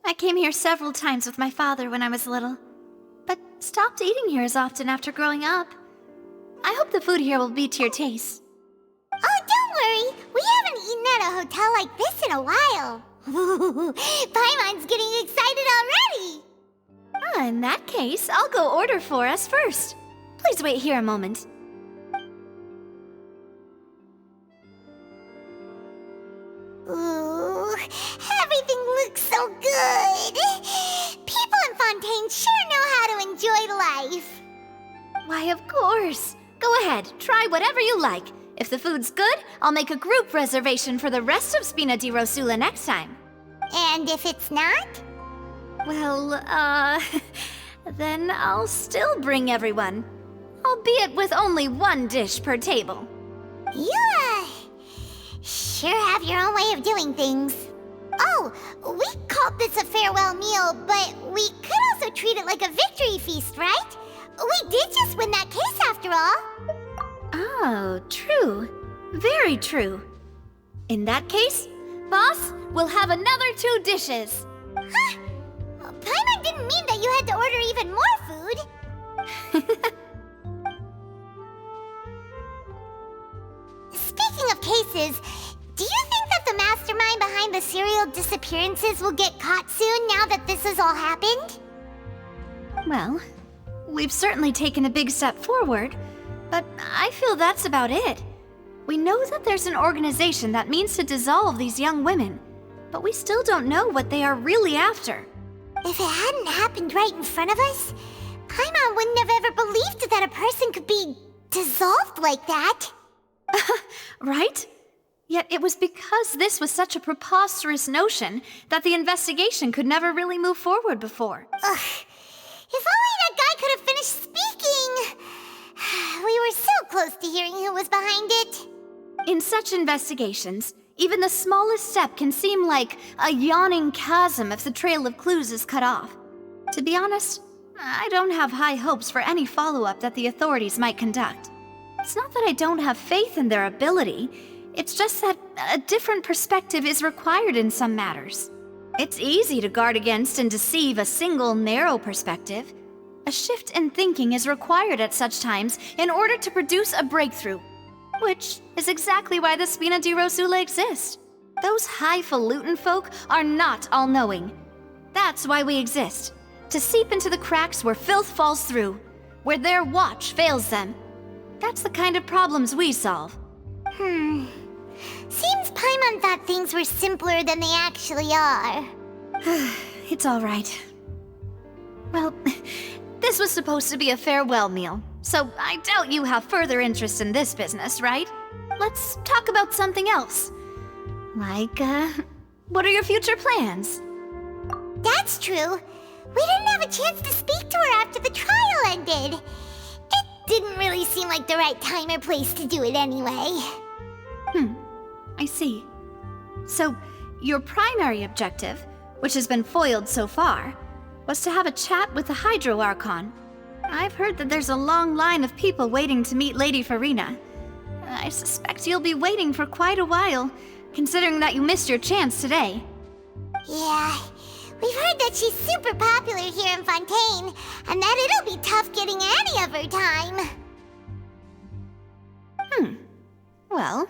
I came here several times with my father when I was little, but stopped eating here as often after growing up. I hope the food here will be to your taste. Oh, don't worry. We haven't eaten at a hotel like this in a while. Paimon's getting excited already. In that case, I'll go order for us first. Please wait here a moment. Ooh, everything looks so good. People in Fontaine sure know how to enjoy life. Why, of course. Go ahead, try whatever you like. If the food's good, I'll make a group reservation for the rest of Spina di Rosula next time. And if it's not? Well, then I'll still bring everyone. Albeit with only one dish per table. You, sure have your own way of doing things. Oh, we called this a farewell meal, but we could also treat it like a victory feast, right? We did just win that case after all. Oh, true. Very true. In that case, boss, we'll have another 2 dishes. Huh? Paimon didn't mean that you had to order even more food. Speaking of cases, do you think that the mastermind behind the serial disappearances will get caught soon now that this has all happened? Well, we've certainly taken a big step forward, but I feel that's about it. We know that there's an organization that means to dissolve these young women, but we still don't know what they are really after. If it hadn't happened right in front of us, Paimon wouldn't have ever believed that a person could be dissolved like that. Right? Yet it was because this was such a preposterous notion that the investigation could never really move forward before. Ugh. If only that guy could have finished speaking! We were so close to hearing who was behind it. In such investigations, even the smallest step can seem like a yawning chasm if the trail of clues is cut off. To be honest, I don't have high hopes for any follow-up that the authorities might conduct. It's not that I don't have faith in their ability, it's just that a different perspective is required in some matters. It's easy to guard against and deceive a single narrow perspective. A shift in thinking is required at such times in order to produce a breakthrough. Which is exactly why the Spina di Rosula exist. Those highfalutin folk are not all-knowing. That's why we exist. To seep into the cracks where filth falls through. Where their watch fails them. That's the kind of problems we solve. Seems Paimon thought things were simpler than they actually are. It's all right. Well, this was supposed to be a farewell meal, so I doubt you have further interest in this business, right? Let's talk about something else. Like, what are your future plans? That's true. We didn't have a chance to speak to her after the trial ended. It didn't really seem like the right time or place to do it anyway. I see. So, your primary objective, which has been foiled so far, was to have a chat with the Hydro Archon. I've heard that there's a long line of people waiting to meet Lady Farina. I suspect you'll be waiting for quite a while, considering that you missed your chance today. Yeah, we've heard that she's super popular here in Fontaine, and that it'll be tough getting any of her time. Well,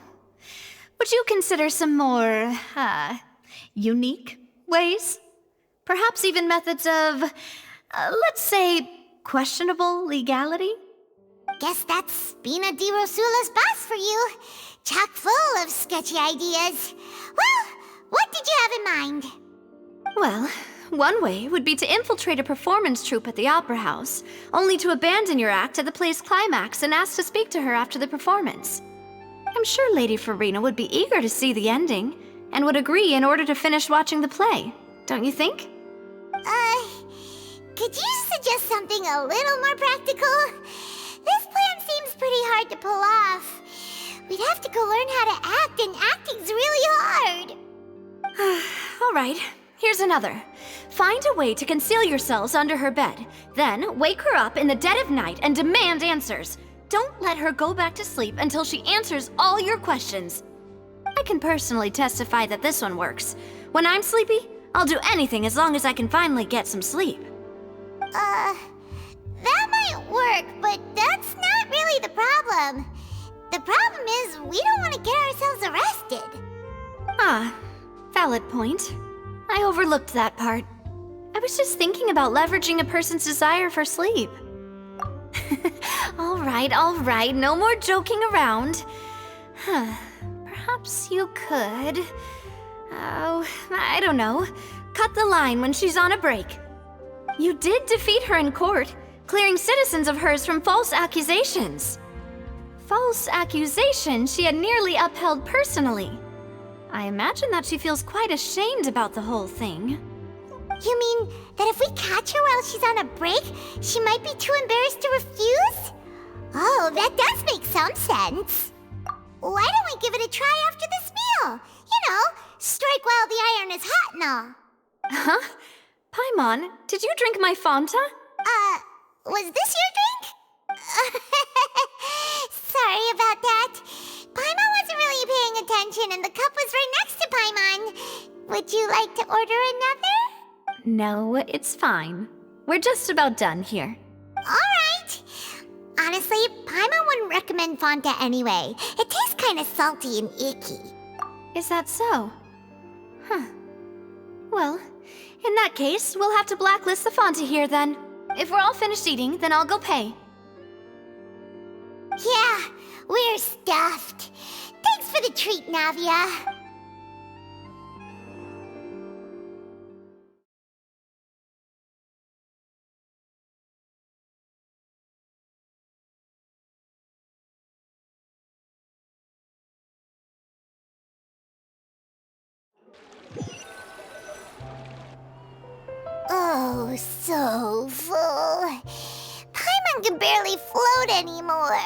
would you consider some more, unique ways? Perhaps even methods of, let's say, questionable legality? Guess that's Spina di Rosula's boss for you. Chock full of sketchy ideas. Well, what did you have in mind? Well, One way would be to infiltrate a performance troupe at the Opera House, only to abandon your act at the play's climax and ask to speak to her after the performance. I'm sure Lady Farina would be eager to see the ending, and would agree in order to finish watching the play, don't you think? Could you suggest something a little more practical? This plan seems pretty hard to pull off. We'd have to go learn how to act, and acting's really hard. All right, here's another. Find a way to conceal yourselves under her bed. Then wake her up in the dead of night and demand answers. Don't let her go back to sleep until she answers all your questions. I can personally testify that this one works. When I'm sleepy, I'll do anything as long as I can finally get some sleep. That might work, but that's not really the problem. The problem is we don't want to get ourselves arrested. Ah, valid point. I overlooked that part. I was just thinking about leveraging a person's desire for sleep. All right, no more joking around. Perhaps you could... Oh, I don't know. Cut the line when she's on a break. You did defeat her in court, clearing citizens of hers from false accusations. False accusations she had nearly upheld personally. I imagine that she feels quite ashamed about the whole thing. You mean that if we catch her while she's on a break, she might be too embarrassed to refuse? Oh, that does make some sense. Why don't we give it a try after this meal? You know, strike while the iron is hot and all. Huh? Paimon, did you drink my Fanta? Was this your drink? Sorry about that. Paimon wasn't really paying attention and the cup was right next to Paimon. Would you like to order another? No, it's fine. We're just about done here. Alright. Honestly, Paimon wouldn't recommend Fanta anyway. It tastes kind of salty and icky. Is that so? Huh. Well, in that case, we'll have to blacklist the Fanta here then. If we're all finished eating, then I'll go pay. Yeah, we're stuffed. Thanks for the treat, Navia. Oh, so full. Paimon can barely float anymore.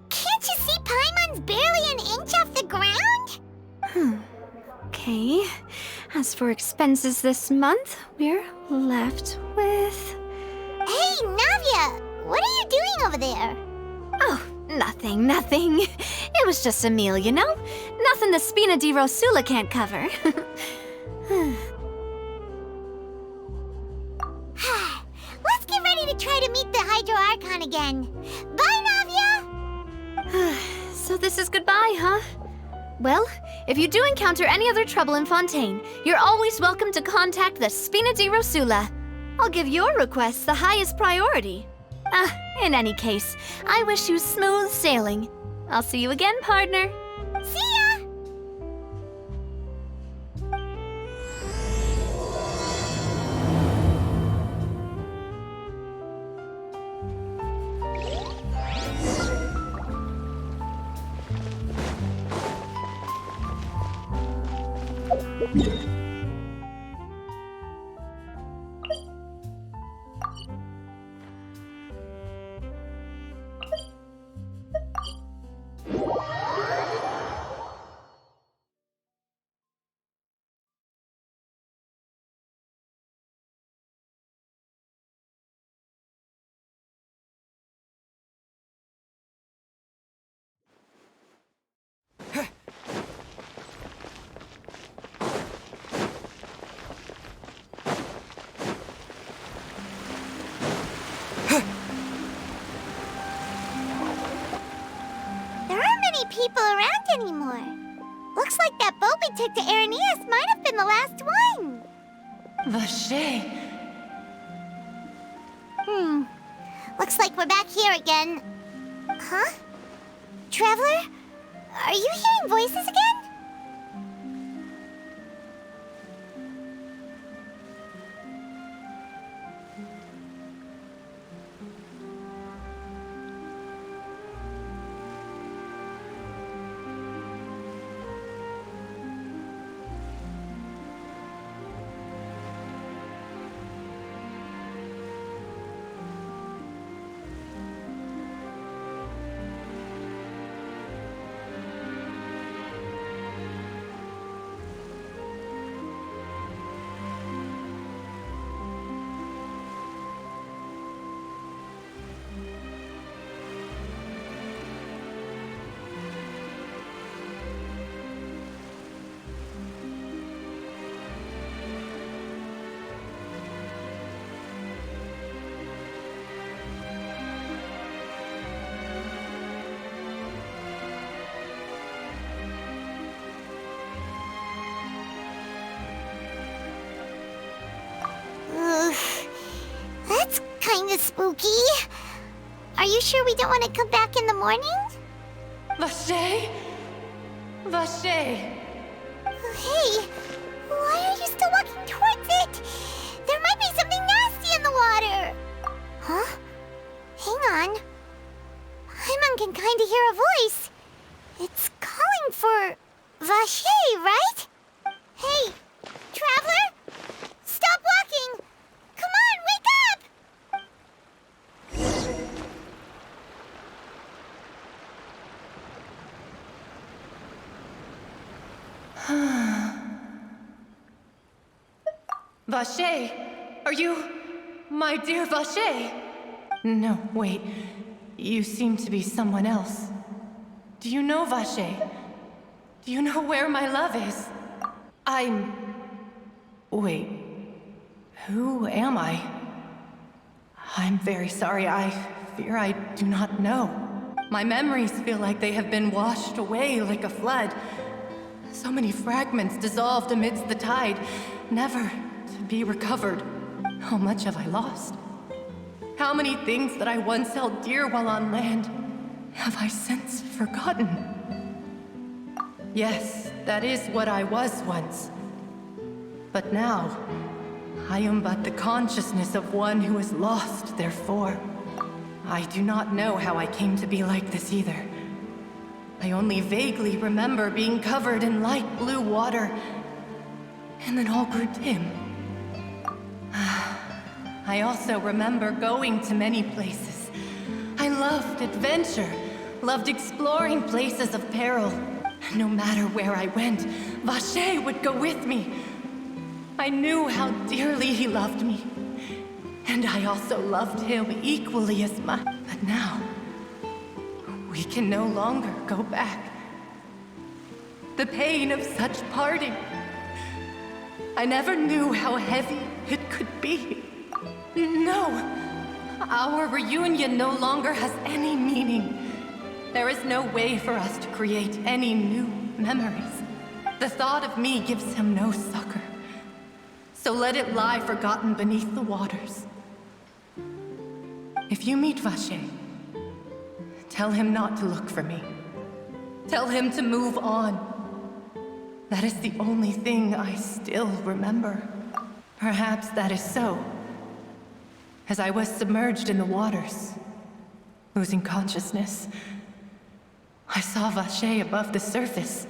Can't you see Paimon's barely an inch off the ground? Okay. As for expenses this month, we're left with... Hey, Navia! What are you doing over there? Oh, nothing. It was just a meal, you know? Nothing the Spina di Rosula can't cover. Let's get ready to try to meet the Hydro Archon again. Bye, Navia! So this is goodbye, huh? Well, if you do encounter any other trouble in Fontaine, you're always welcome to contact the Spina di Rosula. I'll give your requests the highest priority. In any case, I wish you smooth sailing. I'll see you again, partner. See ya! People around anymore. Looks like that boat we took to Araneus might have been the last one. Vache. Looks like we're back here again. Huh? Traveler? Are you hearing voices again? kinda spooky. Are you sure we don't want to come back in the morning? Vache? Vache! Hey, why are you still walking towards it? There might be something nasty in the water. Huh? Hang on. Paimon can kinda hear a voice. It's calling for Vache, right? Hey, traveler? Stop walking! Come on, wake up! Vache! Are you... my dear Vache? No, wait. You seem to be someone else. Do you know Vache? Do you know where my love is? Wait. Who am I? I'm very sorry. I fear I do not know. My memories feel like they have been washed away like a flood. So many fragments dissolved amidst the tide, never to be recovered. How much have I lost? How many things that I once held dear while on land have I since forgotten? Yes, that is what I was once. But now, I am but the consciousness of one who is lost, therefore. I do not know how I came to be like this either. I only vaguely remember being covered in light blue water, and then all grew dim. I also remember going to many places. I loved adventure, loved exploring places of peril. No matter where I went, Vache would go with me. I knew how dearly he loved me, and I also loved him equally as much. But now, we can no longer go back. The pain of such parting. I never knew how heavy it could be. No, our reunion no longer has any meaning. There is no way for us to create any new memories. The thought of me gives him no succor. So let it lie forgotten beneath the waters. If you meet Vache, tell him not to look for me. Tell him to move on. That is the only thing I still remember. Perhaps that is so. As I was submerged in the waters, losing consciousness, I saw Vache above the surface.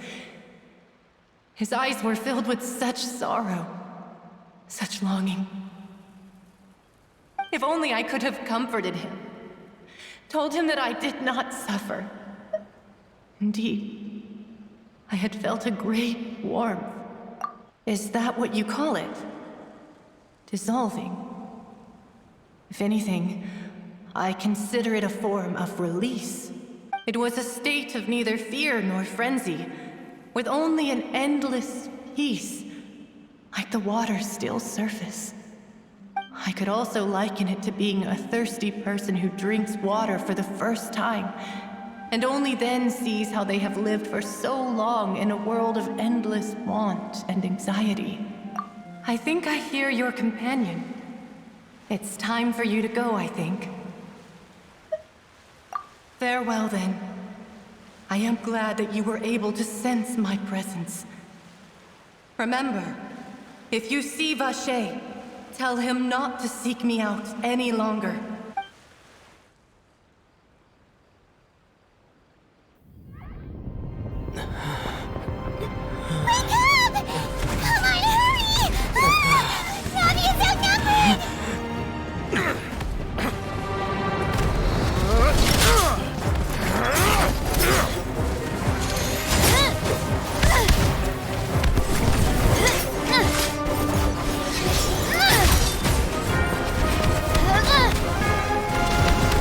His eyes were filled with such sorrow, such longing. If only I could have comforted him, told him that I did not suffer. Indeed, I had felt a great warmth. Is that what you call it? Dissolving? If anything, I consider it a form of release. It was a state of neither fear nor frenzy, with only an endless peace, like the water's still surface. I could also liken it to being a thirsty person who drinks water for the first time, and only then sees how they have lived for so long in a world of endless want and anxiety. I think I hear your companion. It's time for you to go, I think. Farewell, then. I am glad that you were able to sense my presence. Remember, if you see Vache, tell him not to seek me out any longer. Wake up! Come on, hurry! Navi is outnumbered!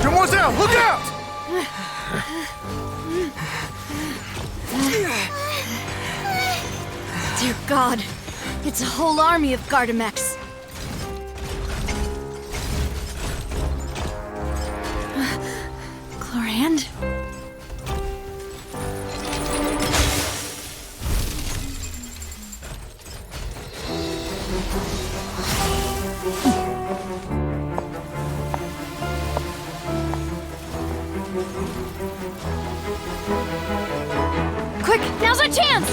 Demoiselle, look out! Dear God, it's a whole army of Gardamex. Chlorand? Now's our chance!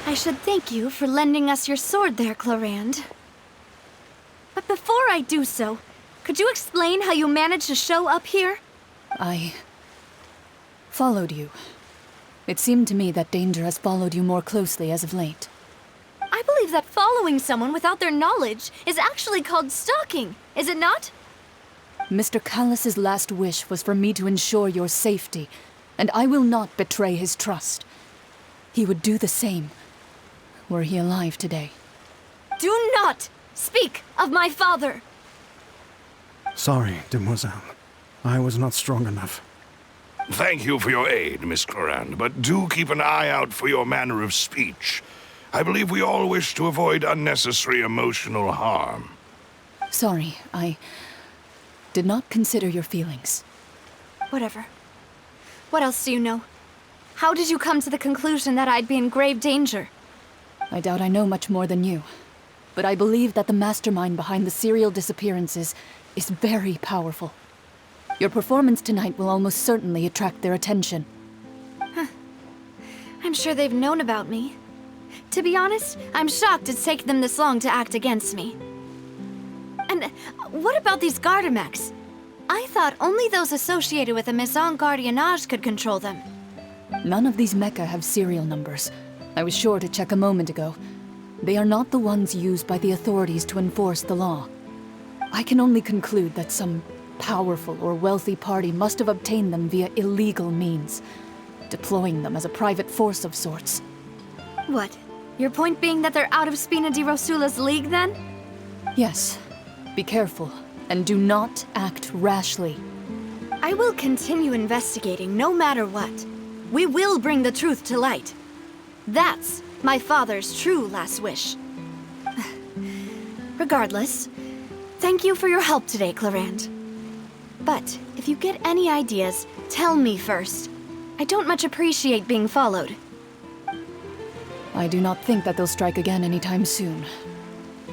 I should thank you for lending us your sword there, Clorand. But before I do so, could you explain how you managed to show up here? I followed you. It seemed to me that danger has followed you more closely as of late. I believe that following someone without their knowledge is actually called stalking, is it not? Mr. Callus's last wish was for me to ensure your safety, and I will not betray his trust. He would do the same, were he alive today. Do not speak of my father! Sorry, demoiselle. I was not strong enough. Thank you for your aid, Miss Clorand, but do keep an eye out for your manner of speech. I believe we all wish to avoid unnecessary emotional harm. Sorry, I did not consider your feelings. Whatever. What else do you know? How did you come to the conclusion that I'd be in grave danger? I doubt I know much more than you, but I believe that the mastermind behind the serial disappearances is very powerful. Your performance tonight will almost certainly attract their attention. I'm sure they've known about me. To be honest, I'm shocked it's taken them this long to act against me. And what about these Gardamex? I thought only those associated with the Maison Gardiennage could control them. None of these mecha have serial numbers. I was sure to check a moment ago. They are not the ones used by the authorities to enforce the law. I can only conclude that some powerful or wealthy party must have obtained them via illegal means, deploying them as a private force of sorts. What? Your point being that they're out of Spina di Rosula's league, then? Yes. Be careful, and do not act rashly. I will continue investigating no matter what. We will bring the truth to light. That's my father's true last wish. Regardless, thank you for your help today, Clorand. But if you get any ideas, tell me first. I don't much appreciate being followed. I do not think that they'll strike again anytime soon.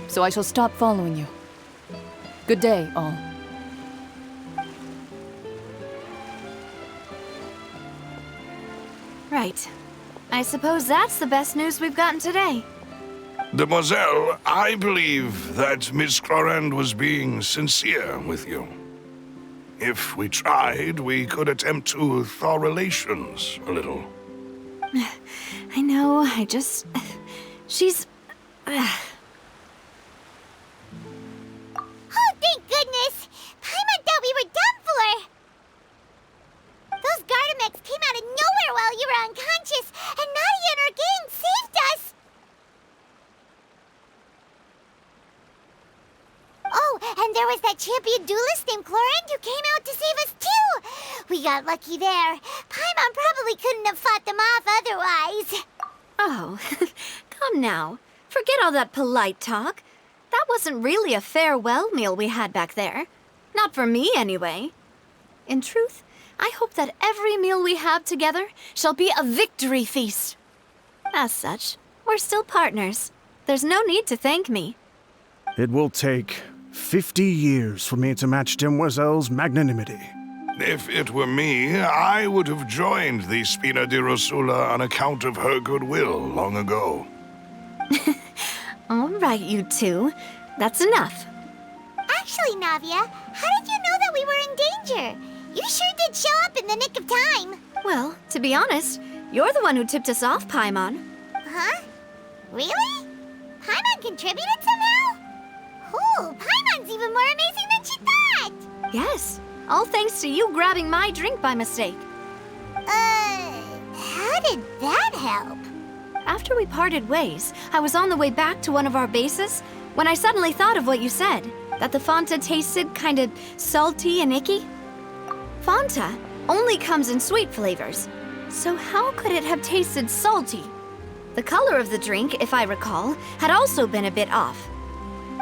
So I shall stop following you. Good day, all. Right. I suppose that's the best news we've gotten today. Demoiselle, I believe that Miss Clorand was being sincere with you. If we tried, we could attempt to thaw relations a little. I know, she's... Oh, thank goodness! Paimon thought we were done for! Those Gardamex came out of nowhere while you were unconscious, and Nadia and her gang saved us! Oh, and there was that champion duelist named Clorand who came out to save us too! We got lucky there. Paimon probably couldn't have fought them off otherwise. Oh, come now. Forget all that polite talk. That wasn't really a farewell meal we had back there. Not for me, anyway. In truth, I hope that every meal we have together shall be a victory feast. As such, we're still partners. There's no need to thank me. It will take 50 years for me to match Demoiselle's magnanimity. If it were me, I would have joined the Spina di Rosula on account of her goodwill long ago. All right, you two. That's enough. Actually, Navia, how did you know that we were in danger? You sure did show up in the nick of time. Well, to be honest, you're the one who tipped us off, Paimon. Huh? Really? Paimon contributed somehow? Ooh, Paimon's even more amazing than she thought! Yes, all thanks to you grabbing my drink by mistake. how did that help? After we parted ways, I was on the way back to one of our bases when I suddenly thought of what you said, that the Fanta tasted kind of salty and icky. Fanta only comes in sweet flavors, so how could it have tasted salty? The color of the drink, if I recall, had also been a bit off.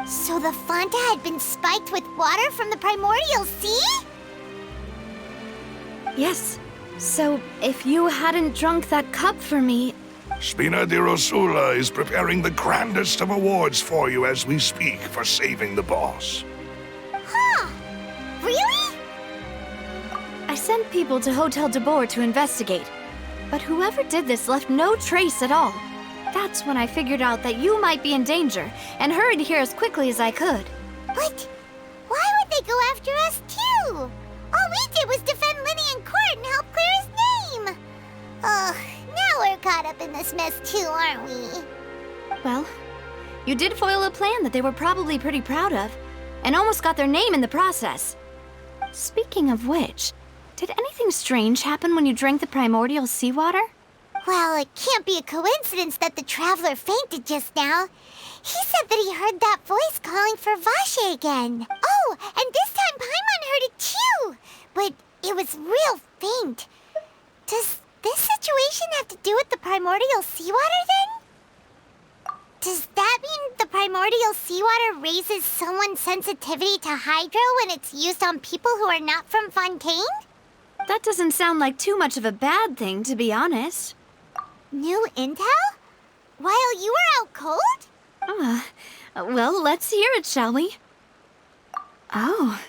So the Fanta had been spiked with water from the primordial sea? Yes. So if you hadn't drunk that cup for me... Spina di Rosula is preparing the grandest of awards for you as we speak for saving the boss. Huh. Really? I sent people to Hotel de Boer to investigate, but whoever did this left no trace at all. That's when I figured out that you might be in danger and hurried here as quickly as I could. But why would they go after us too? All we did was defend Linny in court and help clear his name. Ugh, now we're caught up in this mess too, aren't we? Well, you did foil a plan that they were probably pretty proud of, and almost got their name in the process. Speaking of which, did anything strange happen when you drank the primordial seawater? Well, it can't be a coincidence that the traveler fainted just now. He said that he heard that voice calling for Vache again. Oh, and this time Paimon heard it too, but it was real faint. Does this situation have to do with the primordial seawater then? Does that mean the primordial seawater raises someone's sensitivity to hydro when it's used on people who are not from Fontaine? That doesn't sound like too much of a bad thing, to be honest. New intel? While you were out cold? Well, let's hear it, shall we? Oh,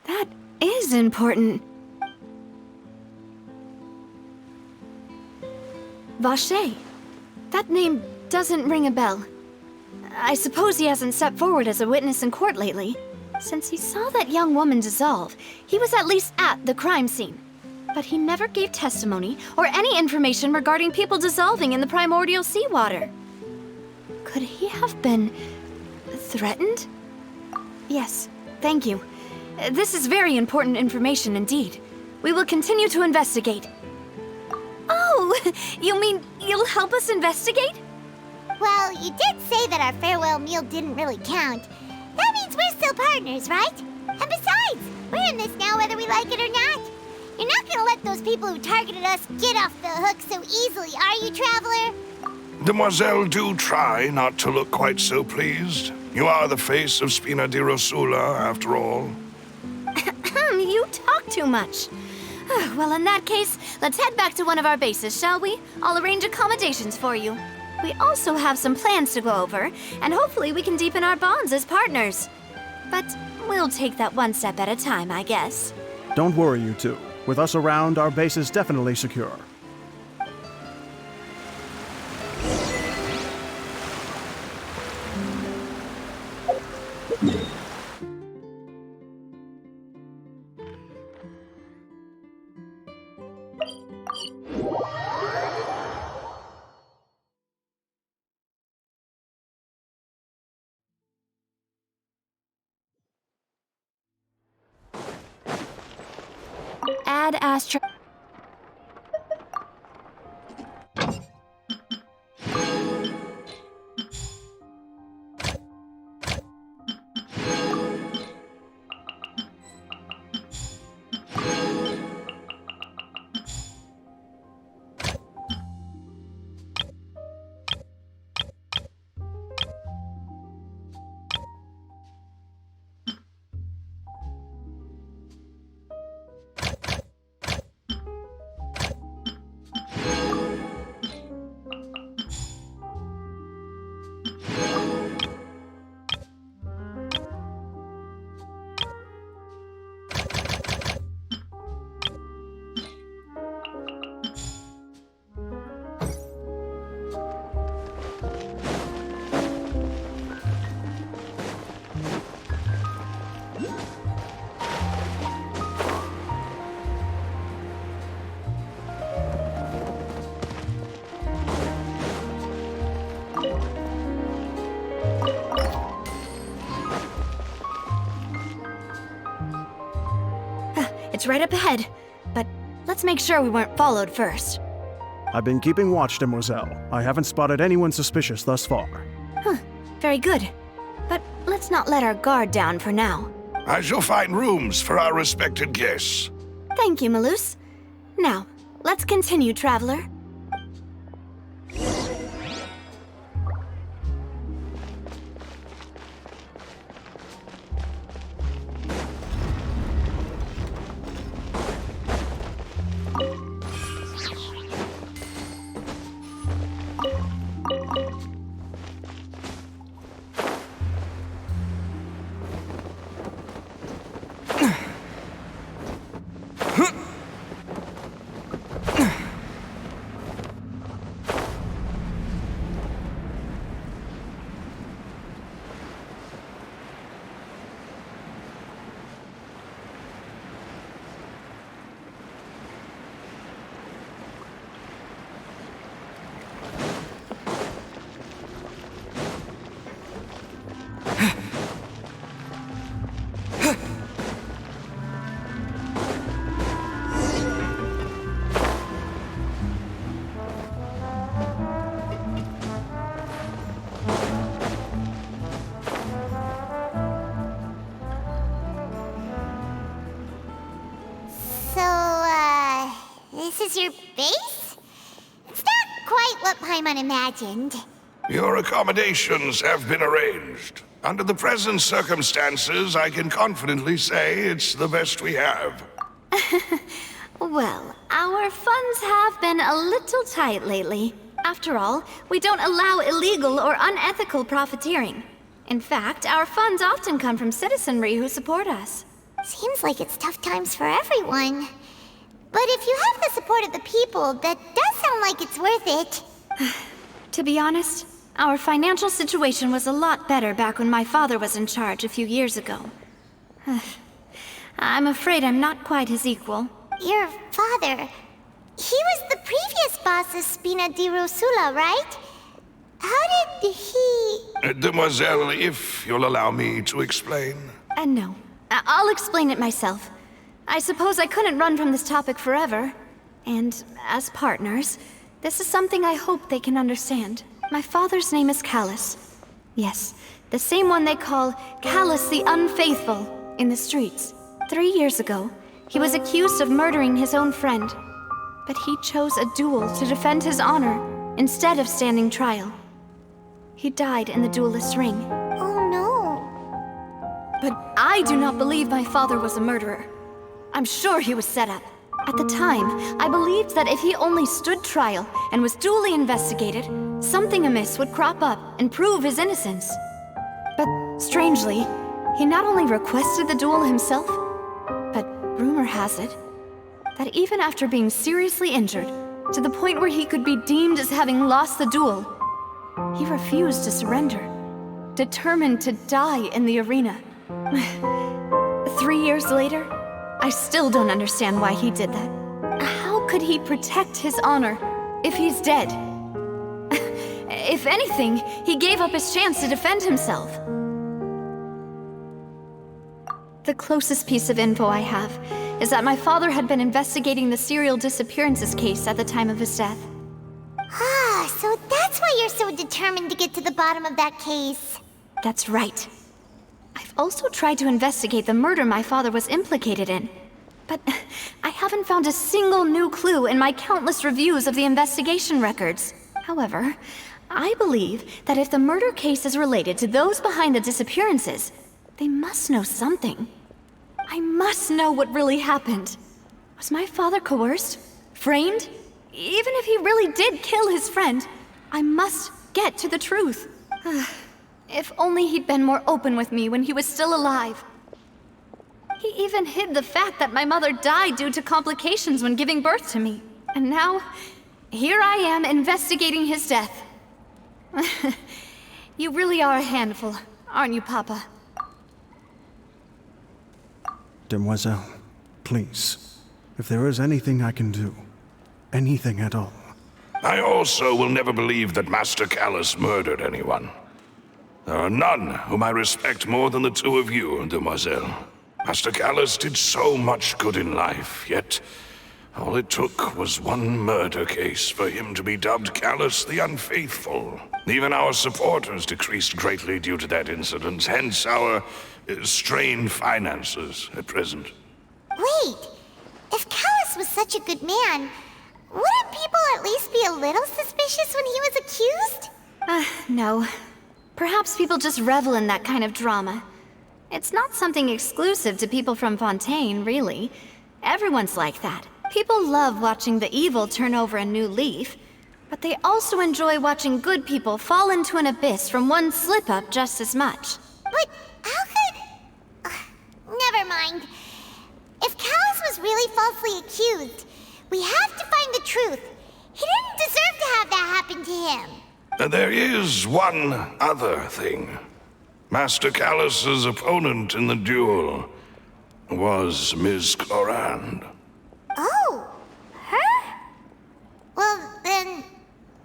that is important. Vache. That name doesn't ring a bell. I suppose he hasn't stepped forward as a witness in court lately. Since he saw that young woman dissolve, he was at least at the crime scene. But he never gave testimony or any information regarding people dissolving in the primordial seawater. Could he have been threatened? Yes, thank you. This is very important information indeed. We will continue to investigate. Oh, you mean you'll help us investigate? Well, you did say that our farewell meal didn't really count. That means we're still partners, right? And besides, we're in this now whether we like it or not. You're not gonna let those people who targeted us get off the hook so easily, are you, Traveler? Demoiselle, do try not to look quite so pleased. You are the face of Spina di Rosula, after all. You talk too much. Well, in that case, let's head back to one of our bases, shall we? I'll arrange accommodations for you. We also have some plans to go over, and hopefully we can deepen our bonds as partners. But we'll take that one step at a time, I guess. Don't worry, you two. With us around, our base is definitely secure. Add Astra. It's right up ahead, but let's make sure we weren't followed first. I've been keeping watch, Demoiselle. I haven't spotted anyone suspicious thus far. Very good. But let's not let our guard down for now. I shall find rooms for our respected guests. Thank you, Malus. Now, let's continue, traveler. This is your base? It's not quite what Paimon imagined. Your accommodations have been arranged. Under the present circumstances, I can confidently say it's the best we have. Well, our funds have been a little tight lately. After all, we don't allow illegal or unethical profiteering. In fact, our funds often come from citizenry who support us. Seems like it's tough times for everyone. But if you have the support of the people, that does sound like it's worth it. To be honest, our financial situation was a lot better back when my father was in charge a few years ago. I'm afraid I'm not quite his equal. Your father... he was the previous boss of Spina di Rosula, right? How did he... Demoiselle, if you'll allow me to explain. No. I'll explain it myself. I suppose I couldn't run from this topic forever. And as partners, this is something I hope they can understand. My father's name is Callus. Yes, the same one they call Callus the Unfaithful in the streets. 3 years ago, he was accused of murdering his own friend. But he chose a duel to defend his honor instead of standing trial. He died in the duelist's ring. Oh no. But I do not believe my father was a murderer. I'm sure he was set up. At the time, I believed that if he only stood trial and was duly investigated, something amiss would crop up and prove his innocence. But strangely, he not only requested the duel himself, but rumor has it that even after being seriously injured, to the point where he could be deemed as having lost the duel, he refused to surrender, determined to die in the arena. 3 years later, I still don't understand why he did that. How could he protect his honor if he's dead? If anything, he gave up his chance to defend himself. The closest piece of info I have is that my father had been investigating the serial disappearances case at the time of his death. Ah, so that's why you're so determined to get to the bottom of that case. That's right. I've also tried to investigate the murder my father was implicated in, but I haven't found a single new clue in my countless reviews of the investigation records. However, I believe that if the murder case is related to those behind the disappearances, they must know something. I must know what really happened. Was my father coerced? Framed? Even if he really did kill his friend, I must get to the truth. If only he'd been more open with me when he was still alive. He even hid the fact that my mother died due to complications when giving birth to me. And now, here I am investigating his death. You really are a handful, aren't you, Papa? Demoiselle, please, if there is anything I can do, anything at all. I also will never believe that Master Callus murdered anyone. There are none whom I respect more than the two of you, Demoiselle. Master Callus did so much good in life, yet All it took was one murder case for him to be dubbed Callus the Unfaithful. Even our supporters decreased greatly due to that incident, hence our strained finances at present. Wait, if Callus was such a good man, wouldn't people at least be a little suspicious when he was accused? No. Perhaps people just revel in that kind of drama. It's not something exclusive to people from Fontaine, really. Everyone's like that. People love watching the evil turn over a new leaf, but they also enjoy watching good people fall into an abyss from one slip-up just as much. But how could... never mind. If Callus was really falsely accused, we have to find the truth. He didn't deserve to have that happen to him. There is one other thing. Master Callus's opponent in the duel was Ms. Clorand. Oh, her? Well, then,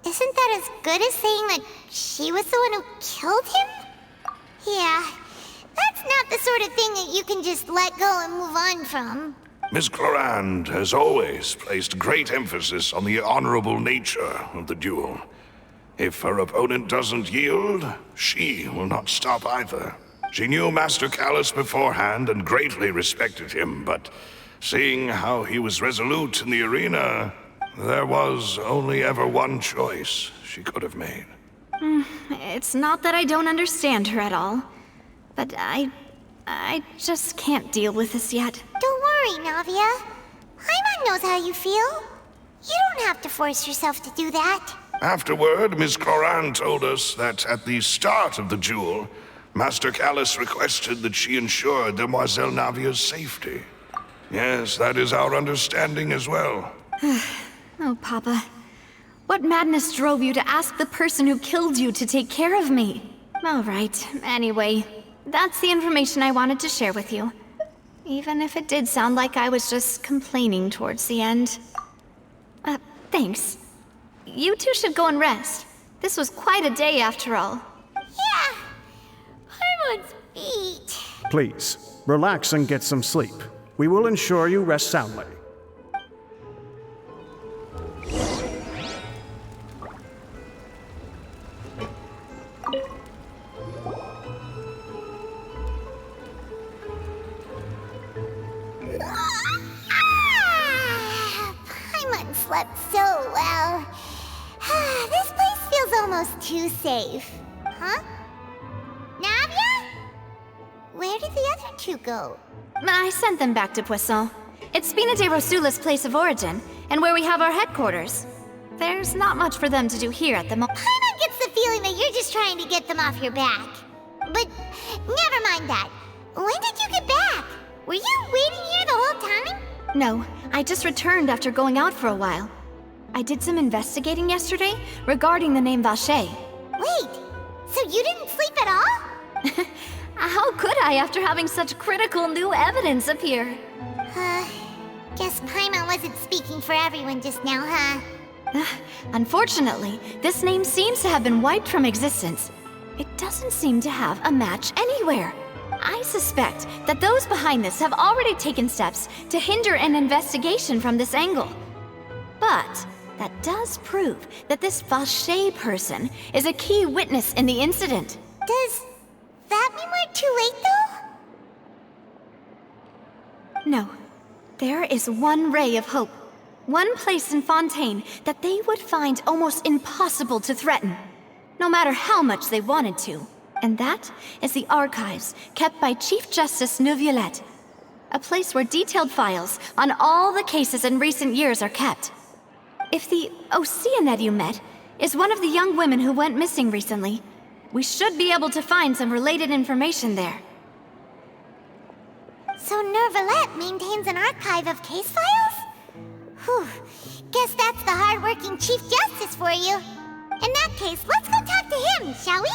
isn't that as good as saying that she was the one who killed him? Yeah, that's not the sort of thing that you can just let go and move on from. Ms. Clorand has always placed great emphasis on the honorable nature of the duel. If her opponent doesn't yield, she will not stop either. She knew Master Callus beforehand and greatly respected him, but seeing how he was resolute in the arena, there was only ever one choice she could have made. It's not that I don't understand her at all, but I just can't deal with this yet. Don't worry, Navia. Paimon knows how you feel. You don't have to force yourself to do that. Afterward, Ms. Clorand told us that at the start of the duel, Master Callus requested that she ensure Demoiselle Navia's safety. Yes, that is our understanding as well. Oh, Papa. What madness drove you to ask the person who killed you to take care of me? All right, anyway, that's the information I wanted to share with you. Even if it did sound like I was just complaining towards the end. Thanks. You two should go and rest. This was quite a day after all. Yeah, Paimon's beat. Please, relax and get some sleep. We will ensure you rest soundly. Paimon slept so well. This place feels almost too safe. Huh? Navia? Where did the other two go? I sent them back to Poisson. It's Spina de Rosula's place of origin, and where we have our headquarters. There's not much for them to do here at the moment. Paimon gets the feeling that you're just trying to get them off your back. But never mind that. When did you get back? Were you waiting here the whole time? No, I just returned after going out for a while. I did some investigating yesterday regarding the name Vache. Wait, so you didn't sleep at all? How could I after having such critical new evidence appear? Guess Paimon wasn't speaking for everyone just now, huh? Unfortunately, this name seems to have been wiped from existence. It doesn't seem to have a match anywhere. I suspect that those behind this have already taken steps to hinder an investigation from this angle. But that does prove that this Vache person is a key witness in the incident. Does that mean we're too late, though? No. There is one ray of hope. One place in Fontaine that they would find almost impossible to threaten, no matter how much they wanted to. And that is the archives kept by Chief Justice Neuvillette. A place where detailed files on all the cases in recent years are kept. If the Oceanette you met is one of the young women who went missing recently, we should be able to find some related information there. So Neuvillette maintains an archive of case files? Whew. Guess that's the hard-working Chief Justice for you. In that case, let's go talk to him, shall we?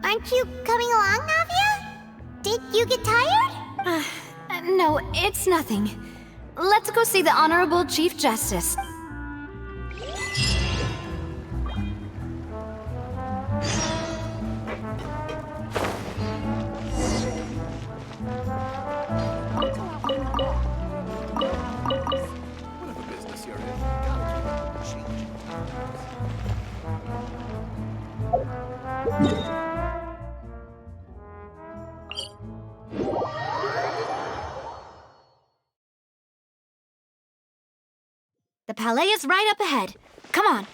Aren't you coming along, Navia? Did you get tired? No, it's nothing. Let's go see the Honorable Chief Justice. The palais is right up ahead. Come on.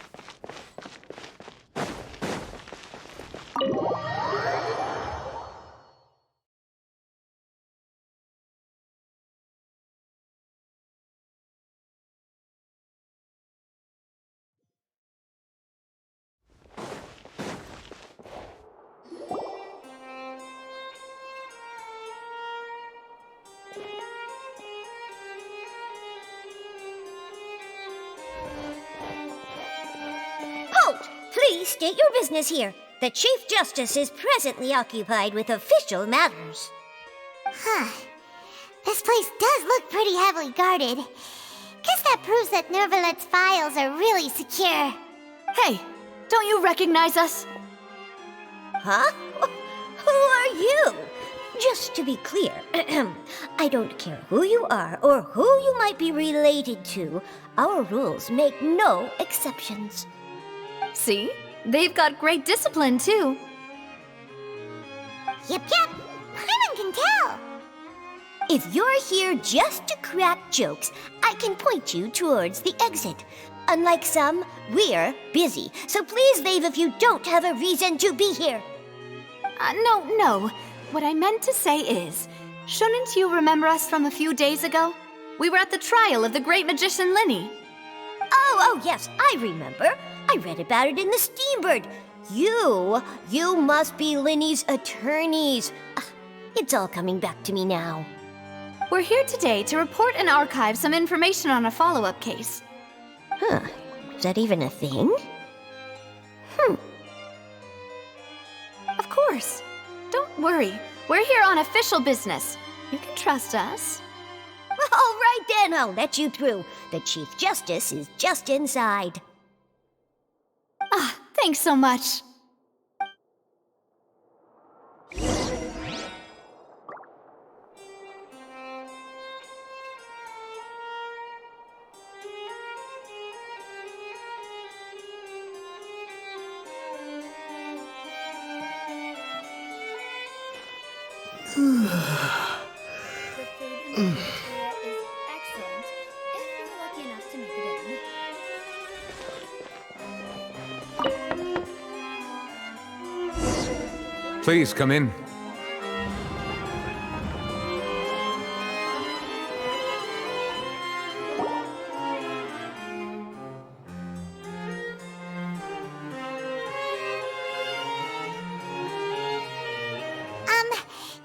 Halt! Please state your business here. The Chief Justice is presently occupied with official matters. Huh. This place does look pretty heavily guarded. Guess that proves that Nervalet's files are really secure. Hey, don't you recognize us? Huh? Who are you? Just to be clear, I don't care who you are or who you might be related to. Our rules make no exceptions. See? They've got great discipline, too. Yep. Paimon can tell. If you're here just to crack jokes, I can point you towards the exit. Unlike some, we're busy, so please leave if you don't have a reason to be here. No. What I meant to say is, shouldn't you remember us from a few days ago? We were at the trial of the great magician Linny. Oh, yes, I remember. I read about it in the Steambird. You must be Linny's attorneys. It's all coming back to me now. We're here today to report and archive some information on a follow-up case. Huh, is that even a thing? Of course. Don't worry. We're here on official business. You can trust us. All right then, I'll let you through. The Chief Justice is just inside. Thanks so much. Please come in.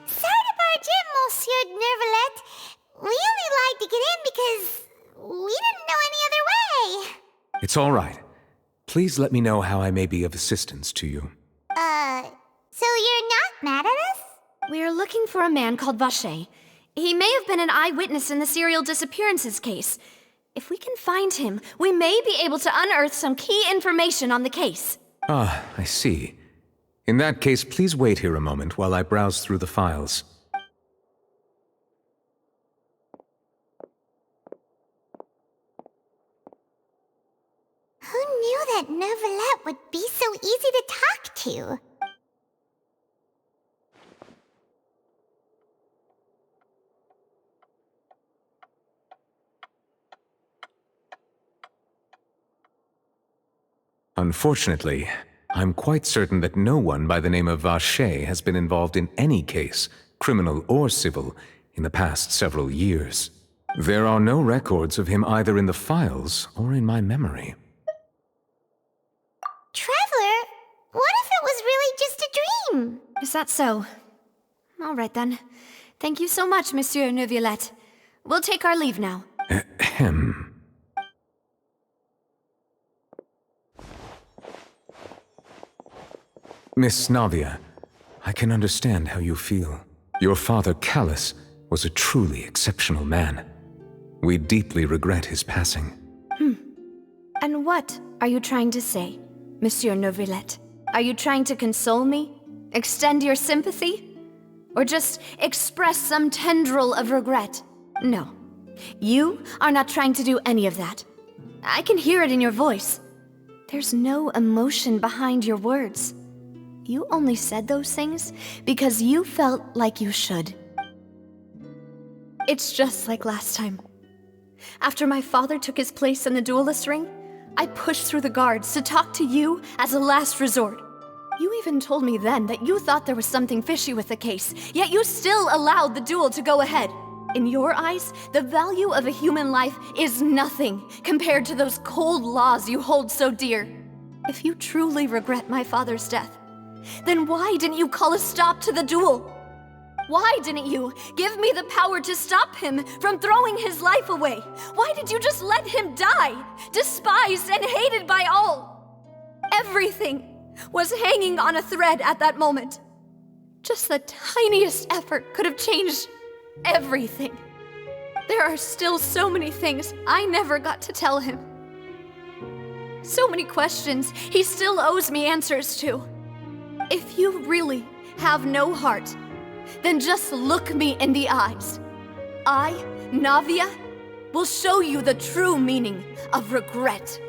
Sorry to barge in, Monsieur Nervalet. We only lied to get in because we didn't know any other way. It's all right. Please let me know how I may be of assistance to you. So you're not mad at us? We're looking for a man called Vache. He may have been an eyewitness in the serial disappearances case. If we can find him, we may be able to unearth some key information on the case. Ah, I see. In that case, please wait here a moment while I browse through the files. Who knew that Nervalet would be so easy to talk to? Unfortunately, I'm quite certain that no one by the name of Vache has been involved in any case, criminal or civil, in the past several years. There are no records of him either in the files or in my memory. Traveler, what if it was really just a dream? Is that so? All right then. Thank you so much, Monsieur Neuvillette. We'll take our leave now. Ahem. Miss Navia, I can understand how you feel. Your father, Callus, was a truly exceptional man. We deeply regret his passing. And what are you trying to say, Monsieur Neuvillette? Are you trying to console me? Extend your sympathy? Or just express some tendril of regret? No. You are not trying to do any of that. I can hear it in your voice. There's no emotion behind your words. You only said those things because you felt like you should. It's just like last time. After my father took his place in the duelist ring, I pushed through the guards to talk to you as a last resort. You even told me then that you thought there was something fishy with the case, yet you still allowed the duel to go ahead. In your eyes, the value of a human life is nothing compared to those cold laws you hold so dear. If you truly regret my father's death, then why didn't you call a stop to the duel? Why didn't you give me the power to stop him from throwing his life away? Why did you just let him die, despised and hated by all? Everything was hanging on a thread at that moment. Just the tiniest effort could have changed everything. There are still so many things I never got to tell him. So many questions he still owes me answers to. If you really have no heart, then just look me in the eyes. I, Navia, will show you the true meaning of regret.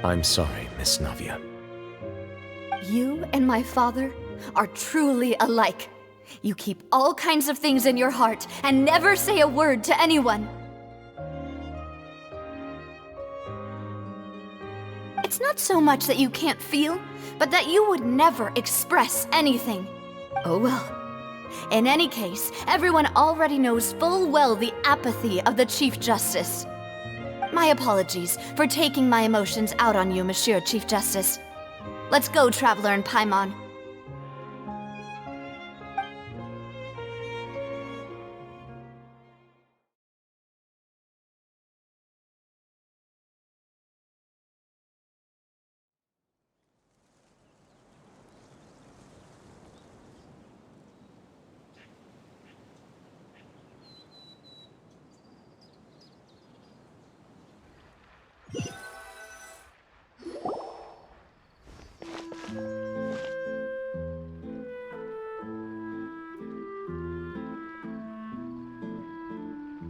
I'm sorry, Miss Navia. You and my father are truly alike. You keep all kinds of things in your heart and never say a word to anyone. It's not so much that you can't feel, but that you would never express anything. Oh well. In any case, everyone already knows full well the apathy of the Chief Justice. My apologies for taking my emotions out on you, Monsieur Chief Justice. Let's go, Traveler and Paimon.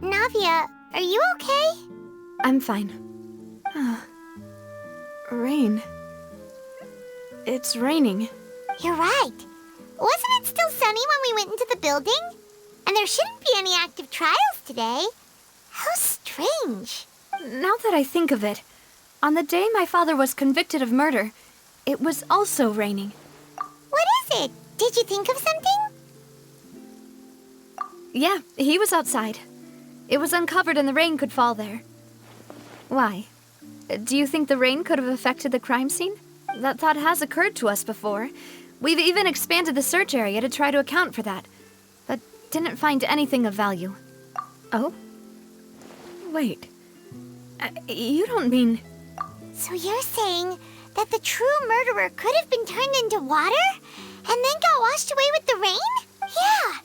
Navia, are you okay? I'm fine. Rain. It's raining. You're right. Wasn't it still sunny when we went into the building? And there shouldn't be any active trials today. How strange. Now that I think of it, on the day my father was convicted of murder, it was also raining. What is it? Did you think of something? Yeah, he was outside. It was uncovered and the rain could fall there. Why? Do you think the rain could have affected the crime scene? That thought has occurred to us before. We've even expanded the search area to try to account for that, but didn't find anything of value. Oh? Wait. You don't mean... So you're saying that the true murderer could have been turned into water and then got washed away with the rain? Yeah.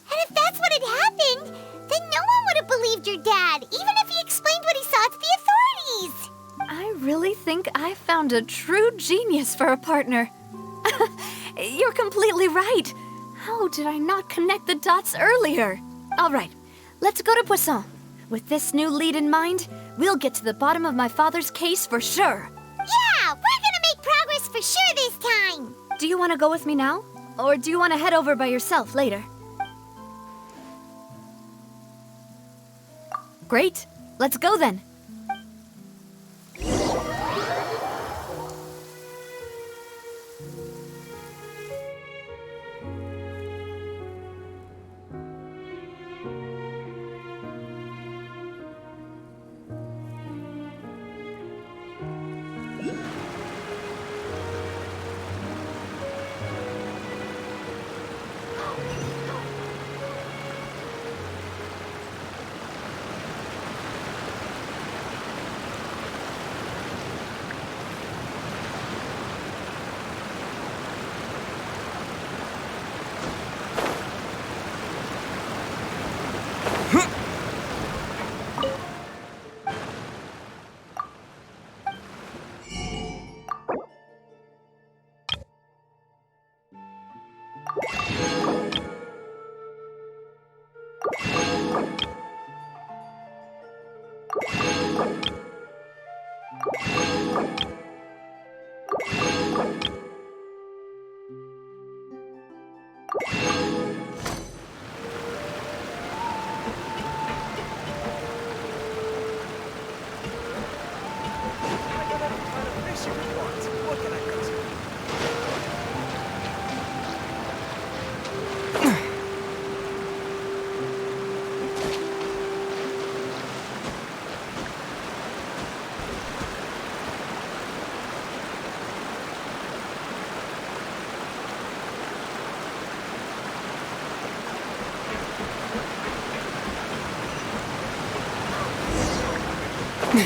And if that's what had happened, then no one would have believed your dad, even if he explained what he saw to the authorities. I really think I found a true genius for a partner. You're completely right. How did I not connect the dots earlier? All right, let's go to Poisson. With this new lead in mind, we'll get to the bottom of my father's case for sure. Yeah, we're gonna make progress for sure this time. Do you want to go with me now? Or do you want to head over by yourself later? Great. Let's go then. Whoa!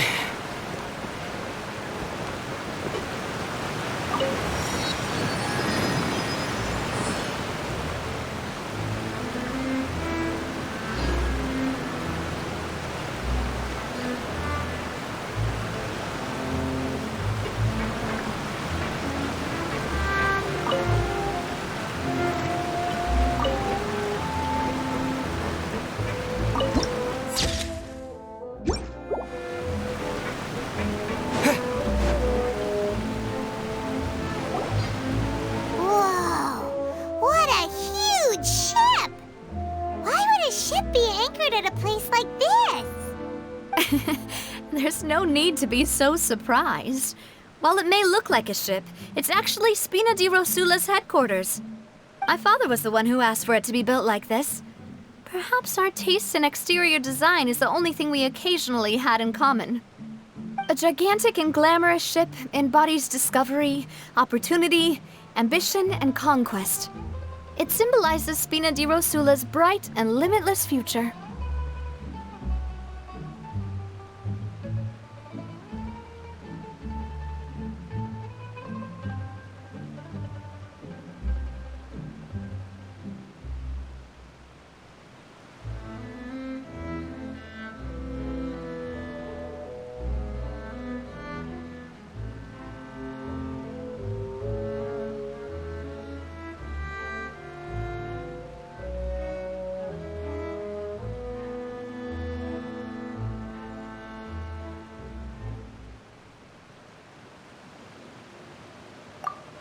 What a huge ship! Why would a ship be anchored at a place like this? There's no need to be so surprised. While it may look like a ship, it's actually Spina di Rosula's headquarters. My father was the one who asked for it to be built like this. Perhaps our taste in exterior design is the only thing we occasionally had in common. A gigantic and glamorous ship embodies discovery, opportunity, ambition, and conquest. It symbolizes Spina di Rosula's bright and limitless future.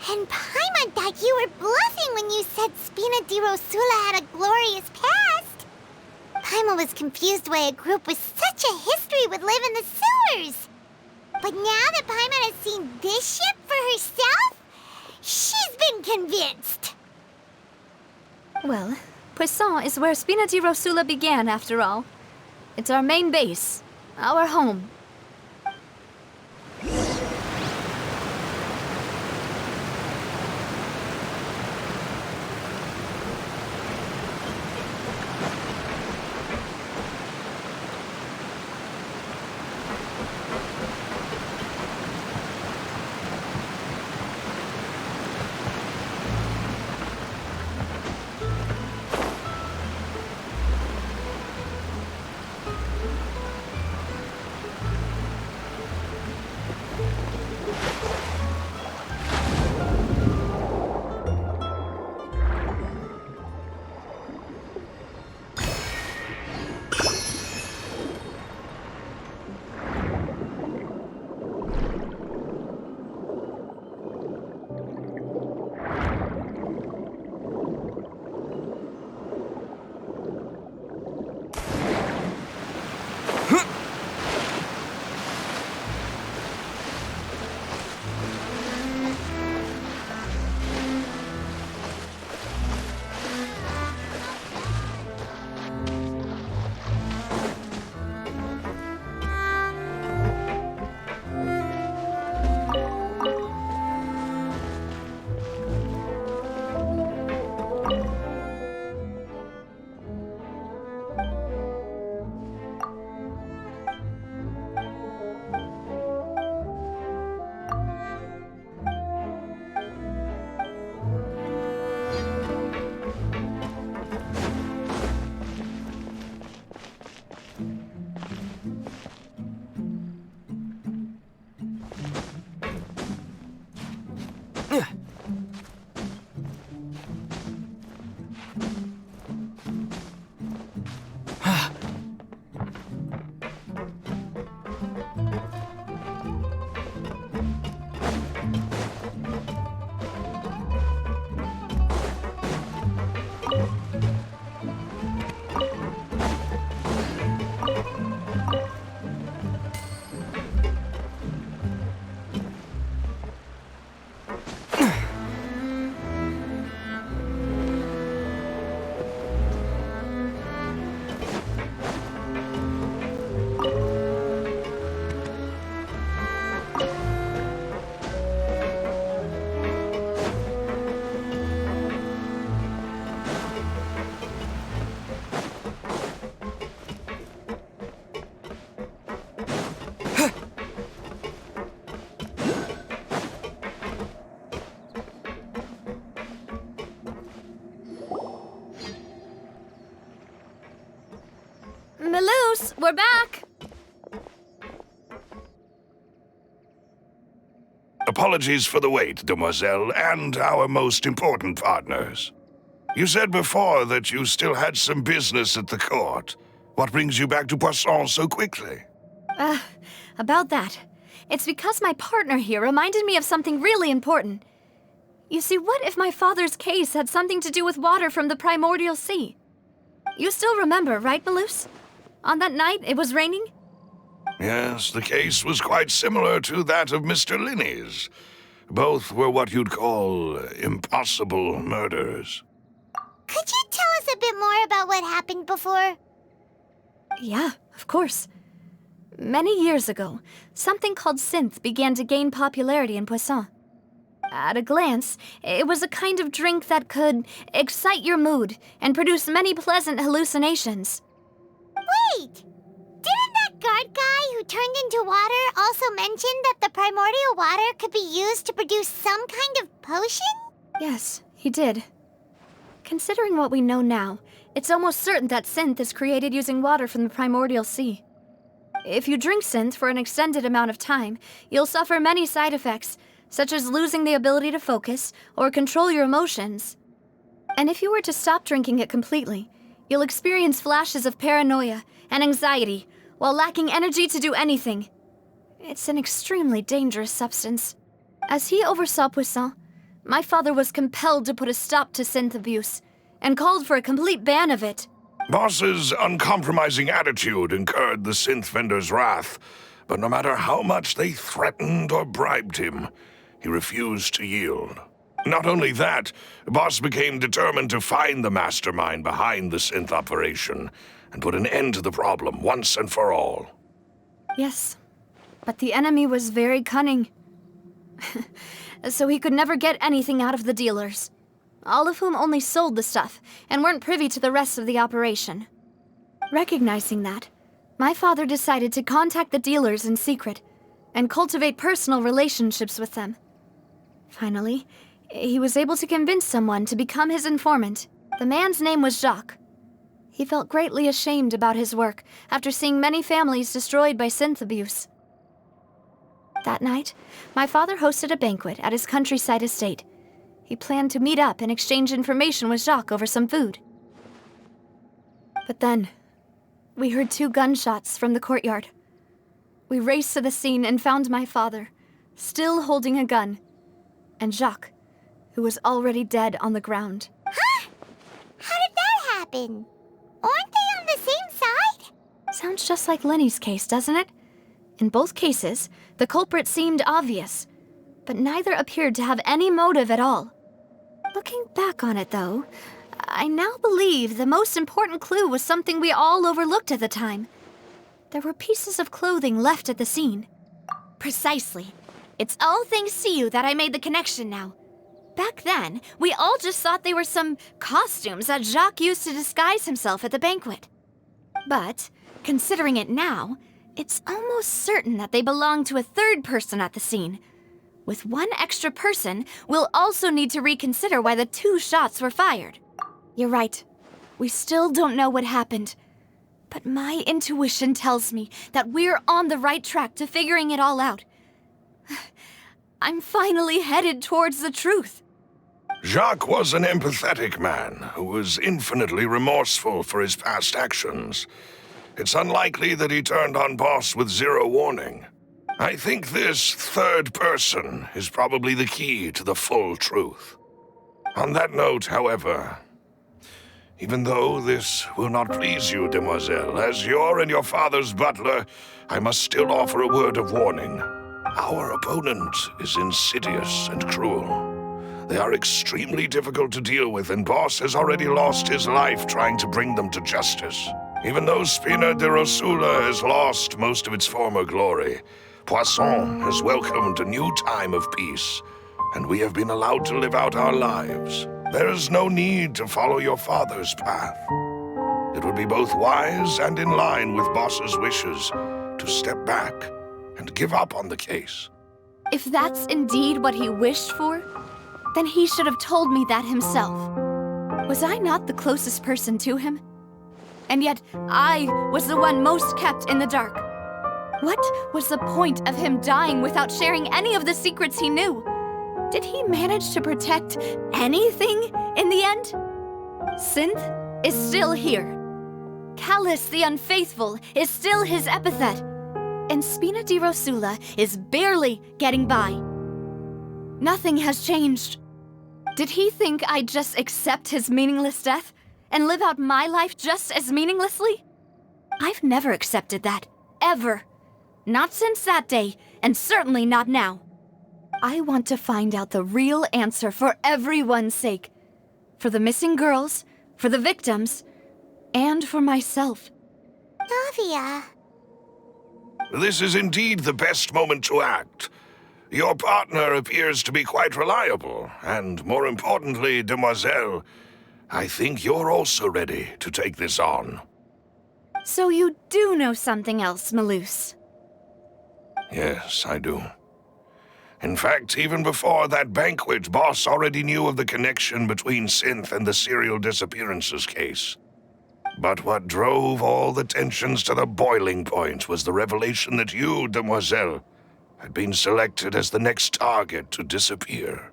And Paimon thought you were bluffing when you said Spina di Rosula had a glorious past. Paimon was confused why a group with such a history would live in the sewers. But now that Paimon has seen this ship for herself, she's been convinced. Well, Poisson is where Spina di Rosula began, after all. It's our main base, our home. Melus, we're back! Apologies for the wait, demoiselle, and our most important partners. You said before that you still had some business at the court. What brings you back to Poisson so quickly? About that. It's because my partner here reminded me of something really important. You see, what if my father's case had something to do with water from the primordial sea? You still remember, right, Melus? On that night, it was raining? Yes, the case was quite similar to that of Mr. Linney's. Both were what you'd call impossible murders. Could you tell us a bit more about what happened before? Yeah, of course. Many years ago, something called synth began to gain popularity in Poisson. At a glance, it was a kind of drink that could excite your mood and produce many pleasant hallucinations. Wait! Didn't that guard guy who turned into water also mention that the primordial water could be used to produce some kind of potion? Yes, he did. Considering what we know now, it's almost certain that synth is created using water from the primordial sea. If you drink synth for an extended amount of time, you'll suffer many side effects, such as losing the ability to focus or control your emotions. And if you were to stop drinking it completely, you'll experience flashes of paranoia and anxiety while lacking energy to do anything. It's an extremely dangerous substance. As he oversaw Poisson, my father was compelled to put a stop to synth abuse and called for a complete ban of it. Boss's uncompromising attitude incurred the synth vendor's wrath, but no matter how much they threatened or bribed him, he refused to yield. Not only that, Boss became determined to find the mastermind behind the synth operation and put an end to the problem once and for all. Yes, but the enemy was very cunning. So he could never get anything out of the dealers, all of whom only sold the stuff and weren't privy to the rest of the operation. Recognizing that, my father decided to contact the dealers in secret and cultivate personal relationships with them. Finally, he was able to convince someone to become his informant. The man's name was Jacques. He felt greatly ashamed about his work after seeing many families destroyed by synth abuse. That night, my father hosted a banquet at his countryside estate. He planned to meet up and exchange information with Jacques over some food. But then, we heard 2 gunshots from the courtyard. We raced to the scene and found my father, still holding a gun, and Jacques, who was already dead on the ground. Huh? How did that happen? Aren't they on the same side? Sounds just like Lenny's case, doesn't it? In both cases, the culprit seemed obvious, but neither appeared to have any motive at all. Looking back on it, though, I now believe the most important clue was something we all overlooked at the time. There were pieces of clothing left at the scene. Precisely. It's all thanks to you that I made the connection now. Back then, we all just thought they were some costumes that Jacques used to disguise himself at the banquet. But, considering it now, it's almost certain that they belong to a third person at the scene. With one extra person, we'll also need to reconsider why the 2 shots were fired. You're right. We still don't know what happened. But my intuition tells me that we're on the right track to figuring it all out. I'm finally headed towards the truth. Jacques was an empathetic man who was infinitely remorseful for his past actions. It's unlikely that he turned on Boss with 0 warning. I think this third person is probably the key to the full truth. On that note, however, even though this will not please you, demoiselle, as your and your father's butler, I must still offer a word of warning. Our opponent is insidious and cruel. They are extremely difficult to deal with, and Boss has already lost his life trying to bring them to justice. Even though Spina de Rosula has lost most of its former glory, Poisson has welcomed a new time of peace, and we have been allowed to live out our lives. There is no need to follow your father's path. It would be both wise and in line with Boss's wishes to step back and give up on the case. If that's indeed what he wished for, then he should have told me that himself. Was I not the closest person to him? And yet, I was the one most kept in the dark. What was the point of him dying without sharing any of the secrets he knew? Did he manage to protect anything in the end? Synth is still here. Callus the Unfaithful is still his epithet. And Spina di Rosula is barely getting by. Nothing has changed. Did he think I'd just accept his meaningless death and live out my life just as meaninglessly? I've never accepted that, ever. Not since that day, and certainly not now. I want to find out the real answer for everyone's sake. For the missing girls, for the victims, and for myself. Navia. This is indeed the best moment to act. Your partner appears to be quite reliable, and more importantly, Demoiselle, I think you're also ready to take this on. So you do know something else, Malus? Yes, I do. In fact, even before that banquet, Boss already knew of the connection between Synth and the serial disappearances case. But what drove all the tensions to the boiling point was the revelation that you, Demoiselle, had been selected as the next target to disappear.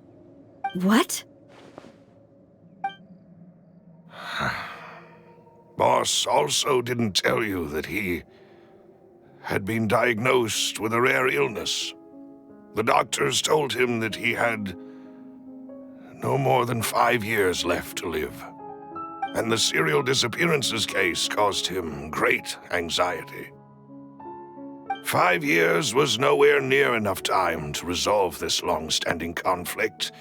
What? Boss also didn't tell you that he had been diagnosed with a rare illness. The doctors told him that he had no more than 5 years left to live. And the serial disappearances case caused him great anxiety. 5 years was nowhere near enough time to resolve this long-standing conflict,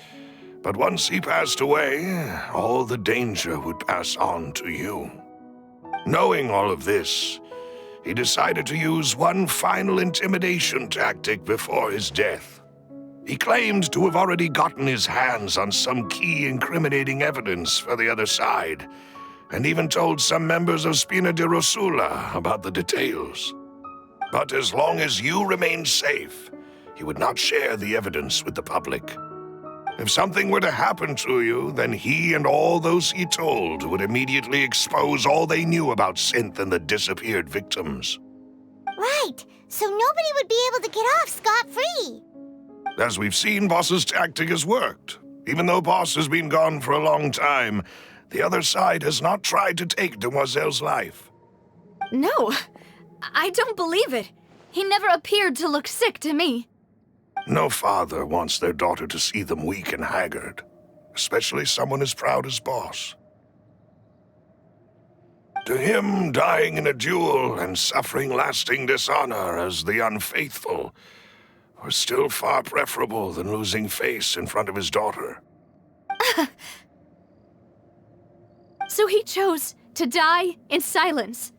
but once he passed away, all the danger would pass on to you. Knowing all of this, he decided to use one final intimidation tactic before his death. He claimed to have already gotten his hands on some key incriminating evidence for the other side, and even told some members of Spina di Rosula about the details. But as long as you remained safe, he would not share the evidence with the public. If something were to happen to you, then he and all those he told would immediately expose all they knew about Synth and the disappeared victims. Right, so nobody would be able to get off scot-free. As we've seen, Boss's tactic has worked. Even though Boss has been gone for a long time, the other side has not tried to take Demoiselle's life. No, I don't believe it. He never appeared to look sick to me. No father wants their daughter to see them weak and haggard, especially someone as proud as Boss. To him, dying in a duel and suffering lasting dishonor as the unfaithful was still far preferable than losing face in front of his daughter. So he chose to die in silence,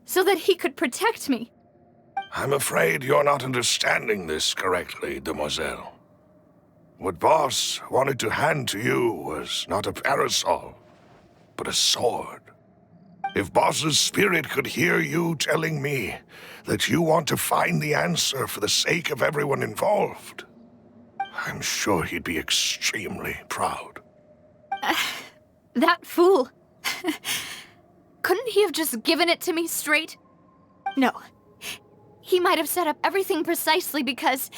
so that he could protect me. I'm afraid you're not understanding this correctly, Demoiselle. What Boss wanted to hand to you was not a parasol, but a sword. If Boss's spirit could hear you telling me that you want to find the answer for the sake of everyone involved, I'm sure he'd be extremely proud. That fool. Couldn't he have just given it to me straight? No. He might have set up everything precisely because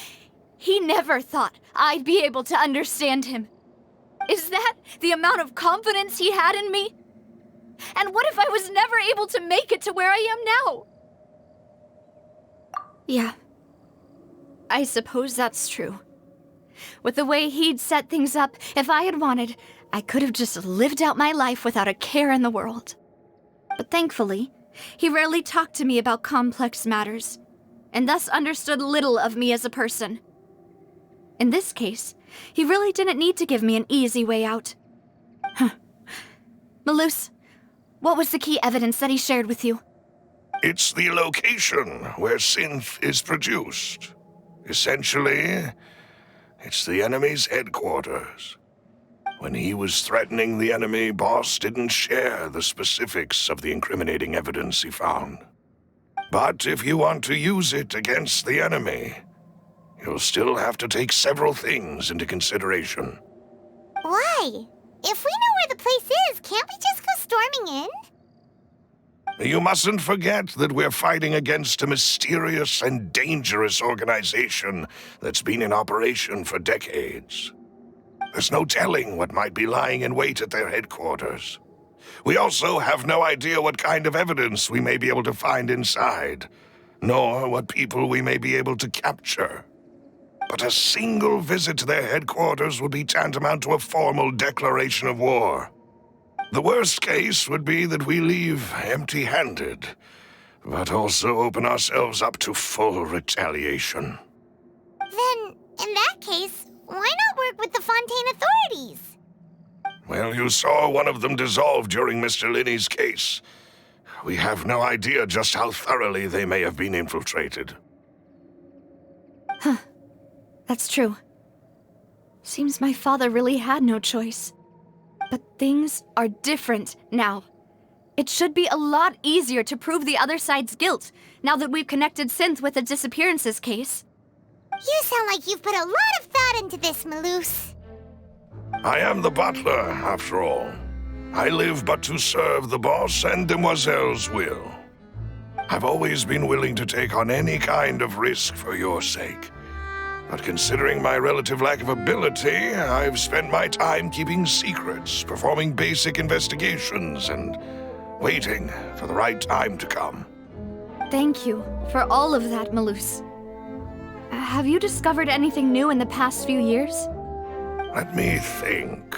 he never thought I'd be able to understand him. Is that the amount of confidence he had in me? And what if I was never able to make it to where I am now? Yeah. I suppose that's true. With the way he'd set things up, if I had wanted, I could have just lived out my life without a care in the world. But thankfully, he rarely talked to me about complex matters, and thus understood little of me as a person. In this case, he really didn't need to give me an easy way out. Malus, what was the key evidence that he shared with you? It's the location where Synth is produced. Essentially, it's the enemy's headquarters. When he was threatening the enemy, Boss didn't share the specifics of the incriminating evidence he found. But if you want to use it against the enemy, you'll still have to take several things into consideration. Why? If we know where the place is, can't we just go storming in? You mustn't forget that we're fighting against a mysterious and dangerous organization that's been in operation for decades. There's no telling what might be lying in wait at their headquarters. We also have no idea what kind of evidence we may be able to find inside, nor what people we may be able to capture. But a single visit to their headquarters would be tantamount to a formal declaration of war. The worst case would be that we leave empty-handed, but also open ourselves up to full retaliation. Then, in that case, why not work with the Fontaine authorities? Well, you saw one of them dissolve during Mr. Linney's case. We have no idea just how thoroughly they may have been infiltrated. Huh. That's true. Seems my father really had no choice. But things are different now. It should be a lot easier to prove the other side's guilt, now that we've connected Synth with the disappearances case. You sound like you've put a lot of thought into this, Maloose. I am the butler, after all. I live but to serve the boss and Demoiselle's will. I've always been willing to take on any kind of risk for your sake. But considering my relative lack of ability, I've spent my time keeping secrets, performing basic investigations, and waiting for the right time to come. Thank you for all of that, Maloose. Have you discovered anything new in the past few years? Let me think.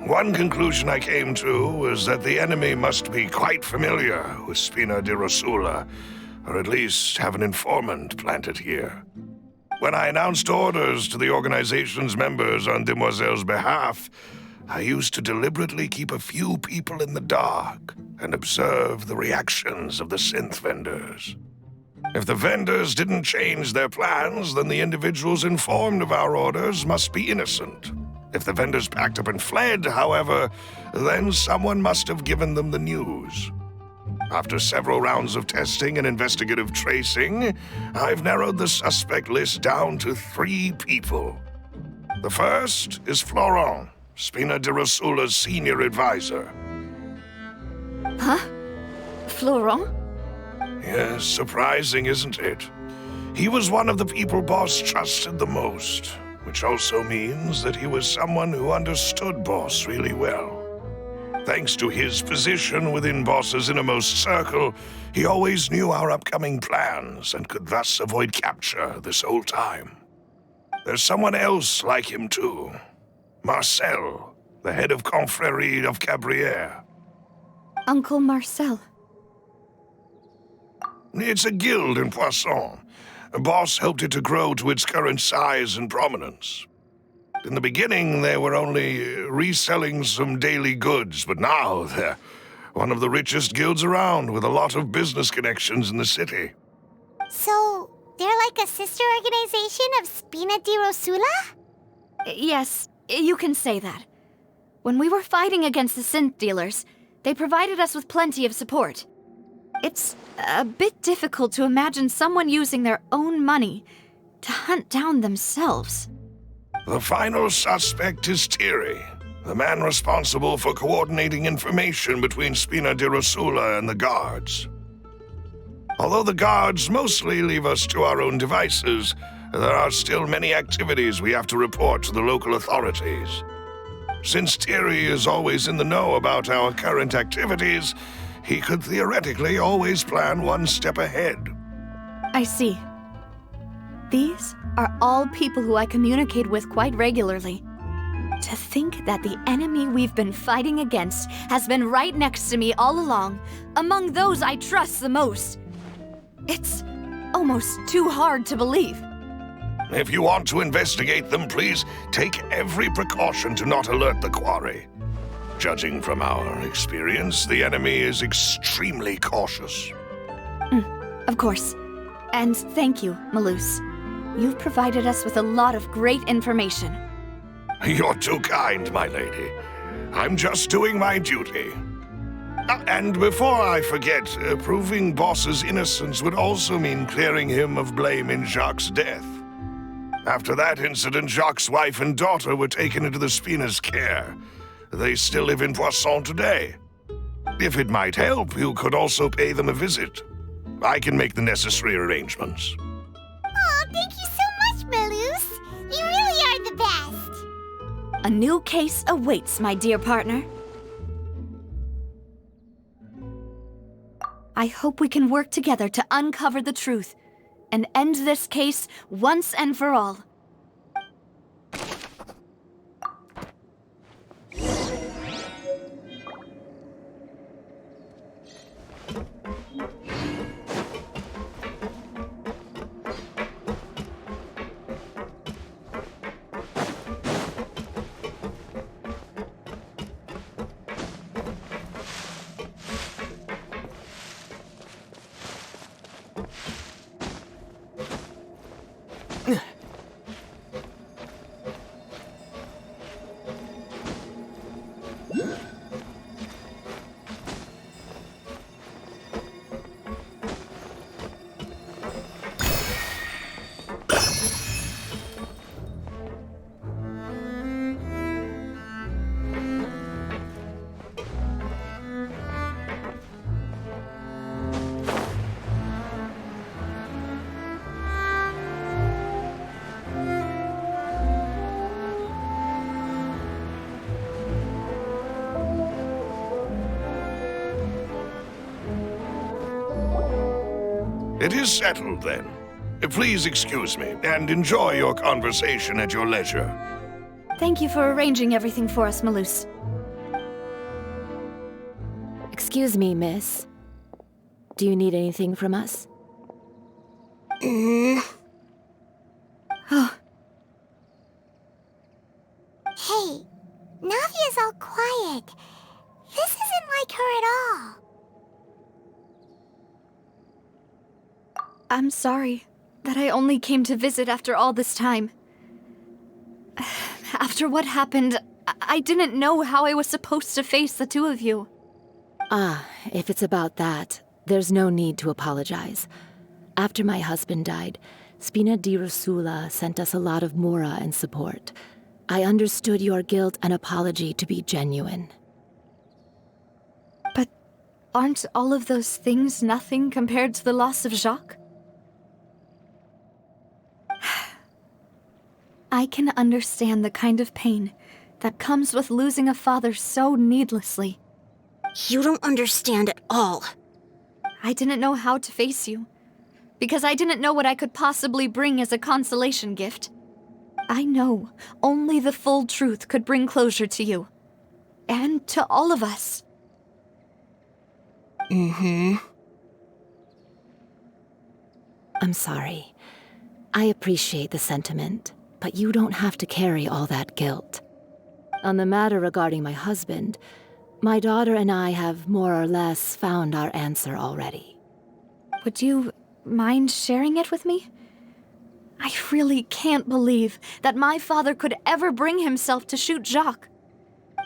One conclusion I came to was that the enemy must be quite familiar with Spina di Rosula, or at least have an informant planted here. When I announced orders to the organization's members on Demoiselle's behalf, I used to deliberately keep a few people in the dark and observe the reactions of the synth vendors. If the vendors didn't change their plans, then the individuals informed of our orders must be innocent. If the vendors packed up and fled, however, then someone must have given them the news. After several rounds of testing and investigative tracing, I've narrowed the suspect list down to 3 people. The first is Florent, Spina di Rosula's senior advisor. Huh? Florent? Yes, surprising, isn't it? He was one of the people Boss trusted the most, which also means that he was someone who understood Boss really well. Thanks to his position within Boss's innermost circle, he always knew our upcoming plans and could thus avoid capture this whole time. There's someone else like him too. Marcel, the head of Confrérie of Cabrières. Uncle Marcel. It's a guild in Poisson. Boss helped it to grow to its current size and prominence. In the beginning, they were only reselling some daily goods, but now they're one of the richest guilds around with a lot of business connections in the city. So, they're like a sister organization of Spina di Rosula? Yes, you can say that. When we were fighting against the synth dealers, they provided us with plenty of support. It's a bit difficult to imagine someone using their own money to hunt down themselves. The final suspect is Thierry, the man responsible for coordinating information between Spina di Rosula and the guards. Although the guards mostly leave us to our own devices, there are still many activities we have to report to the local authorities. Since Thierry is always in the know about our current activities, he could theoretically always plan one step ahead. I see. These are all people who I communicate with quite regularly. To think that the enemy we've been fighting against has been right next to me all along, among those I trust the most. It's almost too hard to believe. If you want to investigate them, please take every precaution to not alert the quarry. Judging from our experience, the enemy is extremely cautious. Of course. And thank you, Maloose. You've provided us with a lot of great information. You're too kind, my lady. I'm just doing my duty. And before I forget, proving Boss's innocence would also mean clearing him of blame in Jacques' death. After that incident, Jacques' wife and daughter were taken into the Spina's care. They still live in Poisson today. If it might help, you could also pay them a visit. I can make the necessary arrangements. Oh, thank you so much, Maloose. You really are the best. A new case awaits, my dear partner. I hope we can work together to uncover the truth and end this case once and for all. It is settled, then. Please excuse me, and enjoy your conversation at your leisure. Thank you for arranging everything for us, Maloose. Excuse me, miss. Do you need anything from us? Hey, Navia's all quiet. This isn't like her at all. I'm sorry that I only came to visit after all this time. After what happened, I didn't know how I was supposed to face the two of you. Ah, if it's about that, there's no need to apologize. After my husband died, Spina di Rosula sent us a lot of mora and support. I understood your guilt and apology to be genuine. But aren't all of those things nothing compared to the loss of Jacques? I can understand the kind of pain that comes with losing a father so needlessly. You don't understand at all. I didn't know how to face you, because I didn't know what I could possibly bring as a consolation gift. I know only the full truth could bring closure to you, and to all of us. I'm sorry. I appreciate the sentiment, but you don't have to carry all that guilt. On the matter regarding my husband, my daughter and I have more or less found our answer already. Would you mind sharing it with me? I really can't believe that my father could ever bring himself to shoot Jacques.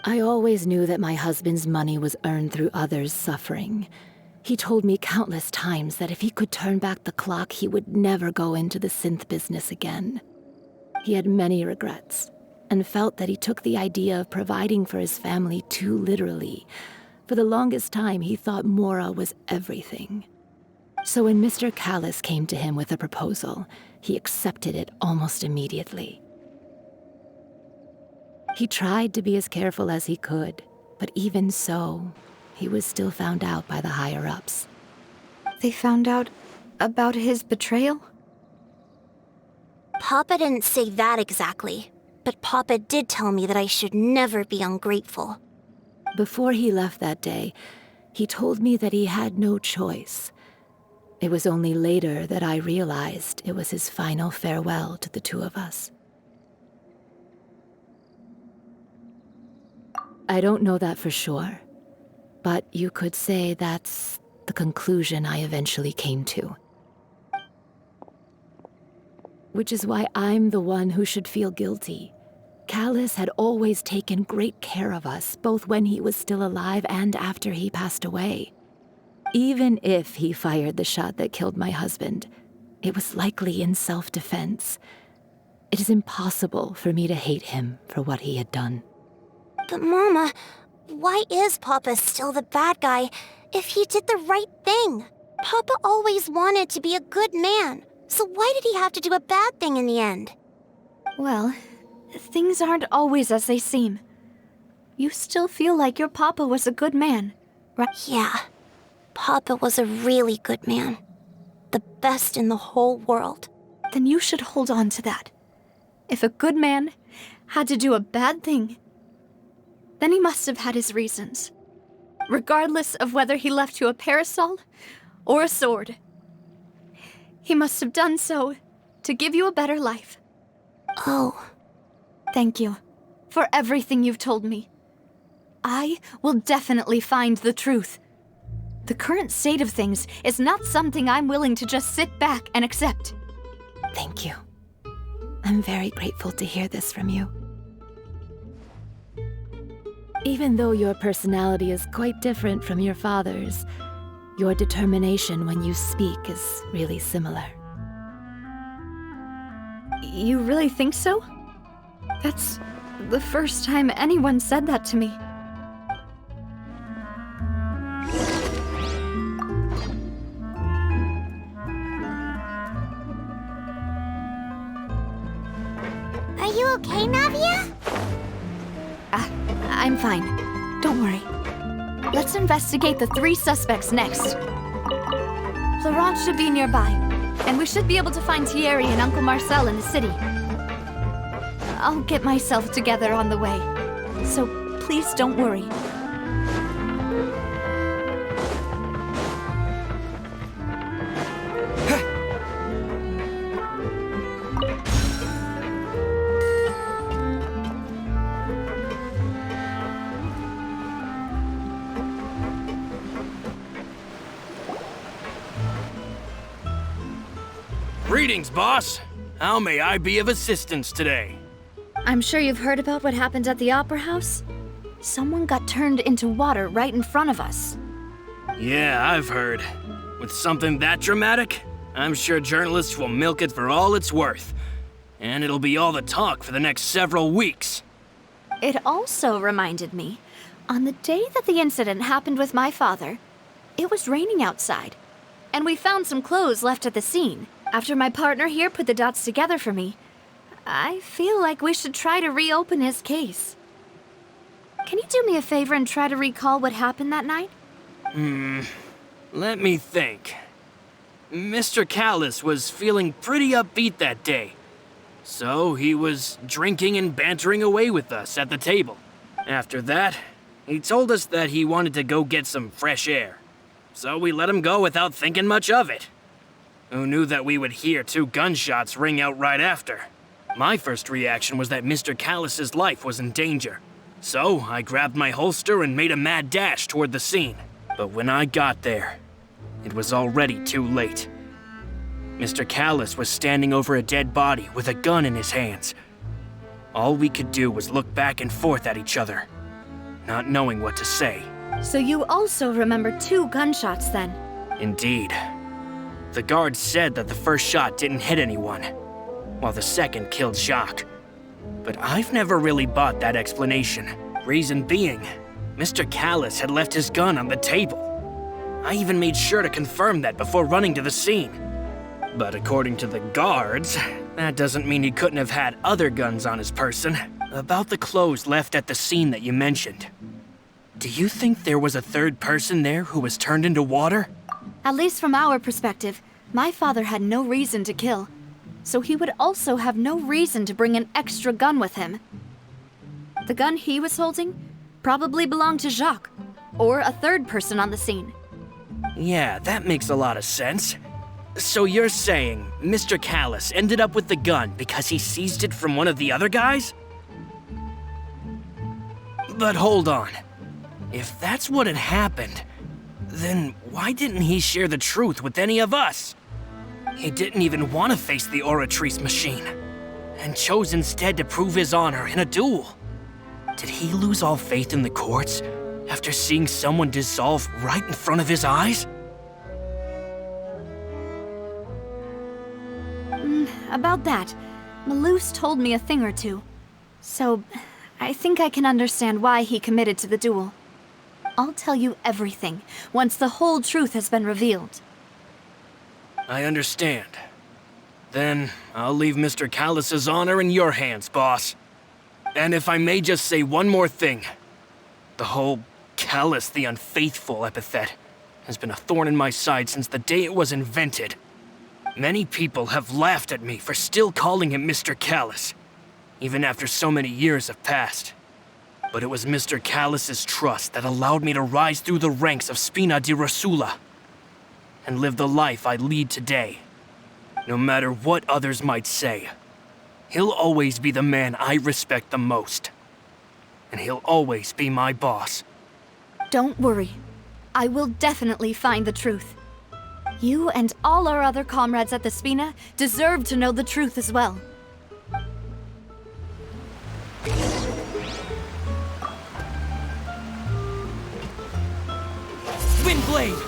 I always knew that my husband's money was earned through others' suffering. He told me countless times that if he could turn back the clock, he would never go into the synth business again. He had many regrets, and felt that he took the idea of providing for his family too literally. For the longest time, he thought Mora was everything. So when Mr. Callis came to him with a proposal, he accepted it almost immediately. He tried to be as careful as he could, but even so, he was still found out by the higher-ups. They found out about his betrayal? Papa didn't say that exactly, but Papa did tell me that I should never be ungrateful. Before he left that day, he told me that he had no choice. It was only later that I realized it was his final farewell to the two of us. I don't know that for sure, but you could say that's the conclusion I eventually came to. Which is why I'm the one who should feel guilty. Callis had always taken great care of us, both when he was still alive and after he passed away. Even if he fired the shot that killed my husband, it was likely in self-defense. It is impossible for me to hate him for what he had done. But Mama, Why is Papa still the bad guy if he did the right thing? Papa always wanted to be a good man, so why did he have to do a bad thing in the end? Well, things aren't always as they seem. You still feel like your papa was a good man, right? Yeah, Papa was a really good man. The best in the whole world. Then you should hold on to that. If a good man had to do a bad thing, then he must have had his reasons. Regardless of whether he left you a parasol or a sword. He must have done so to give you a better life. Oh. Thank you for everything you've told me. I will definitely find the truth. The current state of things is not something I'm willing to just sit back and accept. Thank you. I'm very grateful to hear this from you. Even though your personality is quite different from your father's, your determination when you speak is really similar. You really think so? That's the first time anyone said that to me. Are you okay, Navia? I'm fine. Don't worry. Let's investigate the 3 suspects next. Florent should be nearby, and we should be able to find Thierry and Uncle Marcel in the city. I'll get myself together on the way, so please don't worry. Greetings, boss. How may I be of assistance today? I'm sure you've heard about what happened at the Opera House. Someone got turned into water right in front of us. Yeah, I've heard. With something that dramatic, I'm sure journalists will milk it for all it's worth. And it'll be all the talk for the next several weeks. It also reminded me, on the day that the incident happened with my father, it was raining outside, and we found some clothes left at the scene. After my partner here put the dots together for me, I feel like we should try to reopen his case. Can you do me a favor and try to recall what happened that night? Let me think. Mr. Callis was feeling pretty upbeat that day. So he was drinking and bantering away with us at the table. After that, he told us that he wanted to go get some fresh air. So we let him go without thinking much of it. Who knew that we would hear 2 gunshots ring out right after? My first reaction was that Mr. Callis's life was in danger. So I grabbed my holster and made a mad dash toward the scene. But when I got there, it was already too late. Mr. Callis was standing over a dead body with a gun in his hands. All we could do was look back and forth at each other, not knowing what to say. So you also remember 2 gunshots then? Indeed. The guard said that the first shot didn't hit anyone, while the second killed Jacques. But I've never really bought that explanation. Reason being, Mr. Callis had left his gun on the table. I even made sure to confirm that before running to the scene. But according to the guards, that doesn't mean he couldn't have had other guns on his person. About the clothes left at the scene that you mentioned, do you think there was a third person there who was turned into water? At least from our perspective, my father had no reason to kill, so he would also have no reason to bring an extra gun with him. The gun he was holding probably belonged to Jacques, or a third person on the scene. Yeah, that makes a lot of sense. So you're saying Mr. Callis ended up with the gun because he seized it from one of the other guys? But hold on. If that's what had happened, then why didn't he share the truth with any of us? He didn't even want to face the Oratrice machine, and chose instead to prove his honor in a duel. Did he lose all faith in the courts after seeing someone dissolve right in front of his eyes? About that, Malouse told me a thing or two. So, I think I can understand why he committed to the duel. I'll tell you everything once the whole truth has been revealed. I understand. Then I'll leave Mr. Callus's honor in your hands, boss. And if I may just say one more thing. The whole Callus the Unfaithful epithet has been a thorn in my side since the day it was invented. Many people have laughed at me for still calling him Mr. Callus, even after so many years have passed. But it was Mr. Callus's trust that allowed me to rise through the ranks of Spina di Rosula and live the life I lead today. No matter what others might say, he'll always be the man I respect the most. And he'll always be my boss. Don't worry. I will definitely find the truth. You and all our other comrades at the Spina deserve to know the truth as well. Windblade!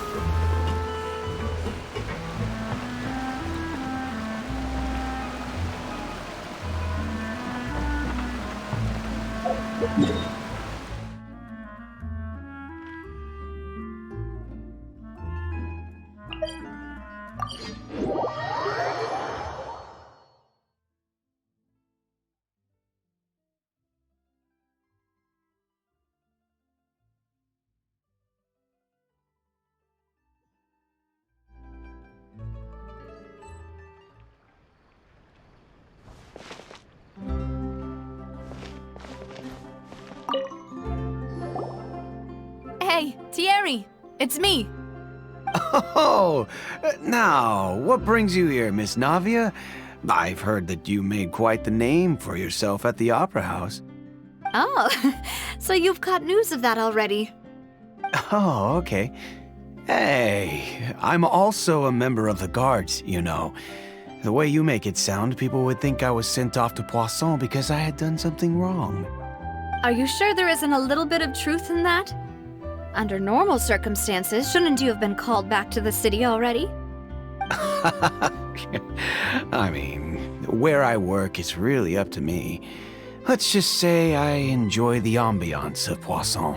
Hey, Thierry! It's me! Oh, now, what brings you here, Miss Navia? I've heard that you made quite the name for yourself at the Opera House. Oh, so you've caught news of that already. Oh, okay. Hey, I'm also a member of the Guards, you know. The way you make it sound, people would think I was sent off to Poisson because I had done something wrong. Are you sure there isn't a little bit of truth in that? Under normal circumstances, shouldn't you have been called back to the city already? I mean, where I work is really up to me. Let's just say I enjoy the ambiance of Poisson.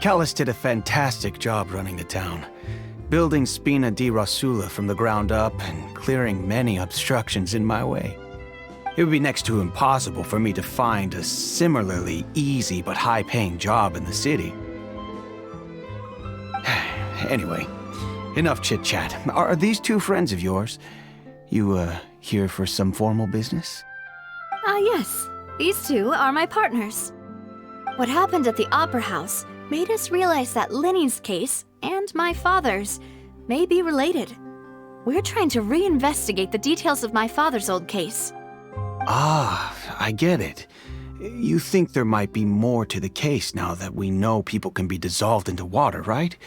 Callus did a fantastic job running the town, building Spina di Rosula from the ground up and clearing many obstructions in my way. It would be next to impossible for me to find a similarly easy but high-paying job in the city. Anyway, enough chit-chat. Are these two friends of yours? You, here for some formal business? Yes. These two are my partners. What happened at the Opera House made us realize that Linny's case and my father's may be related. We're trying to reinvestigate the details of my father's old case. Ah, I get it. You think there might be more to the case now that we know people can be dissolved into water, right?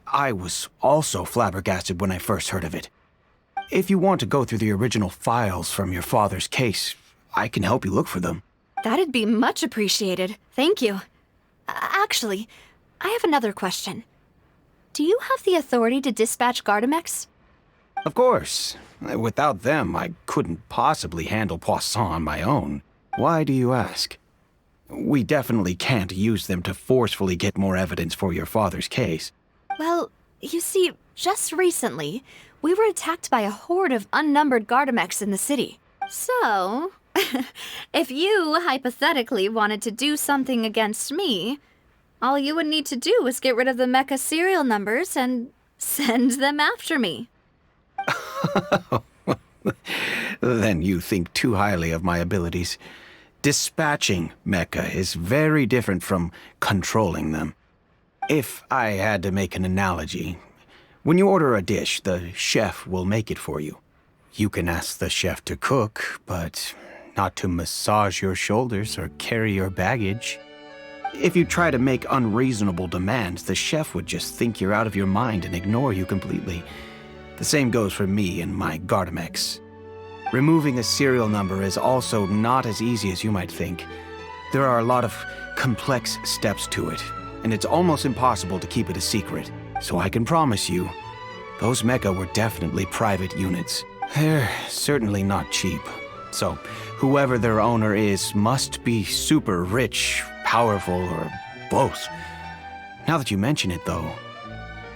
I was also flabbergasted when I first heard of it. If you want to go through the original files from your father's case, I can help you look for them. That'd be much appreciated. Thank you. Actually, I have another question. Do you have the authority to dispatch Gardamex? Of course. Without them, I couldn't possibly handle Poisson on my own. Why do you ask? We definitely can't use them to forcefully get more evidence for your father's case. Well, you see, just recently, we were attacked by a horde of unnumbered Gardamex in the city. So, if you hypothetically wanted to do something against me, all you would need to do is get rid of the mecha serial numbers and send them after me. Then you think too highly of my abilities. Dispatching mecha is very different from controlling them. If I had to make an analogy, when you order a dish, the chef will make it for you. You can ask the chef to cook, but not to massage your shoulders or carry your baggage. If you try to make unreasonable demands, the chef would just think you're out of your mind and ignore you completely. The same goes for me and my Gardamex. Removing a serial number is also not as easy as you might think. There are a lot of complex steps to it, and it's almost impossible to keep it a secret. So I can promise you, those mecha were definitely private units. They're certainly not cheap. So, whoever their owner is must be super rich, powerful, or both. Now that you mention it, though,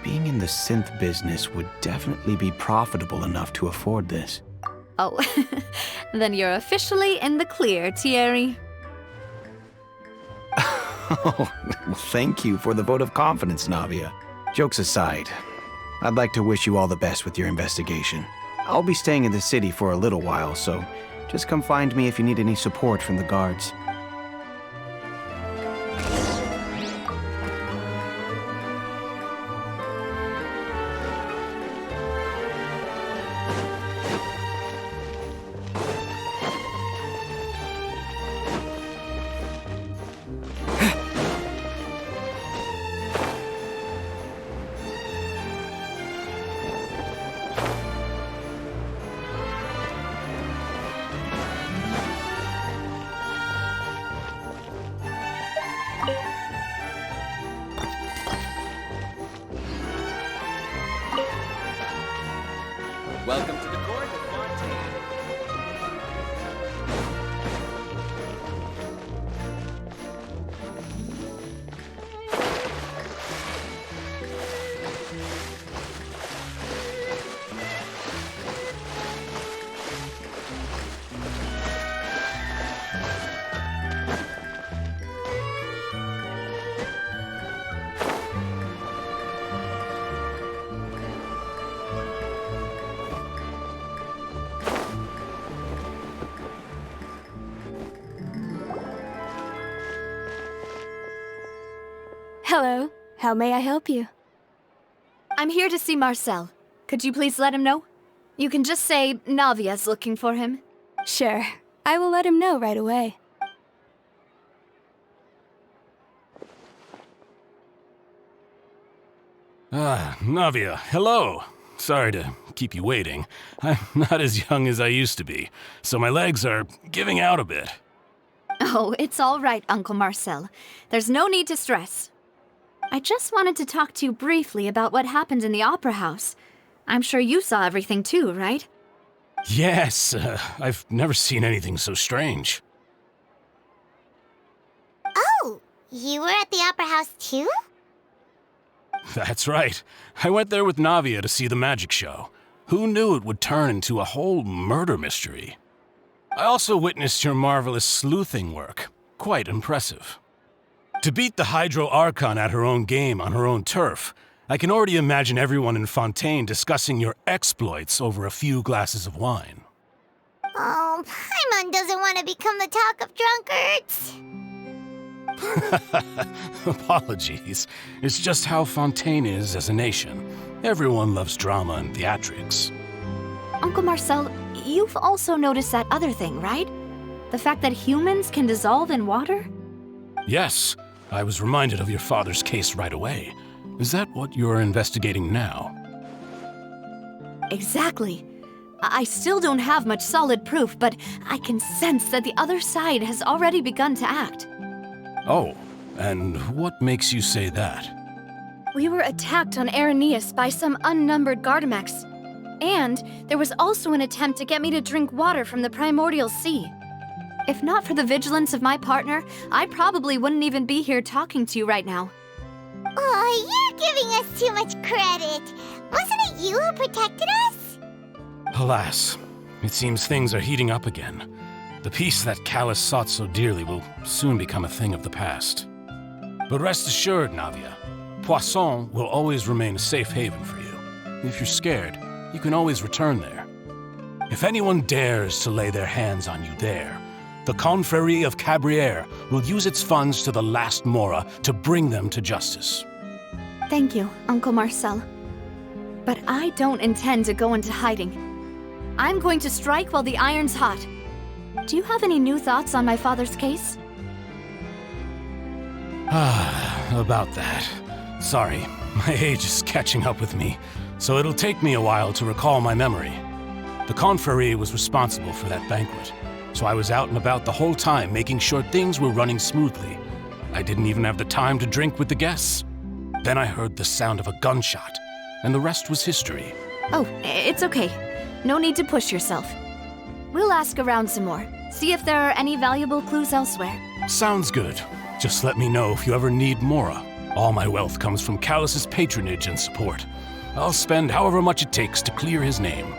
being in the synth business would definitely be profitable enough to afford this. Oh, then you're officially in the clear, Thierry. Oh, well, thank you for the vote of confidence, Navia. Jokes aside, I'd like to wish you all the best with your investigation. I'll be staying in the city for a little while, so just come find me if you need any support from the guards. Welcome to the court of Fontaine. Hello. How may I help you? I'm here to see Marcel. Could you please let him know? You can just say Navia's looking for him. Sure. I will let him know right away. Navia, hello. Sorry to keep you waiting. I'm not as young as I used to be, so my legs are giving out a bit. Oh, it's all right, Uncle Marcel. There's no need to stress. I just wanted to talk to you briefly about what happened in the Opera House. I'm sure you saw everything too, right? Yes, I've never seen anything so strange. Oh, you were at the Opera House too? That's right. I went there with Navia to see the magic show. Who knew it would turn into a whole murder mystery? I also witnessed your marvelous sleuthing work. Quite impressive. To beat the Hydro Archon at her own game on her own turf, I can already imagine everyone in Fontaine discussing your exploits over a few glasses of wine. Oh, Paimon doesn't want to become the talk of drunkards. Apologies. It's just how Fontaine is as a nation. Everyone loves drama and theatrics. Uncle Marcel, you've also noticed that other thing, right? The fact that humans can dissolve in water? Yes, I was reminded of your father's case right away. Is that what you're investigating now? Exactly. I still don't have much solid proof, but I can sense that the other side has already begun to act. Oh, and what makes you say that? We were attacked on Araneus by some unnumbered Gardamex. And there was also an attempt to get me to drink water from the primordial sea. If not for the vigilance of my partner, I probably wouldn't even be here talking to you right now. Oh, you're giving us too much credit. Wasn't it you who protected us? Alas, it seems things are heating up again. The peace that Callus sought so dearly will soon become a thing of the past. But rest assured, Navia, Poisson will always remain a safe haven for you. If you're scared, you can always return there. If anyone dares to lay their hands on you there, the Confrérie of Cabrières will use its funds to the last Mora to bring them to justice. Thank you, Uncle Marcel. But I don't intend to go into hiding. I'm going to strike while the iron's hot. Do you have any new thoughts on my father's case? About that. Sorry, my age is catching up with me, so it'll take me a while to recall my memory. The Confrérie was responsible for that banquet, so I was out and about the whole time making sure things were running smoothly. I didn't even have the time to drink with the guests. Then I heard the sound of a gunshot, and the rest was history. Oh, it's okay. No need to push yourself. We'll ask around some more, see if there are any valuable clues elsewhere. Sounds good. Just let me know if you ever need Mora. All my wealth comes from Callus's patronage and support. I'll spend however much it takes to clear his name.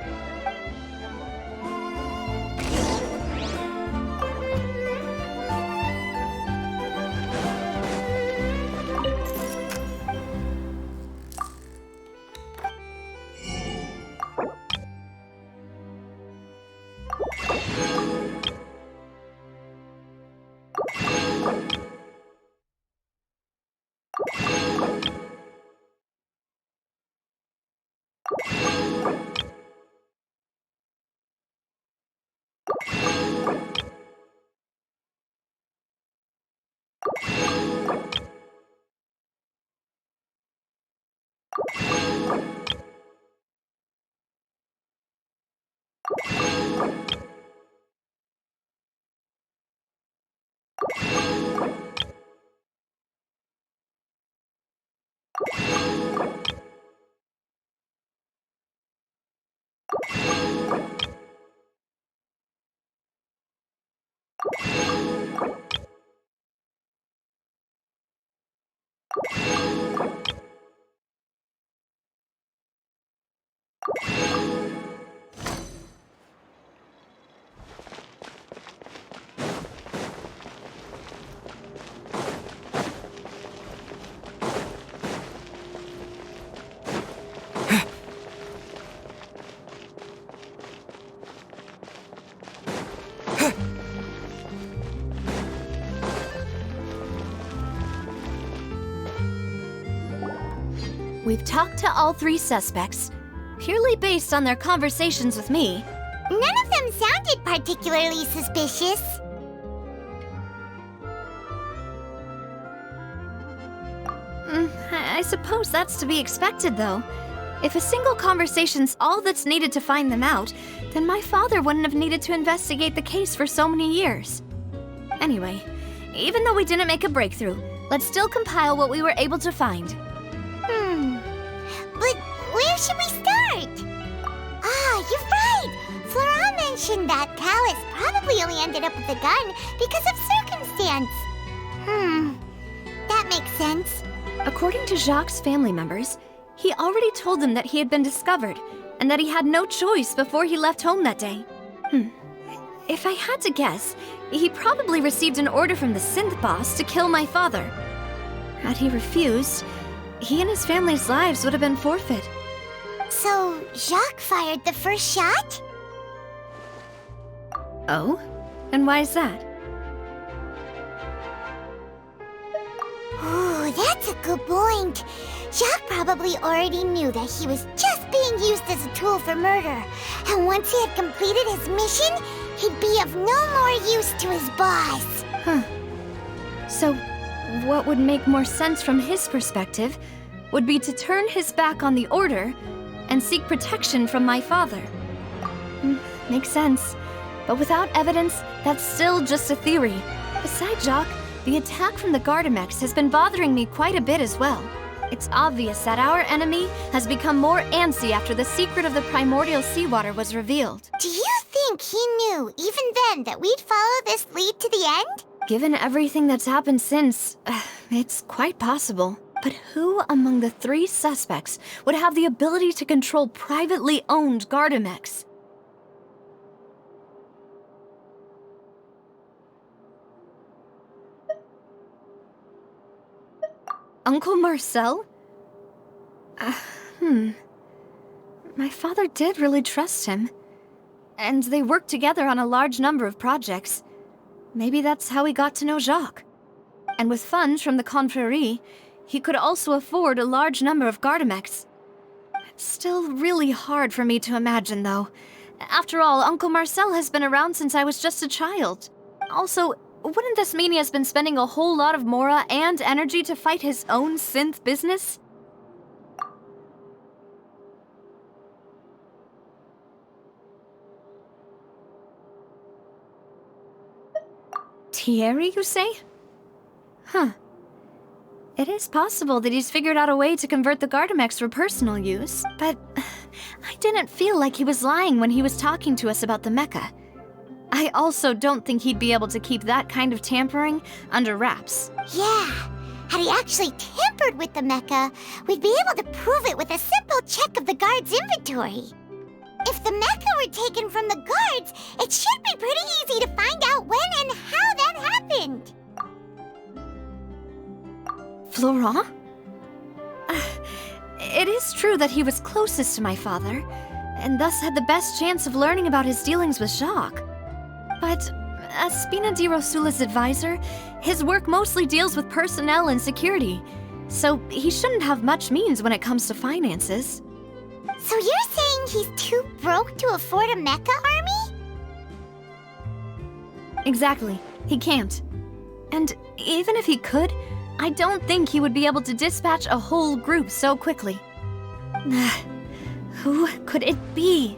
We've talked to all 3 suspects, purely based on their conversations with me. None of them sounded particularly suspicious. I suppose that's to be expected, though. If a single conversation's all that's needed to find them out, then my father wouldn't have needed to investigate the case for so many years. Anyway, even though we didn't make a breakthrough, let's still compile what we were able to find. But where should we start? Ah, you're right! Flora mentioned that Callus probably only ended up with the gun because of circumstance. That makes sense. According to Jacques' family members, he already told them that he had been discovered, and that he had no choice before he left home that day. If I had to guess, he probably received an order from the synth boss to kill my father. Had he refused, he and his family's lives would have been forfeit. So, Jacques fired the first shot? Oh? And why is that? Ooh, that's a good point. Jacques probably already knew that he was just being used as a tool for murder. And once he had completed his mission, he'd be of no more use to his boss. So, what would make more sense from his perspective would be to turn his back on the order and seek protection from my father. Makes sense. But without evidence, that's still just a theory. Besides Jacques, the attack from the Gardamex has been bothering me quite a bit as well. It's obvious that our enemy has become more antsy after the secret of the primordial seawater was revealed. Do you think he knew, even then, that we'd follow this lead to the end? Given everything that's happened since, it's quite possible. But who among the 3 suspects would have the ability to control privately owned Gardamex? Uncle Marcel? My father did really trust him. And they worked together on a large number of projects. Maybe that's how he got to know Jacques. And with funds from the Confrérie, he could also afford a large number of Gardamex. It's still really hard for me to imagine, though. After all, Uncle Marcel has been around since I was just a child. Also, wouldn't this mean he has been spending a whole lot of Mora and energy to fight his own synth business? Thierry, you say? It is possible that he's figured out a way to convert the Gardamex for personal use, but I didn't feel like he was lying when he was talking to us about the mecha. I also don't think he'd be able to keep that kind of tampering under wraps. Yeah, had he actually tampered with the mecha, we'd be able to prove it with a simple check of the guard's inventory. If the mecha were taken from the guards, it should be pretty easy to find out when and how that happened. Florent? It is true that he was closest to my father, and thus had the best chance of learning about his dealings with Jacques. But as Spina di Rosula's advisor, his work mostly deals with personnel and security, so he shouldn't have much means when it comes to finances. So you're saying he's too broke to afford a mecha army? Exactly. He can't. And even if he could, I don't think he would be able to dispatch a whole group so quickly. Who could it be?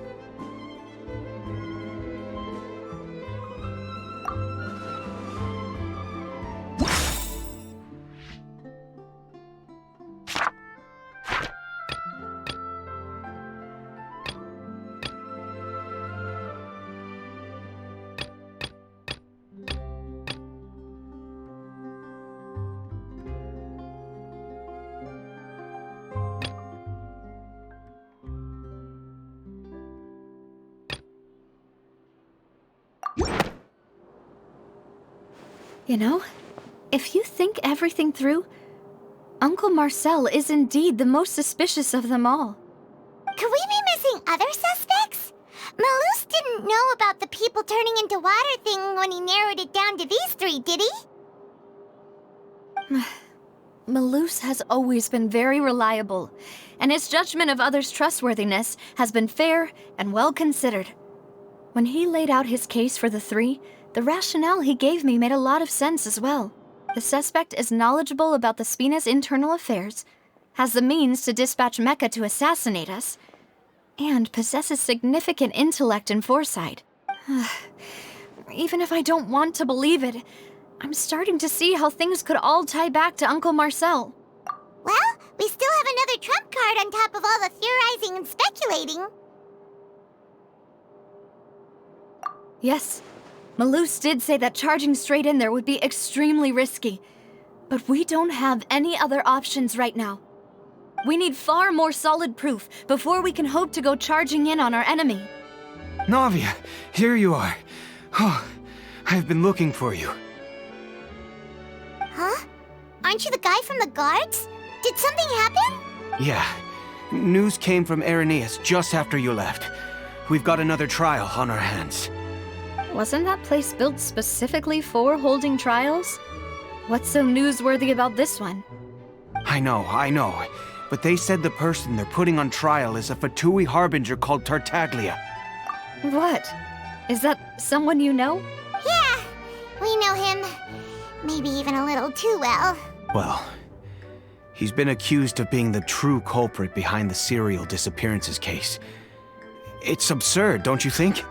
You know, if you think everything through, Uncle Marcel is indeed the most suspicious of them all. Could we be missing other suspects? Malus didn't know about the people turning into water thing when he narrowed it down to these three, did he? Malus has always been very reliable, and his judgment of others' trustworthiness has been fair and well considered. When he laid out his case for the three, the rationale he gave me made a lot of sense as well. The suspect is knowledgeable about the Spina's internal affairs, has the means to dispatch Mecha to assassinate us, and possesses significant intellect and foresight. Even if I don't want to believe it, I'm starting to see how things could all tie back to Uncle Marcel. Well, we still have another trump card on top of all the theorizing and speculating. Yes. Malus did say that charging straight in there would be extremely risky, but we don't have any other options right now. We need far more solid proof before we can hope to go charging in on our enemy. Navia, here you are. Oh, I've been looking for you. Huh? Aren't you the guy from the guards? Did something happen? Yeah. News came from Irenaeus just after you left. We've got another trial on our hands. Wasn't that place built specifically for holding trials? What's so newsworthy about this one? I know. But they said the person they're putting on trial is a Fatui harbinger called Tartaglia. What? Is that someone you know? Yeah, we know him. Maybe even a little too well. Well, he's been accused of being the true culprit behind the serial disappearances case. It's absurd, don't you think?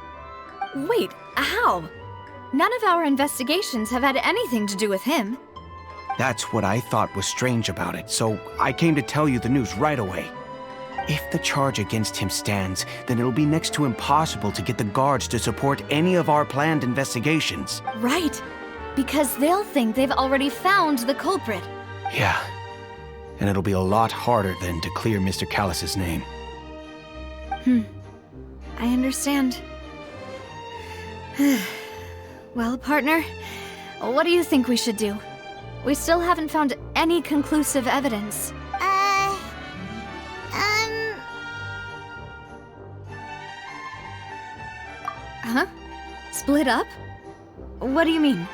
Wait, how? None of our investigations have had anything to do with him. That's what I thought was strange about it, so I came to tell you the news right away. If the charge against him stands, then it'll be next to impossible to get the guards to support any of our planned investigations. Right, because they'll think they've already found the culprit. Yeah, and it'll be a lot harder then to clear Mr. Callus's name. I understand. Well, partner, what do you think we should do? We still haven't found any conclusive evidence. Huh? Split up? What do you mean?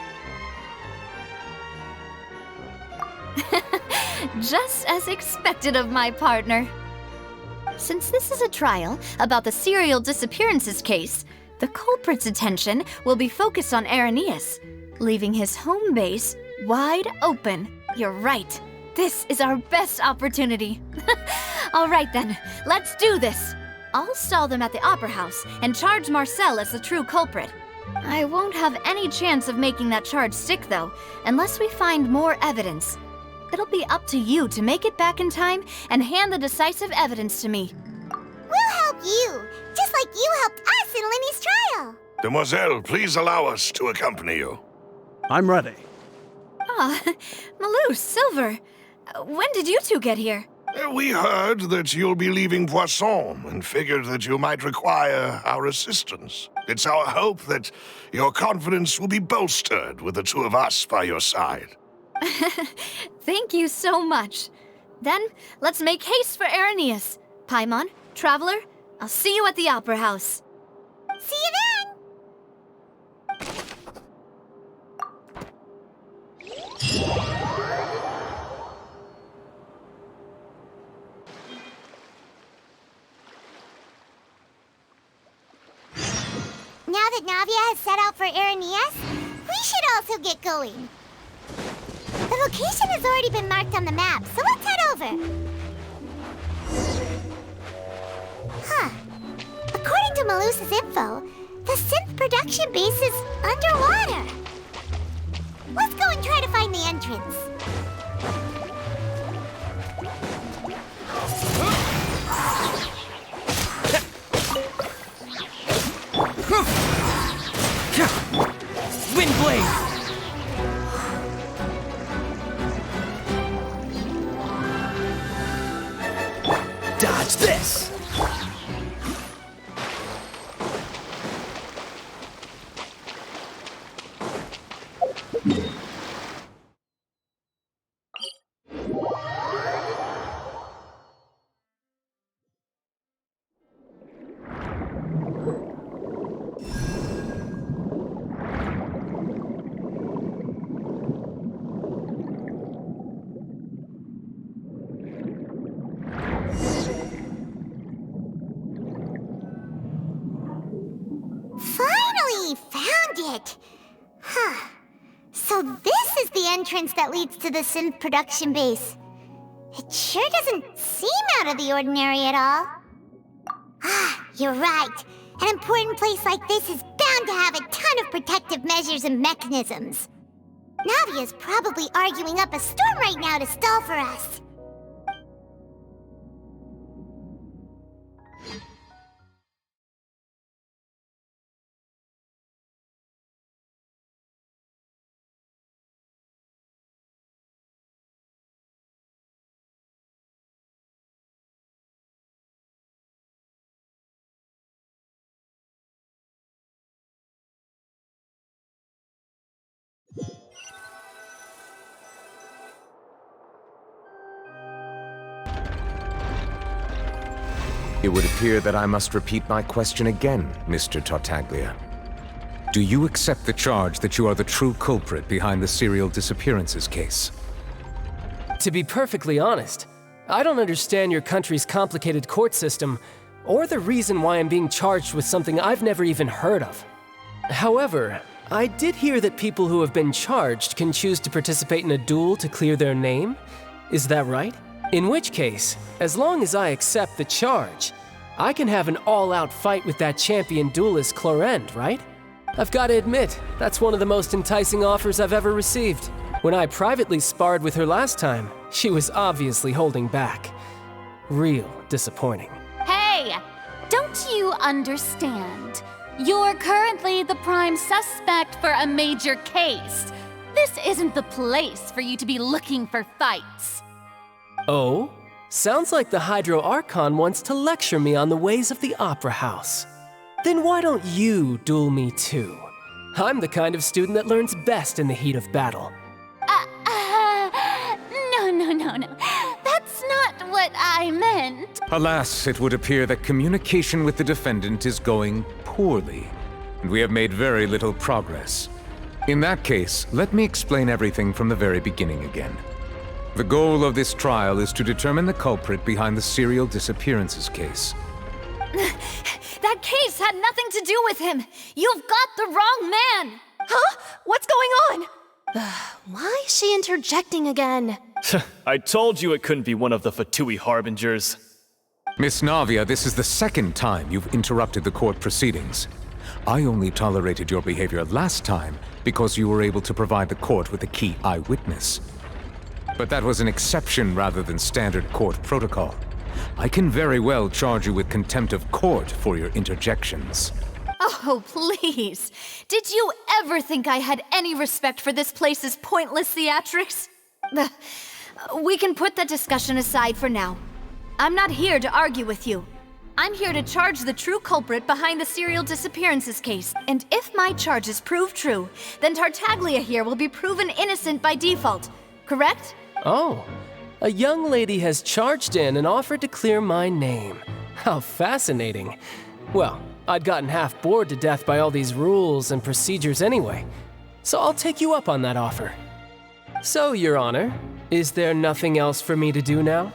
Just as expected of my partner. Since this is a trial about the serial disappearances case, the culprit's attention will be focused on Irenaeus, leaving his home base wide open. You're right. This is our best opportunity. All right then, let's do this. I'll stall them at the Opera House and charge Marcel as the true culprit. I won't have any chance of making that charge stick, though, unless we find more evidence. It'll be up to you to make it back in time and hand the decisive evidence to me. We'll help you, just like you helped us in Linny's trial. Demoiselle, please allow us to accompany you. I'm ready. Ah, Malou, Silver. When did you two get here? We heard that you'll be leaving Poisson and figured that you might require our assistance. It's our hope that your confidence will be bolstered with the two of us by your side. Thank you so much. Then, let's make haste for Irenaeus. Paimon, Traveler, I'll see you at the Opera House. See you then! Now that Navia has set out for Irenaeus, we should also get going. The location has already been marked on the map, so let's head over. Huh. According to Malusa's info, the synth production base is underwater. Let's go and try to find the entrance. Windblade! Dodge this! Finally found it! Huh. So this is the entrance that leads to the synth production base. It sure doesn't seem out of the ordinary at all. Ah, you're right. An important place like this is bound to have a ton of protective measures and mechanisms. Navia's probably arguing up a storm right now to stall for us. It would appear that I must repeat my question again, Mr. Tartaglia. Do you accept the charge that you are the true culprit behind the serial disappearances case? To be perfectly honest, I don't understand your country's complicated court system, or the reason why I'm being charged with something I've never even heard of. However, I did hear that people who have been charged can choose to participate in a duel to clear their name. Is that right? In which case, as long as I accept the charge, I can have an all-out fight with that champion duelist Clorend, right? I've got to admit, that's one of the most enticing offers I've ever received. When I privately sparred with her last time, she was obviously holding back. Real disappointing. Hey! Don't you understand? You're currently the prime suspect for a major case. This isn't the place for you to be looking for fights. Oh? Sounds like the Hydro Archon wants to lecture me on the ways of the Opera House. Then why don't you duel me too? I'm the kind of student that learns best in the heat of battle. No. That's not what I meant. Alas, it would appear that communication with the defendant is going poorly, and we have made very little progress. In that case, let me explain everything from the very beginning again. The goal of this trial is to determine the culprit behind the serial disappearances case. That case had nothing to do with him. You've got the wrong man. Huh? What's going on? Why is she interjecting again? I told you it couldn't be one of the Fatui Harbingers. Miss Navia, this is the second time you've interrupted the court proceedings. I only tolerated your behavior last time because you were able to provide the court with a key eyewitness. But that was an exception rather than standard court protocol. I can very well charge you with contempt of court for your interjections. Oh, please. Did you ever think I had any respect for this place's pointless theatrics? We can put that discussion aside for now. I'm not here to argue with you. I'm here to charge the true culprit behind the serial disappearances case. And if my charges prove true, then Tartaglia here will be proven innocent by default. Correct? Oh, a young lady has charged in and offered to clear my name. How fascinating. Well, I'd gotten half bored to death by all these rules and procedures anyway, so I'll take you up on that offer. So, Your Honor, is there nothing else for me to do now?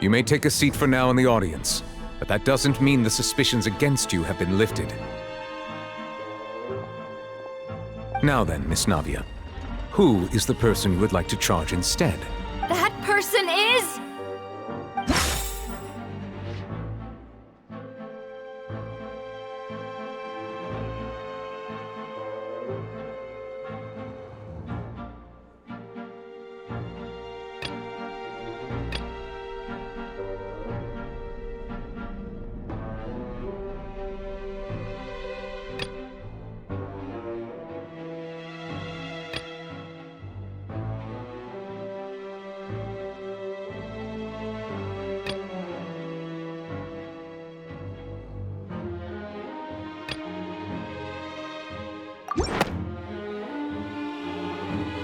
You may take a seat for now in the audience, but that doesn't mean the suspicions against you have been lifted. Now then, Miss Navia, who is the person you would like to charge instead? That person is...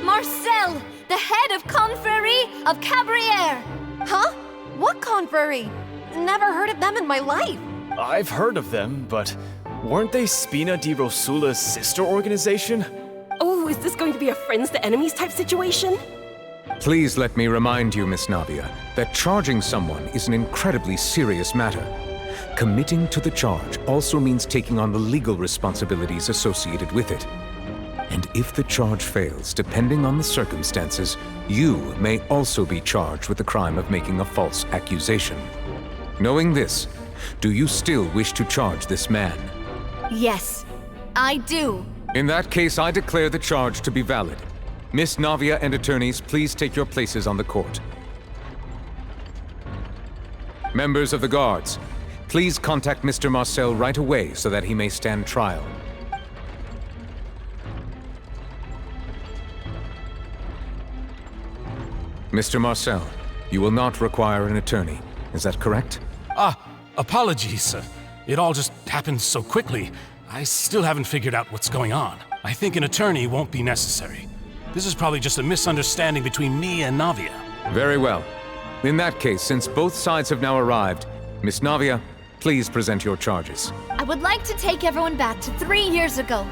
Marcel, the head of Confrérie of Cabrières! Huh? What confrérie? Never heard of them in my life. I've heard of them, but weren't they Spina di Rosula's sister organization? Oh, is this going to be a friends to enemies type situation? Please let me remind you, Miss Navia, that charging someone is an incredibly serious matter. Committing to the charge also means taking on the legal responsibilities associated with it. And if the charge fails, depending on the circumstances, you may also be charged with the crime of making a false accusation. Knowing this, do you still wish to charge this man? Yes, I do. In that case, I declare the charge to be valid. Miss Navia and attorneys, please take your places on the court. Members of the guards, please contact Mr. Marcel right away so that he may stand trial. Mr. Marcel, you will not require an attorney. Is that correct? Apologies. It all just happened so quickly. I still haven't figured out what's going on. I think an attorney won't be necessary. This is probably just a misunderstanding between me and Navia. Very well. In that case, since both sides have now arrived, Miss Navia, please present your charges. I would like to take everyone back to 3 years ago,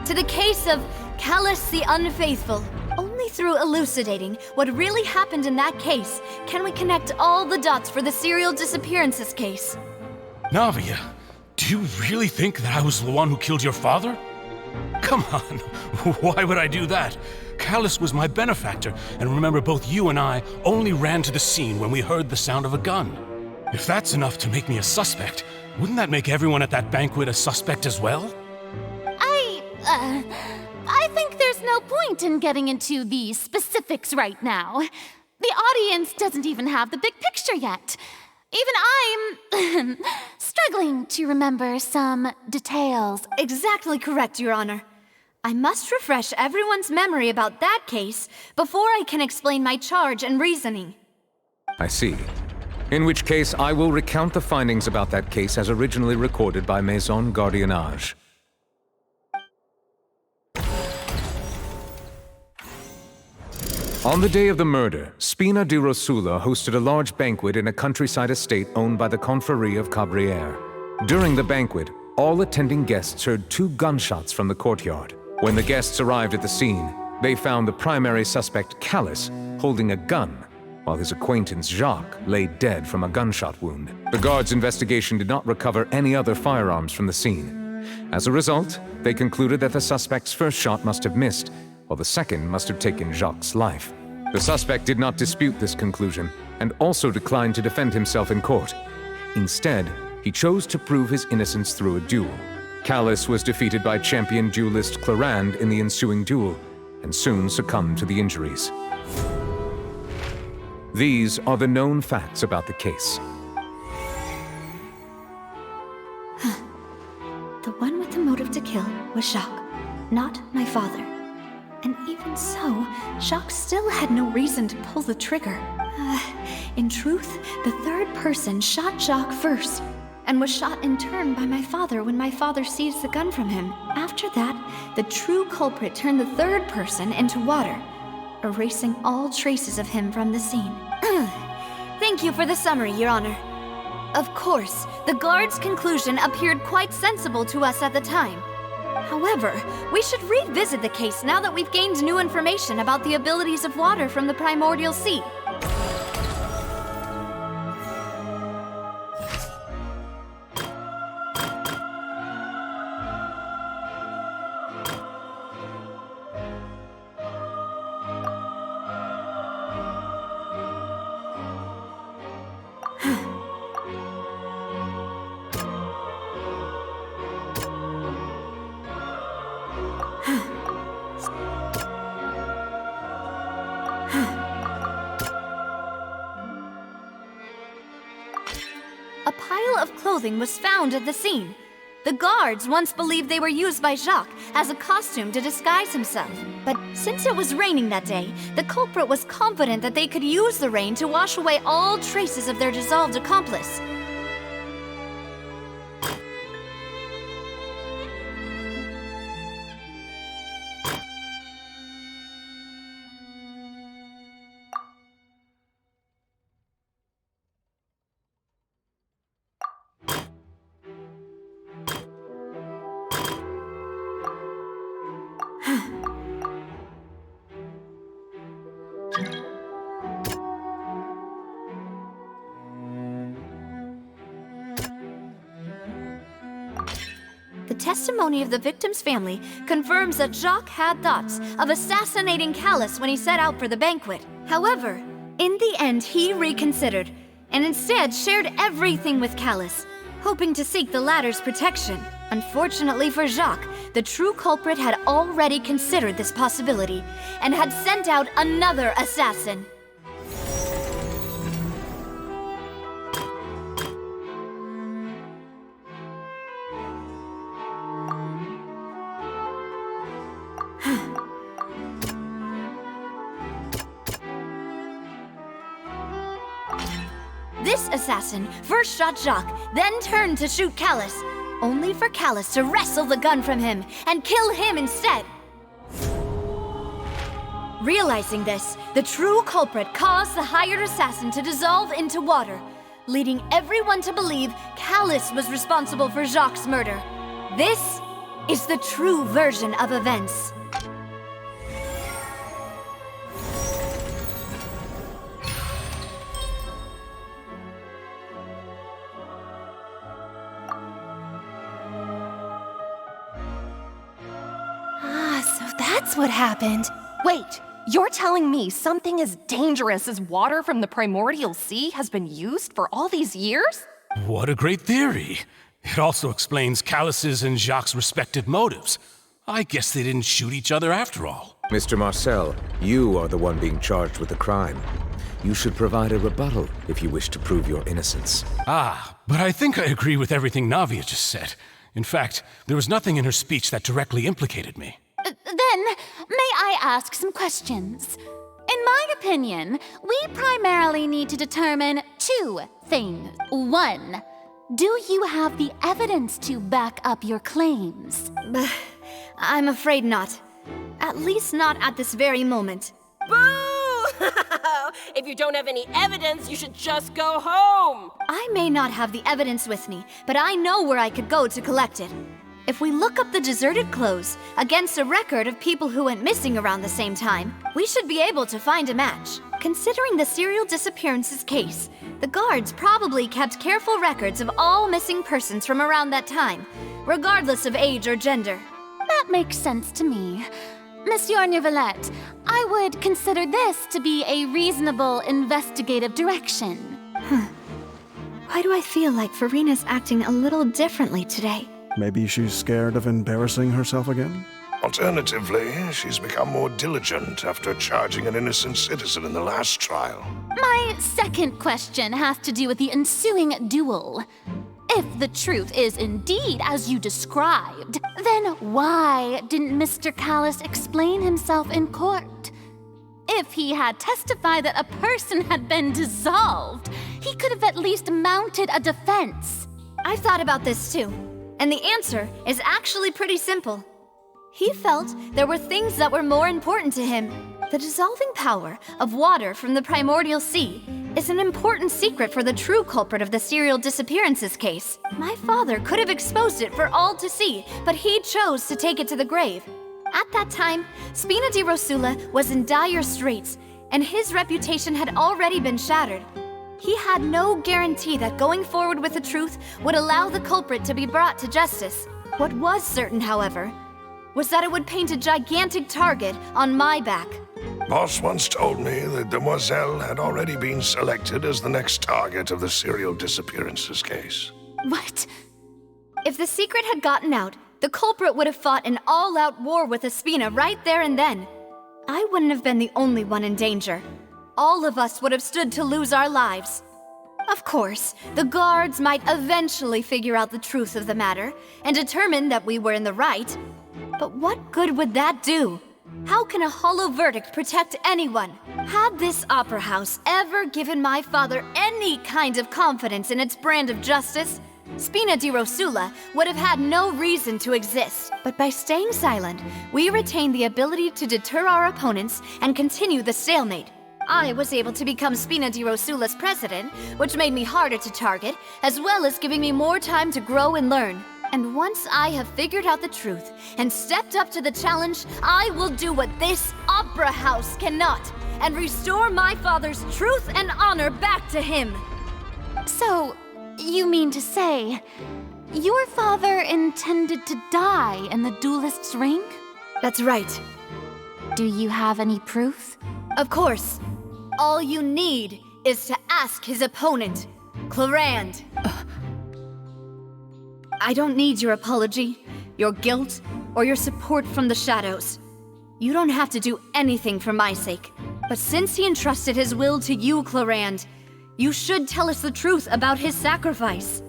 to the case of Callus the Unfaithful. Only through elucidating what really happened in that case can we connect all the dots for the serial disappearances case. Navia, do you really think that I was the one who killed your father? Come on, why would I do that? Callus was my benefactor, and remember, both you and I only ran to the scene when we heard the sound of a gun. If that's enough to make me a suspect, wouldn't that make everyone at that banquet a suspect as well? I think there's no point in getting into the specifics right now. The audience doesn't even have the big picture yet. Even I'm struggling to remember some details. Exactly correct, Your Honor. I must refresh everyone's memory about that case before I can explain my charge and reasoning. I see. In which case, I will recount the findings about that case as originally recorded by Maison Gardiennage. On the day of the murder, Spina di Rosula hosted a large banquet in a countryside estate owned by the Confrérie of Cabrières. During the banquet, all attending guests heard 2 gunshots from the courtyard. When the guests arrived at the scene, they found the primary suspect, Callus, holding a gun, while his acquaintance, Jacques, lay dead from a gunshot wound. The guards' investigation did not recover any other firearms from the scene. As a result, they concluded that the suspect's first shot must have missed, while the second must have taken Jacques' life. The suspect did not dispute this conclusion, and also declined to defend himself in court. Instead, he chose to prove his innocence through a duel. Callus was defeated by champion duelist Clarand in the ensuing duel, and soon succumbed to the injuries. These are the known facts about the case. The one with the motive to kill was Jacques, not my father. And even so, Jacques still had no reason to pull the trigger. In truth, the third person shot Jacques first, and was shot in turn by my father when my father seized the gun from him. After that, the true culprit turned the third person into water, erasing all traces of him from the scene. Thank you for the summary, Your Honor. Of course, the guard's conclusion appeared quite sensible to us at the time. However, we should revisit the case now that we've gained new information about the abilities of water from the primordial sea. A pile of clothing was found at the scene. The guards once believed they were used by Jacques as a costume to disguise himself. But since it was raining that day, the culprit was confident that they could use the rain to wash away all traces of their dissolved accomplice. The testimony of the victim's family confirms that Jacques had thoughts of assassinating Callus when he set out for the banquet. However, in the end, he reconsidered and instead shared everything with Callus, hoping to seek the latter's protection. Unfortunately for Jacques, the true culprit had already considered this possibility and had sent out another assassin. This assassin first shot Jacques, then turned to shoot Callus, only for Callus to wrestle the gun from him and kill him instead. Realizing this, the true culprit caused the hired assassin to dissolve into water, leading everyone to believe Callus was responsible for Jacques' murder. This is the true version of events. That's what happened. Wait, you're telling me something as dangerous as water from the primordial sea has been used for all these years? What a great theory. It also explains Callus's and Jacques' respective motives. I guess they didn't shoot each other after all. Mr. Marcel, you are the one being charged with the crime. You should provide a rebuttal if you wish to prove your innocence. But I think I agree with everything Navia just said. In fact, there was nothing in her speech that directly implicated me. Then, may I ask some questions? In my opinion, we primarily need to determine two things. One, do you have the evidence to back up your claims? I'm afraid not. At least not at this very moment. Boo! If you don't have any evidence, you should just go home! I may not have the evidence with me, but I know where I could go to collect it. If we look up the deserted clothes against a record of people who went missing around the same time, we should be able to find a match. Considering the serial disappearances case, the guards probably kept careful records of all missing persons from around that time, regardless of age or gender. That makes sense to me. Monsieur Neuvillette, I would consider this to be a reasonable investigative direction. Why do I feel like Farina's acting a little differently today? Maybe she's scared of embarrassing herself again? Alternatively, she's become more diligent after charging an innocent citizen in the last trial. My second question has to do with the ensuing duel. If the truth is indeed as you described, then why didn't Mr. Callus explain himself in court? If he had testified that a person had been dissolved, he could have at least mounted a defense. I've thought about this too, and the answer is actually pretty simple. He felt there were things that were more important to him. The dissolving power of water from the primordial sea is an important secret for the true culprit of the serial disappearances case. My father could have exposed it for all to see, but he chose to take it to the grave. At that time, Spina di Rosula was in dire straits, and his reputation had already been shattered. He had no guarantee that going forward with the truth would allow the culprit to be brought to justice. What was certain, however, was that it would paint a gigantic target on my back. Boss once told me that Demoiselle had already been selected as the next target of the serial disappearances case. What? If the secret had gotten out, the culprit would have fought an all-out war with Espina right there and then. I wouldn't have been the only one in danger. All of us would have stood to lose our lives. Of course, the guards might eventually figure out the truth of the matter and determine that we were in the right. But what good would that do? How can a hollow verdict protect anyone? Had this opera house ever given my father any kind of confidence in its brand of justice, Spina di Rosula would have had no reason to exist. But by staying silent, we retained the ability to deter our opponents and continue the stalemate. I was able to become Spina di Rosula's president, which made me harder to target, as well as giving me more time to grow and learn. And once I have figured out the truth and stepped up to the challenge, I will do what this opera house cannot, and restore my father's truth and honor back to him. So, you mean to say, your father intended to die in the duelist's ring? That's right. Do you have any proof? Of course. All you need is to ask his opponent, Clarand. I don't need your apology, your guilt, or your support from the shadows. You don't have to do anything for my sake. But since he entrusted his will to you, Clarand, you should tell us the truth about his sacrifice.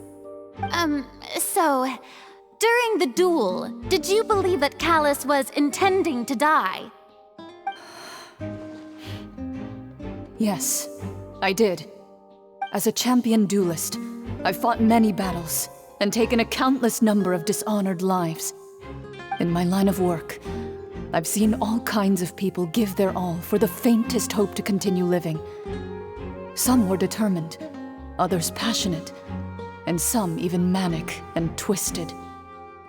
So, during the duel, did you believe that Callus was intending to die? Yes, I did. As a champion duelist, I've fought many battles and taken a countless number of dishonored lives. In my line of work, I've seen all kinds of people give their all for the faintest hope to continue living. Some were determined, others passionate, and some even manic and twisted.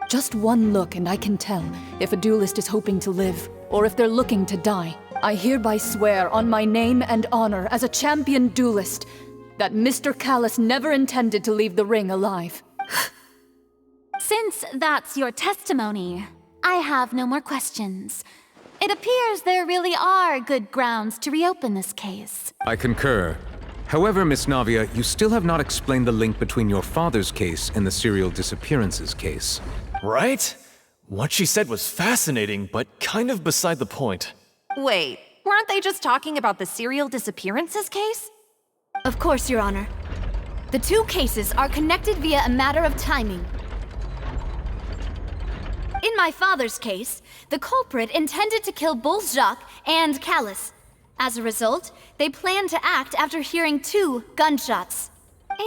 Just one look and I can tell if a duelist is hoping to live or if they're looking to die. I hereby swear on my name and honor as a champion duelist that Mr. Callus never intended to leave the ring alive. Since that's your testimony, I have no more questions. It appears there really are good grounds to reopen this case. I concur. However, Miss Navia, you still have not explained the link between your father's case and the serial disappearances case. Right? What she said was fascinating, but kind of beside the point. Wait, weren't they just talking about the serial disappearances case? Of course, Your Honor. The two cases are connected via a matter of timing. In my father's case, the culprit intended to kill both Jacques and Callus. As a result, they planned to act after hearing 2 gunshots.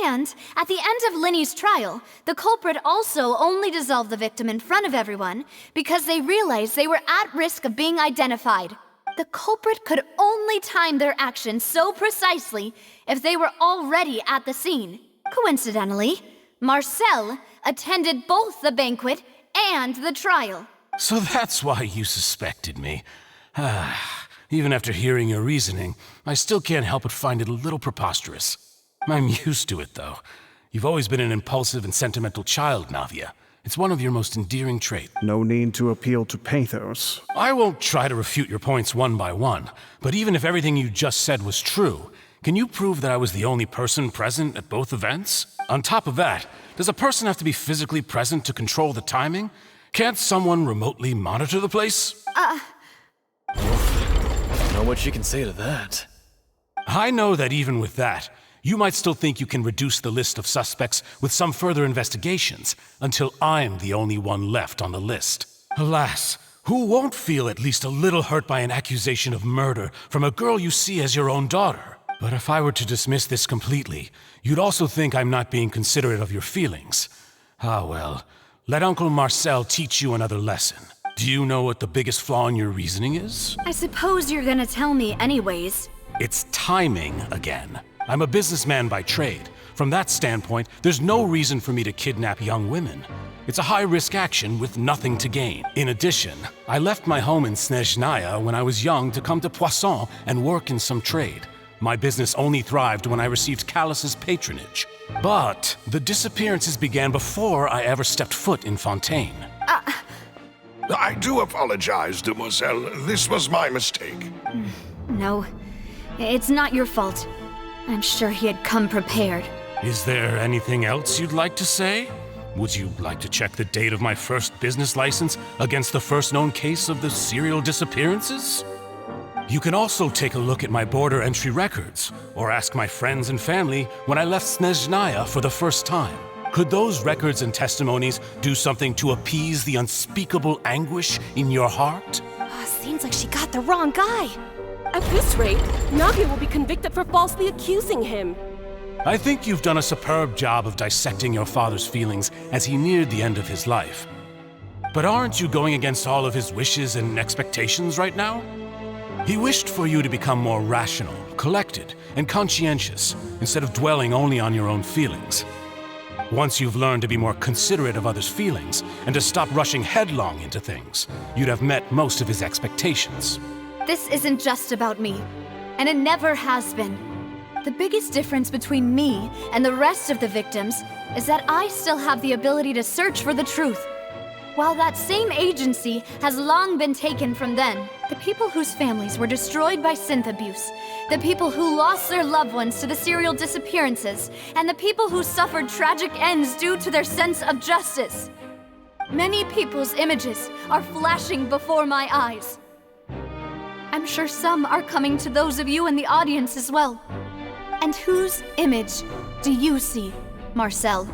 And at the end of Linny's trial, the culprit also only dissolved the victim in front of everyone because they realized they were at risk of being identified. The culprit could only time their actions so precisely if they were already at the scene. Coincidentally, Marcel attended both the banquet and the trial. So that's why you suspected me. Even after hearing your reasoning, I still can't help but find it a little preposterous. I'm used to it, though. You've always been an impulsive and sentimental child, Navia. It's one of your most endearing traits. No need to appeal to pathos. I won't try to refute your points one by one, but even if everything you just said was true, can you prove that I was the only person present at both events? On top of that, does a person have to be physically present to control the timing? Can't someone remotely monitor the place? I don't know what she can say to that. I know that even with that, You might still think you can reduce the list of suspects with some further investigations, until I'm the only one left on the list. Alas, who won't feel at least a little hurt by an accusation of murder from a girl you see as your own daughter? But if I were to dismiss this completely, you'd also think I'm not being considerate of your feelings. Ah well, let Uncle Marcel teach you another lesson. Do you know what the biggest flaw in your reasoning is? I suppose you're gonna tell me anyways. It's timing again. I'm a businessman by trade. From that standpoint, there's no reason for me to kidnap young women. It's a high-risk action with nothing to gain. In addition, I left my home in Snezhnaya when I was young to come to Poisson and work in some trade. My business only thrived when I received Callus's patronage. But the disappearances began before I ever stepped foot in Fontaine. I do apologize, demoiselle. This was my mistake. No, it's not your fault. I'm sure he had come prepared. Is there anything else you'd like to say? Would you like to check the date of my first business license against the first known case of the serial disappearances? You can also take a look at my border entry records, or ask my friends and family when I left Snezhnaya for the first time. Could those records and testimonies do something to appease the unspeakable anguish in your heart? Seems like she got the wrong guy. At this rate, Navia will be convicted for falsely accusing him. I think you've done a superb job of dissecting your father's feelings as he neared the end of his life. But aren't you going against all of his wishes and expectations right now? He wished for you to become more rational, collected, and conscientious, instead of dwelling only on your own feelings. Once you've learned to be more considerate of others' feelings, and to stop rushing headlong into things, you'd have met most of his expectations. This isn't just about me, and it never has been. The biggest difference between me and the rest of the victims is that I still have the ability to search for the truth. While that same agency has long been taken from them, the people whose families were destroyed by synth abuse, the people who lost their loved ones to the serial disappearances, and the people who suffered tragic ends due to their sense of justice. Many people's images are flashing before my eyes. I'm sure some are coming to those of you in the audience as well. And whose image do you see, Marcel?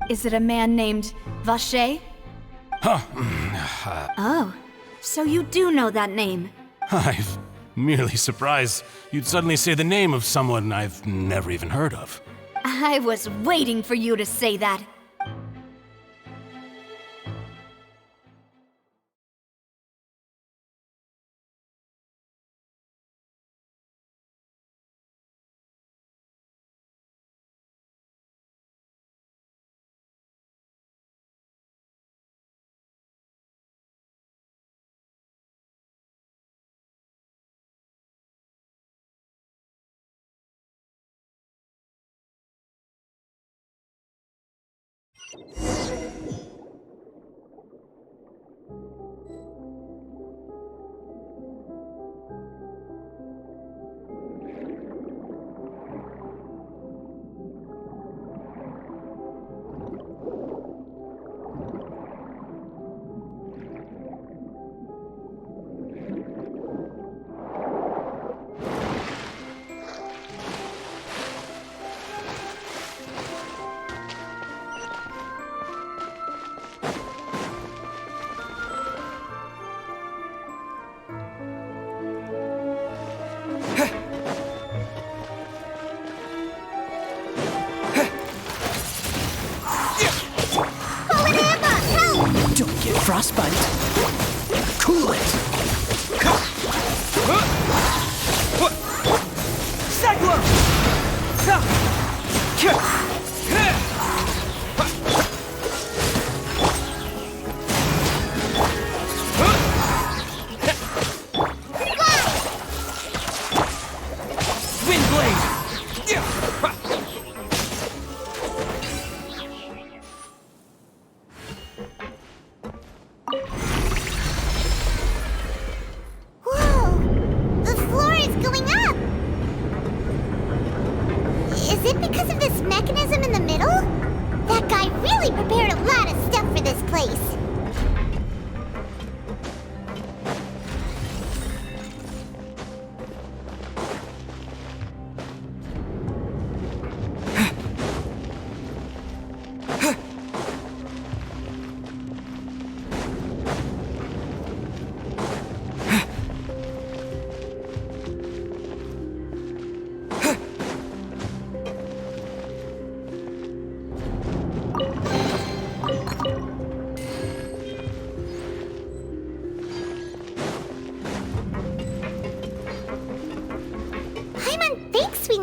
Is it a man named Vacher? Oh, so you do know that name. I'm merely surprised you'd suddenly say the name of someone I've never even heard of. I was waiting for you to say that. Don't get frostbite. Cool it. Cyclone! Is it because of this mechanism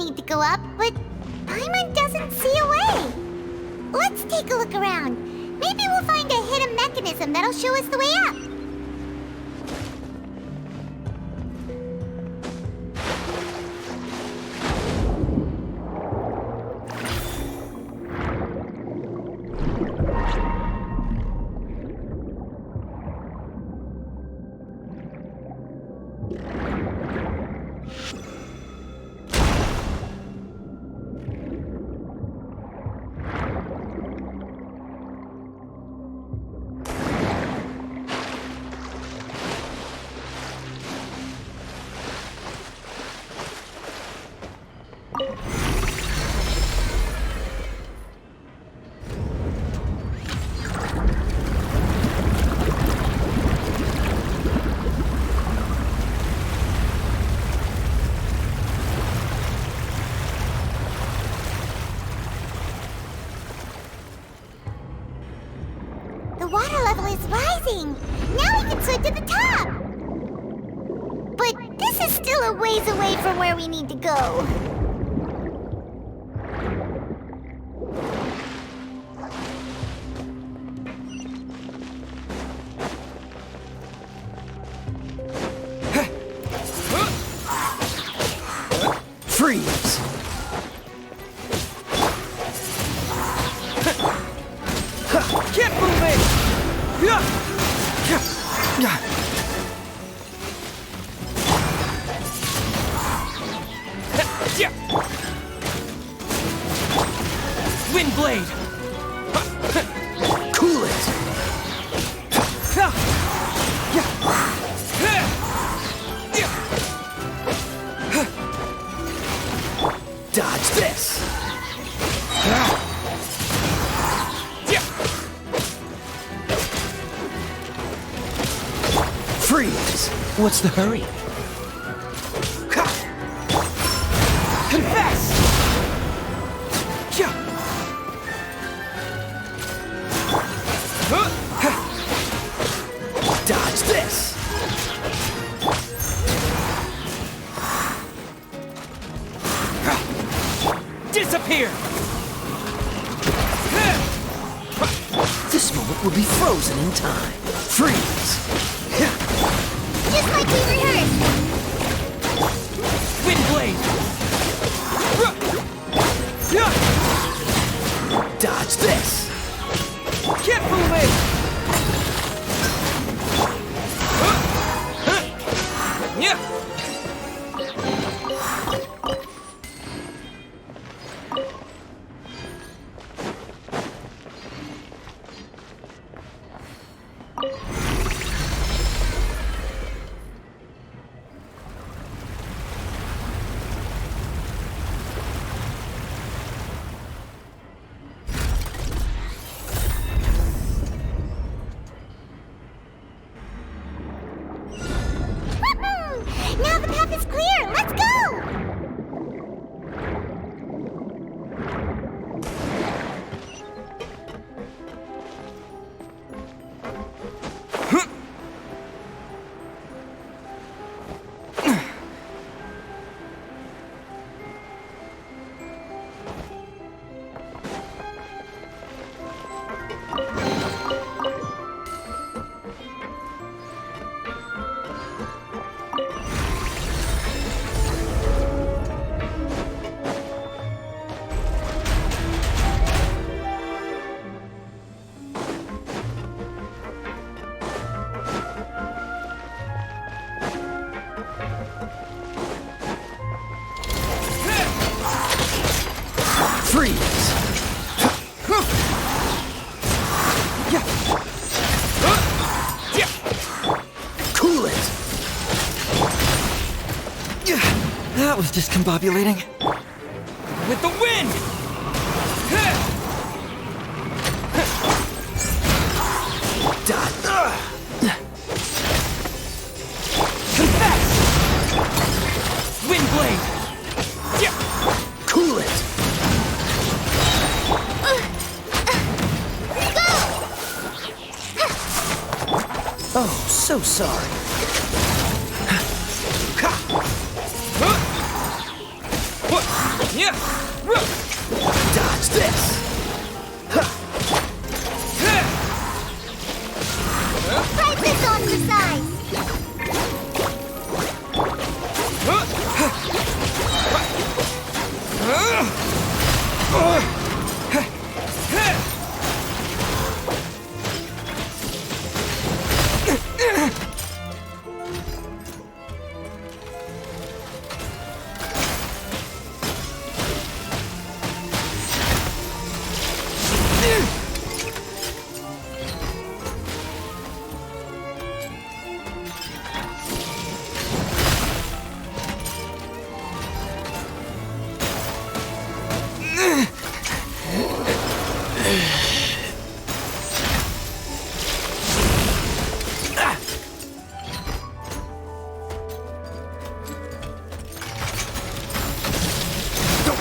need to go up, but Paimon doesn't see a way. Let's take a look around. Maybe we'll find a hidden mechanism that'll show us the way up. The water level is rising. Now we can swim to the top. But this is still a ways away from where we need to go. Freeze! Keep moving! Wind blade! Cool it! Dodge this! Freeze! What's the hurry? Confess! Dodge this! Disappear! This moment will be frozen in time. Freeze! Just like we rehearsed. Wind blade! Dodge this! Keep moving! Now the path is clear. Let's go! Freeze! Cool it! That was discombobulating. With the wind! Done. Confess! Wind blade! Cool it! Oh, so sorry. Dodge this! Fight this on the side!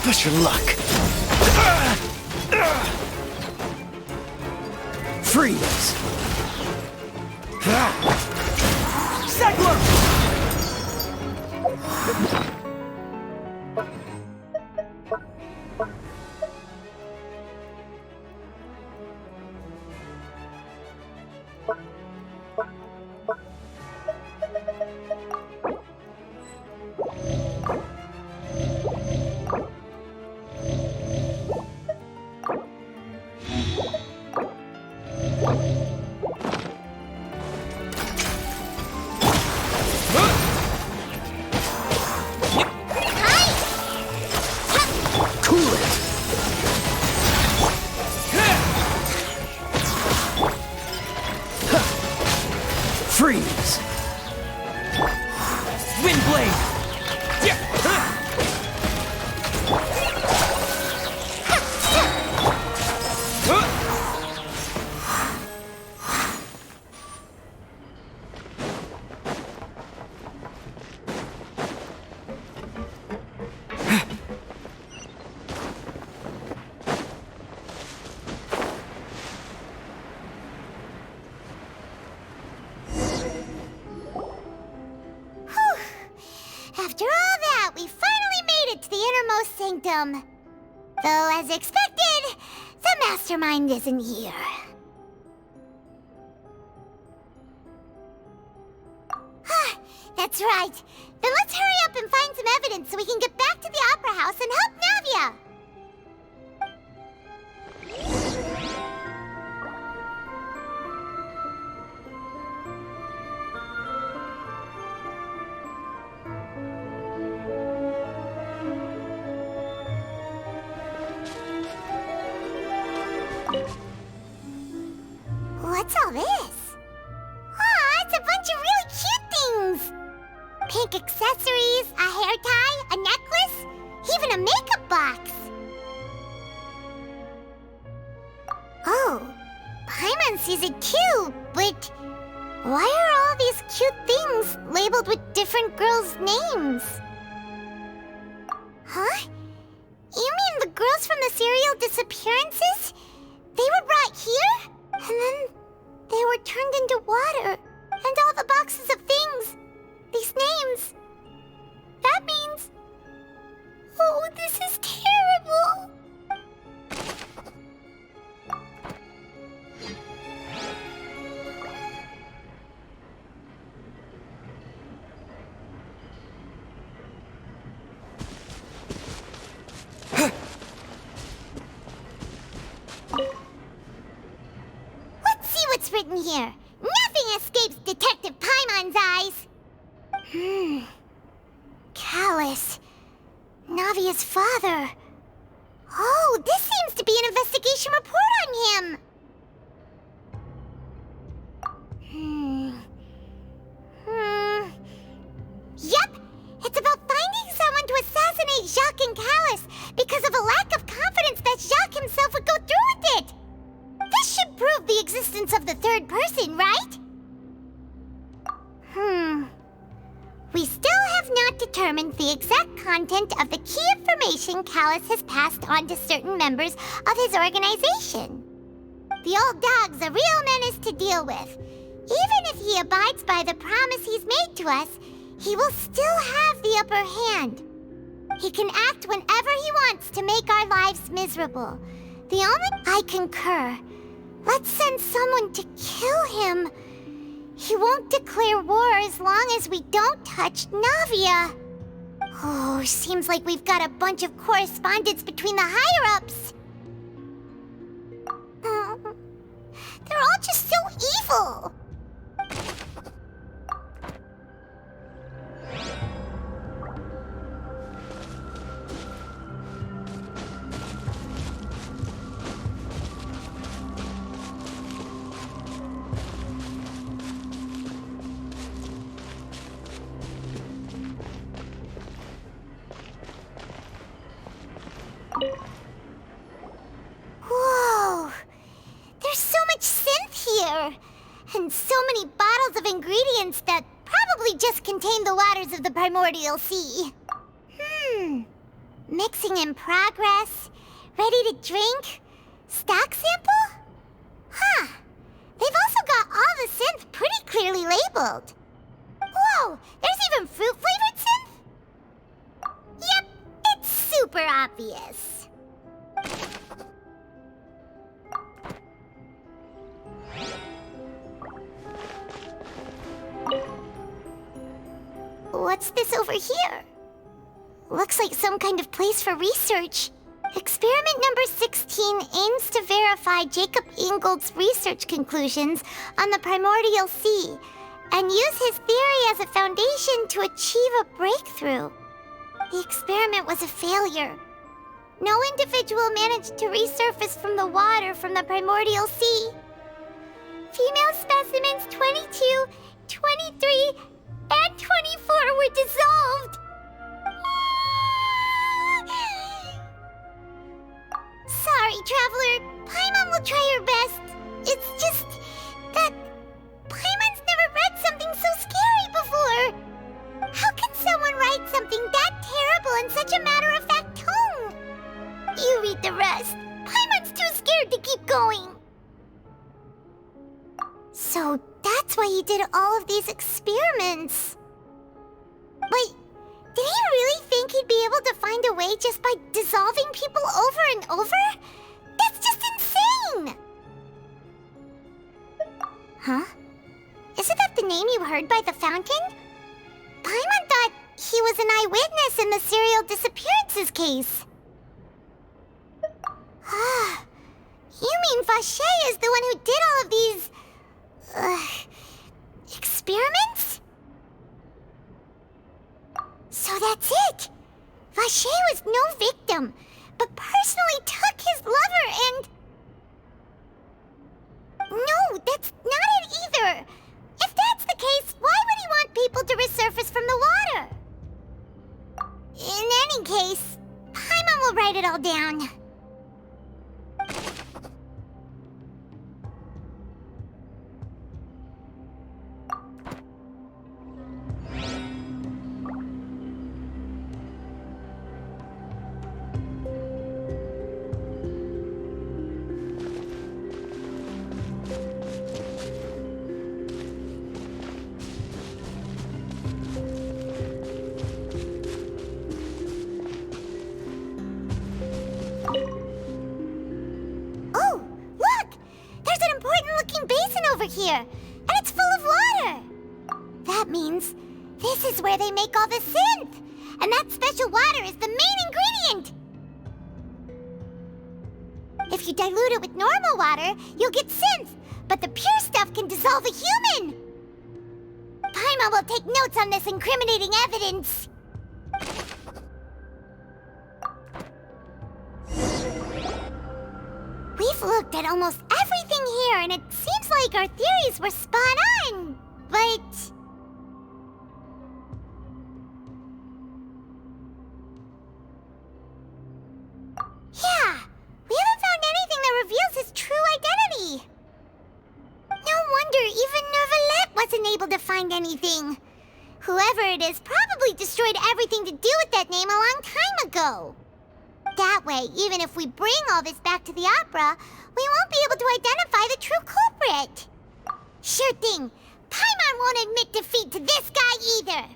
Push your luck. Freeze. Segler! Freeze! Wind blade! After all that, we finally made it to the innermost sanctum. Though, as expected, the mastermind isn't here. That's right. Then let's hurry up and find some evidence so we can get back to the Opera House and help Navia. What's all this? Aw, it's a bunch of really cute things! Pink accessories, a hair tie, a necklace, even a makeup box. Oh, Paimon sees it too, but why are all these cute things labeled with different girls' names? Huh? You mean the girls from the serial disappearances? They were brought here? And then they were turned into water. And all the boxes of things. These names. That means... Oh, this is terrible. Let's see what's written here. Nothing escapes Detective Paimon's eyes. Callus. Navia's father. Oh, this seems to be an investigation report on him. Yep, it's about finding someone to assassinate Jacques and Callus because of a lack of confidence that Jacques himself would go through with it. This should prove the existence of the third person, right? We still have not determined the exact content of the key information Callus has passed on to certain members of his organization. The old dog's a real menace to deal with. Even if he abides by the promise he's made to us, he will still have the upper hand. He can act whenever he wants to make our lives miserable. The only... I concur. Let's send someone to kill him. He won't declare war as long as we don't touch Navia. Oh, seems like we've got a bunch of correspondence between the higher-ups. They're all just so evil. Whoa! There's so much synth here! And so many bottles of ingredients that probably just contain the waters of the primordial sea. Mixing in progress. Ready to drink? Stock sample? Huh. They've also got all the synth pretty clearly labeled. Whoa! There's even fruit-flavored synth? Yep, it's super obvious. What's this over here? Looks like some kind of place for research. Experiment number 16 aims to verify Jacob Ingold's research conclusions on the primordial sea and use his theory as a foundation to achieve a breakthrough. The experiment was a failure. No individual managed to resurface from the water from the primordial sea. Female specimens 22, 23, and 24 were dissolved. Sorry, Traveler. Paimon will try her best. It's just that Paimon's never read something so scary before. How can someone write something that terrible in such a matter-of-fact tone? You read the rest. Paimon's too scared to keep going. So that's why he did all of these experiments. Wait, did he really think he'd be able to find a way just by dissolving people over and over? That's just insane! Huh? Isn't that the name you heard by the fountain? Paimon thought he was an eyewitness in the serial disappearances case. You mean Vache is the one who did all of these... experiments? So that's it! Vache was no victim, but personally took his lover and... No, that's not it either! If that's the case, why would he want people to resurface from the water? In any case, Paimon will write it all down. Here, and it's full of water. That means this is where they make all the synth, and that special water is the main ingredient. If you dilute it with normal water, you'll get synth, but the pure stuff can dissolve a human. Paimon will take notes on this incriminating evidence. We've looked at almost everything here, and it seems like our theories were spot on, but... Yeah, we haven't found anything that reveals his true identity. No wonder even Neuvillette wasn't able to find anything. Whoever it is probably destroyed everything to do with that name a long time ago. That way, even if we bring all this back to the opera, we won't be able to identify the true culprit. Sure thing. Paimon won't admit defeat to this guy either.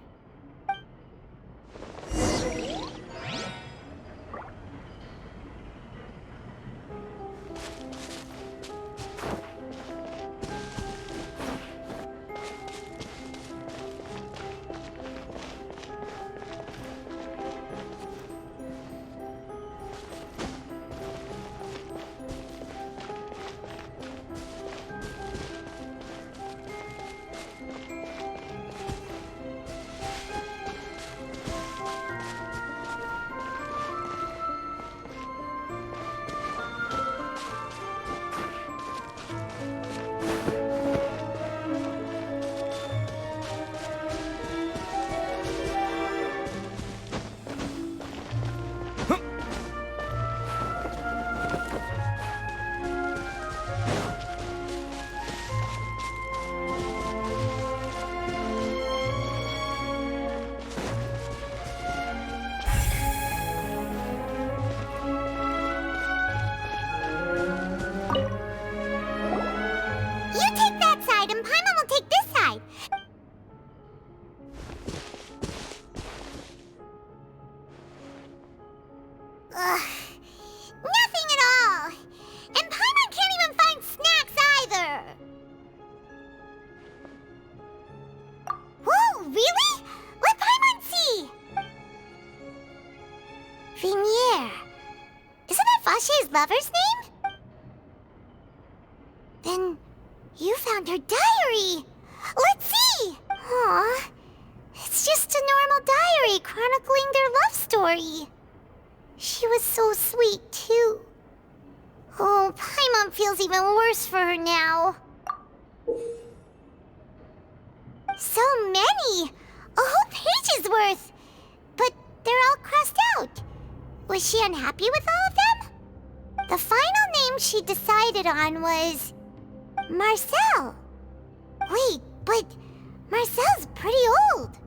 really? Let Paimon see! Venier. Isn't that Vache's lover's name? Then you found her diary. Let's see! Aw, it's just a normal diary chronicling their love story. She was so sweet, too. Oh, Paimon feels even worse for her now. So many! A whole page's worth! But they're all crossed out. Was she unhappy with all of them? The final name she decided on was... Marcel. Wait, but Marcel's pretty old.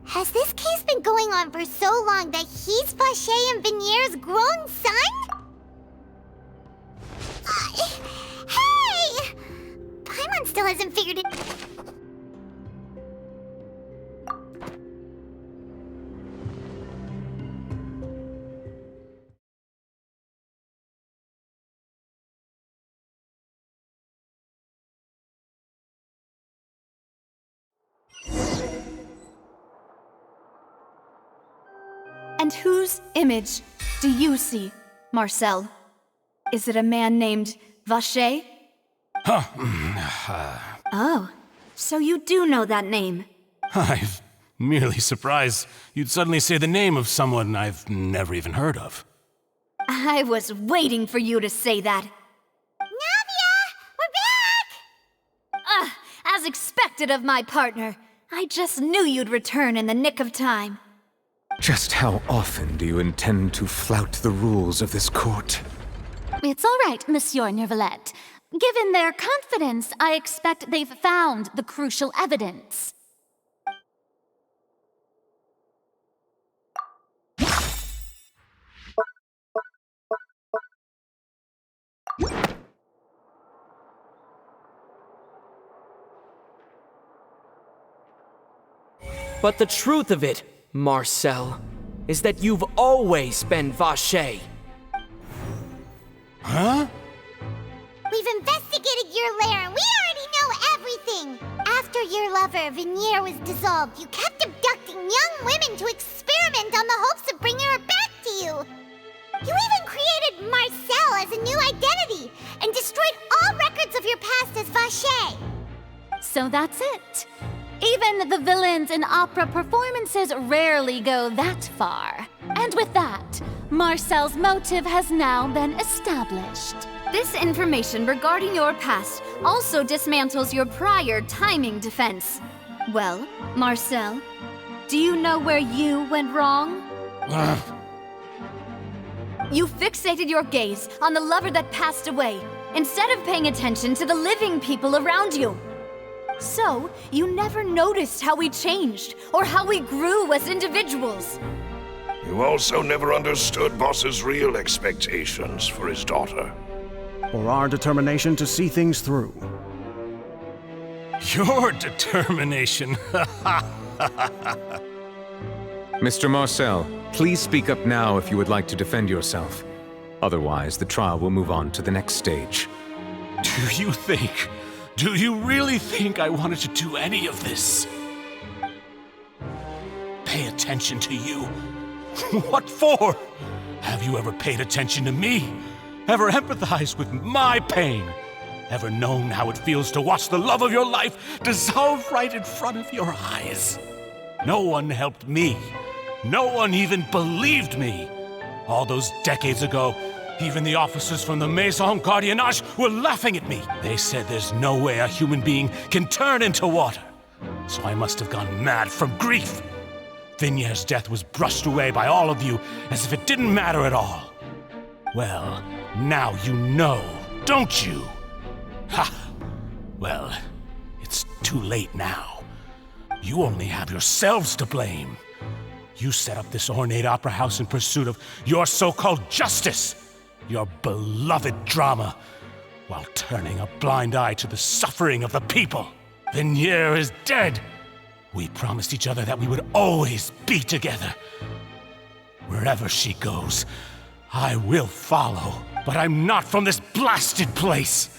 Has this case been going on for so long that he's Vache and Venier's grown son? Hey! Paimon still hasn't figured it... And whose image do you see, Marcel? Is it a man named Vache? Oh, so you do know that name. I'm merely surprised you'd suddenly say the name of someone I've never even heard of. I was waiting for you to say that. Navia! We're back! As expected of my partner. I just knew you'd return in the nick of time. Just how often do you intend to flout the rules of this court? It's all right, Monsieur Nervalette. Given their confidence, I expect they've found the crucial evidence. But the truth of it, Marcel, is that you've always been Vache. Huh? We've investigated your lair and we already know everything! After your lover, Venier, was dissolved, you kept abducting young women to experiment on the hopes of bringing her back to you! You even created Marcel as a new identity and destroyed all records of your past as Vache! So that's it. Even the villains in opera performances rarely go that far. And with that, Marcel's motive has now been established. This information regarding your past also dismantles your prior timing defense. Well, Marcel, do you know where you went wrong? You fixated your gaze on the lover that passed away, instead of paying attention to the living people around you. So, you never noticed how we changed, or how we grew as individuals. You also never understood Boss's real expectations for his daughter. Or our determination to see things through. Your determination. Mr. Marcel, please speak up now if you would like to defend yourself. Otherwise, the trial will move on to the next stage. Do you really think I wanted to do any of this? Pay attention to you? What for? Have you ever paid attention to me? Ever empathized with my pain? Ever known how it feels to watch the love of your life dissolve right in front of your eyes? No one helped me. No one even believed me. All those decades ago, even the officers from the Maison Gardiennage were laughing at me. They said there's no way a human being can turn into water. So I must have gone mad from grief. Venier's death was brushed away by all of you as if it didn't matter at all. Well, now you know, don't you? Ha! Well, it's too late now. You only have yourselves to blame. You set up this ornate opera house in pursuit of your so-called justice, your beloved drama, while turning a blind eye to the suffering of the people. Venier is dead. We promised each other that we would always be together. Wherever she goes, I will follow. But I'm not from this blasted place,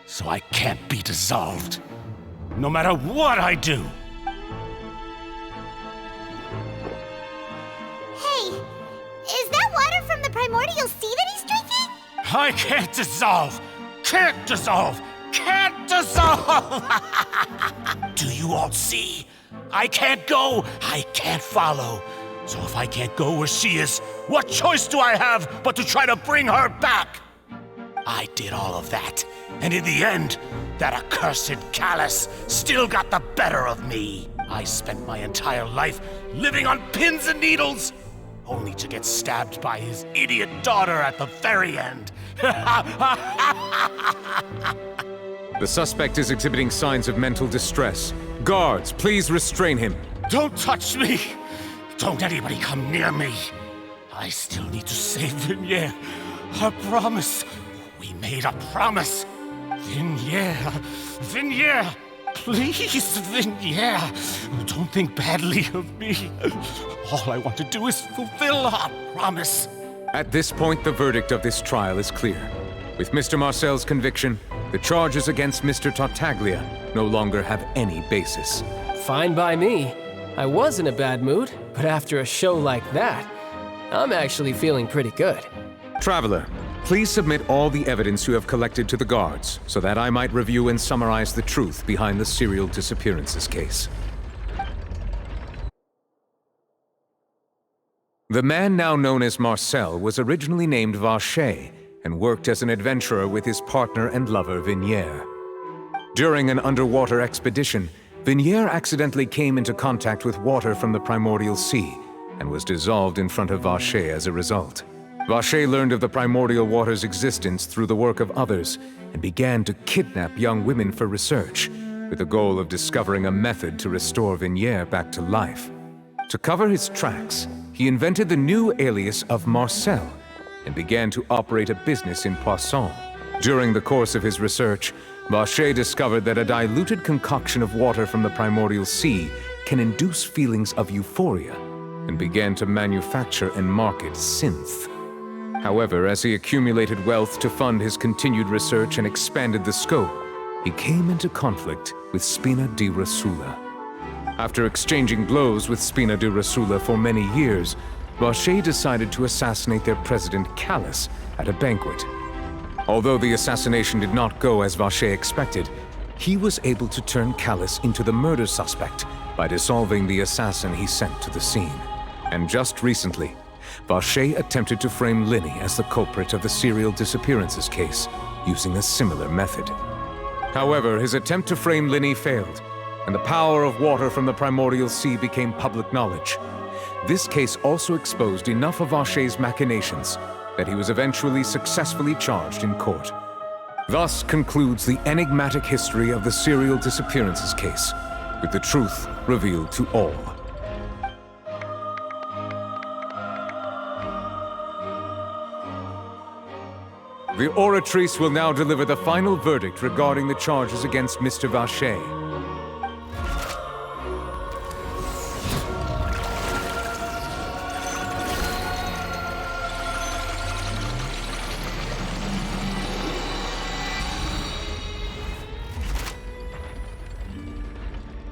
so I can't be dissolved. No matter what I do. primordial sea that he's drinking? I can't dissolve! Can't dissolve! Can't dissolve! Do you all see? I can't go, I can't follow. So if I can't go where she is, what choice do I have but to try to bring her back? I did all of that, and in the end, that accursed Callus still got the better of me. I spent my entire life living on pins and needles, only to get stabbed by his idiot daughter at the very end. The suspect is exhibiting signs of mental distress. Guards, please restrain him. Don't touch me! Don't anybody come near me! I still need to save Vignere. Our promise. We made a promise. Vignere, please, Vignere. Don't think badly of me. All I want to do is fulfill our promise. At this point, the verdict of this trial is clear. With Mr. Marcel's conviction, the charges against Mr. Tartaglia no longer have any basis. Fine by me. I was in a bad mood, but after a show like that, I'm actually feeling pretty good. Traveler, please submit all the evidence you have collected to the guards, so that I might review and summarize the truth behind the serial disappearances case. The man now known as Marcel was originally named Vacher and worked as an adventurer with his partner and lover Vignere. During an underwater expedition, Vignere accidentally came into contact with water from the primordial sea and was dissolved in front of Vacher as a result. Vacher learned of the primordial water's existence through the work of others and began to kidnap young women for research, with the goal of discovering a method to restore Vignere back to life. To cover his tracks, he invented the new alias of Marcel and began to operate a business in Poisson. During the course of his research, Vacher discovered that a diluted concoction of water from the primordial sea can induce feelings of euphoria, and began to manufacture and market synth. However, as he accumulated wealth to fund his continued research and expanded the scope, he came into conflict with Spina di Rosula. After exchanging blows with Spina di Rosula for many years, Vacher decided to assassinate their president Callus at a banquet. Although the assassination did not go as Vacher expected, he was able to turn Callus into the murder suspect by dissolving the assassin he sent to the scene. And just recently, Vacher attempted to frame Linny as the culprit of the serial disappearances case, using a similar method. However, his attempt to frame Linny failed, and the power of water from the primordial sea became public knowledge. This case also exposed enough of Vacher's machinations that he was eventually successfully charged in court. Thus concludes the enigmatic history of the serial disappearances case, with the truth revealed to all. The Oratrice will now deliver the final verdict regarding the charges against Mr. Vacher.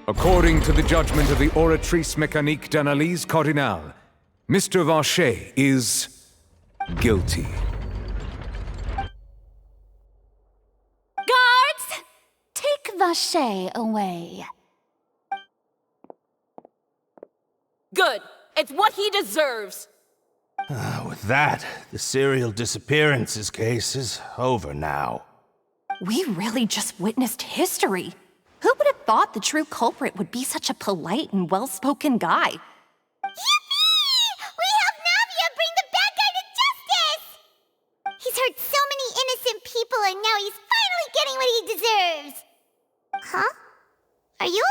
According to the judgment of the Oratrice Mécanique d'Analyse Cardinale, Mr. Vacher is guilty. Guards! Take Vacher away. Good. It's what he deserves. With that, the serial disappearances case is over now. We really just witnessed history. Who would have thought the true culprit would be such a polite and well-spoken guy? Yippee! We helped Navia bring the bad guy to justice! He's hurt so many innocent people and now he's finally getting what he deserves. Huh? Are you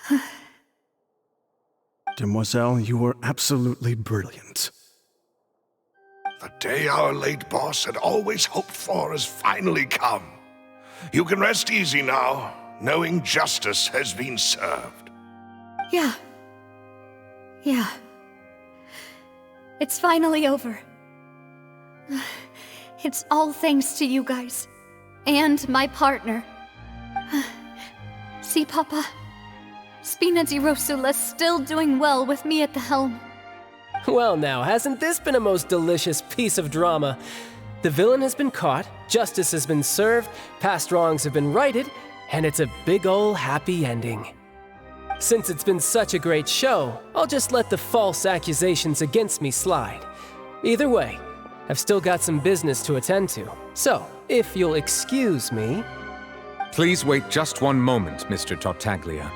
okay? Demoiselle, you were absolutely brilliant. The day our late boss had always hoped for has finally come. You can rest easy now, knowing justice has been served. Yeah. It's finally over. It's all thanks to you guys. And my partner. See, Papa? Spina di Rosula's still doing well with me at the helm. Well now, hasn't this been a most delicious piece of drama? The villain has been caught, justice has been served, past wrongs have been righted, and it's a big ol' happy ending. Since it's been such a great show, I'll just let the false accusations against me slide. Either way, I've still got some business to attend to. So, if you'll excuse me... Please wait just one moment, Mr. Tartaglia.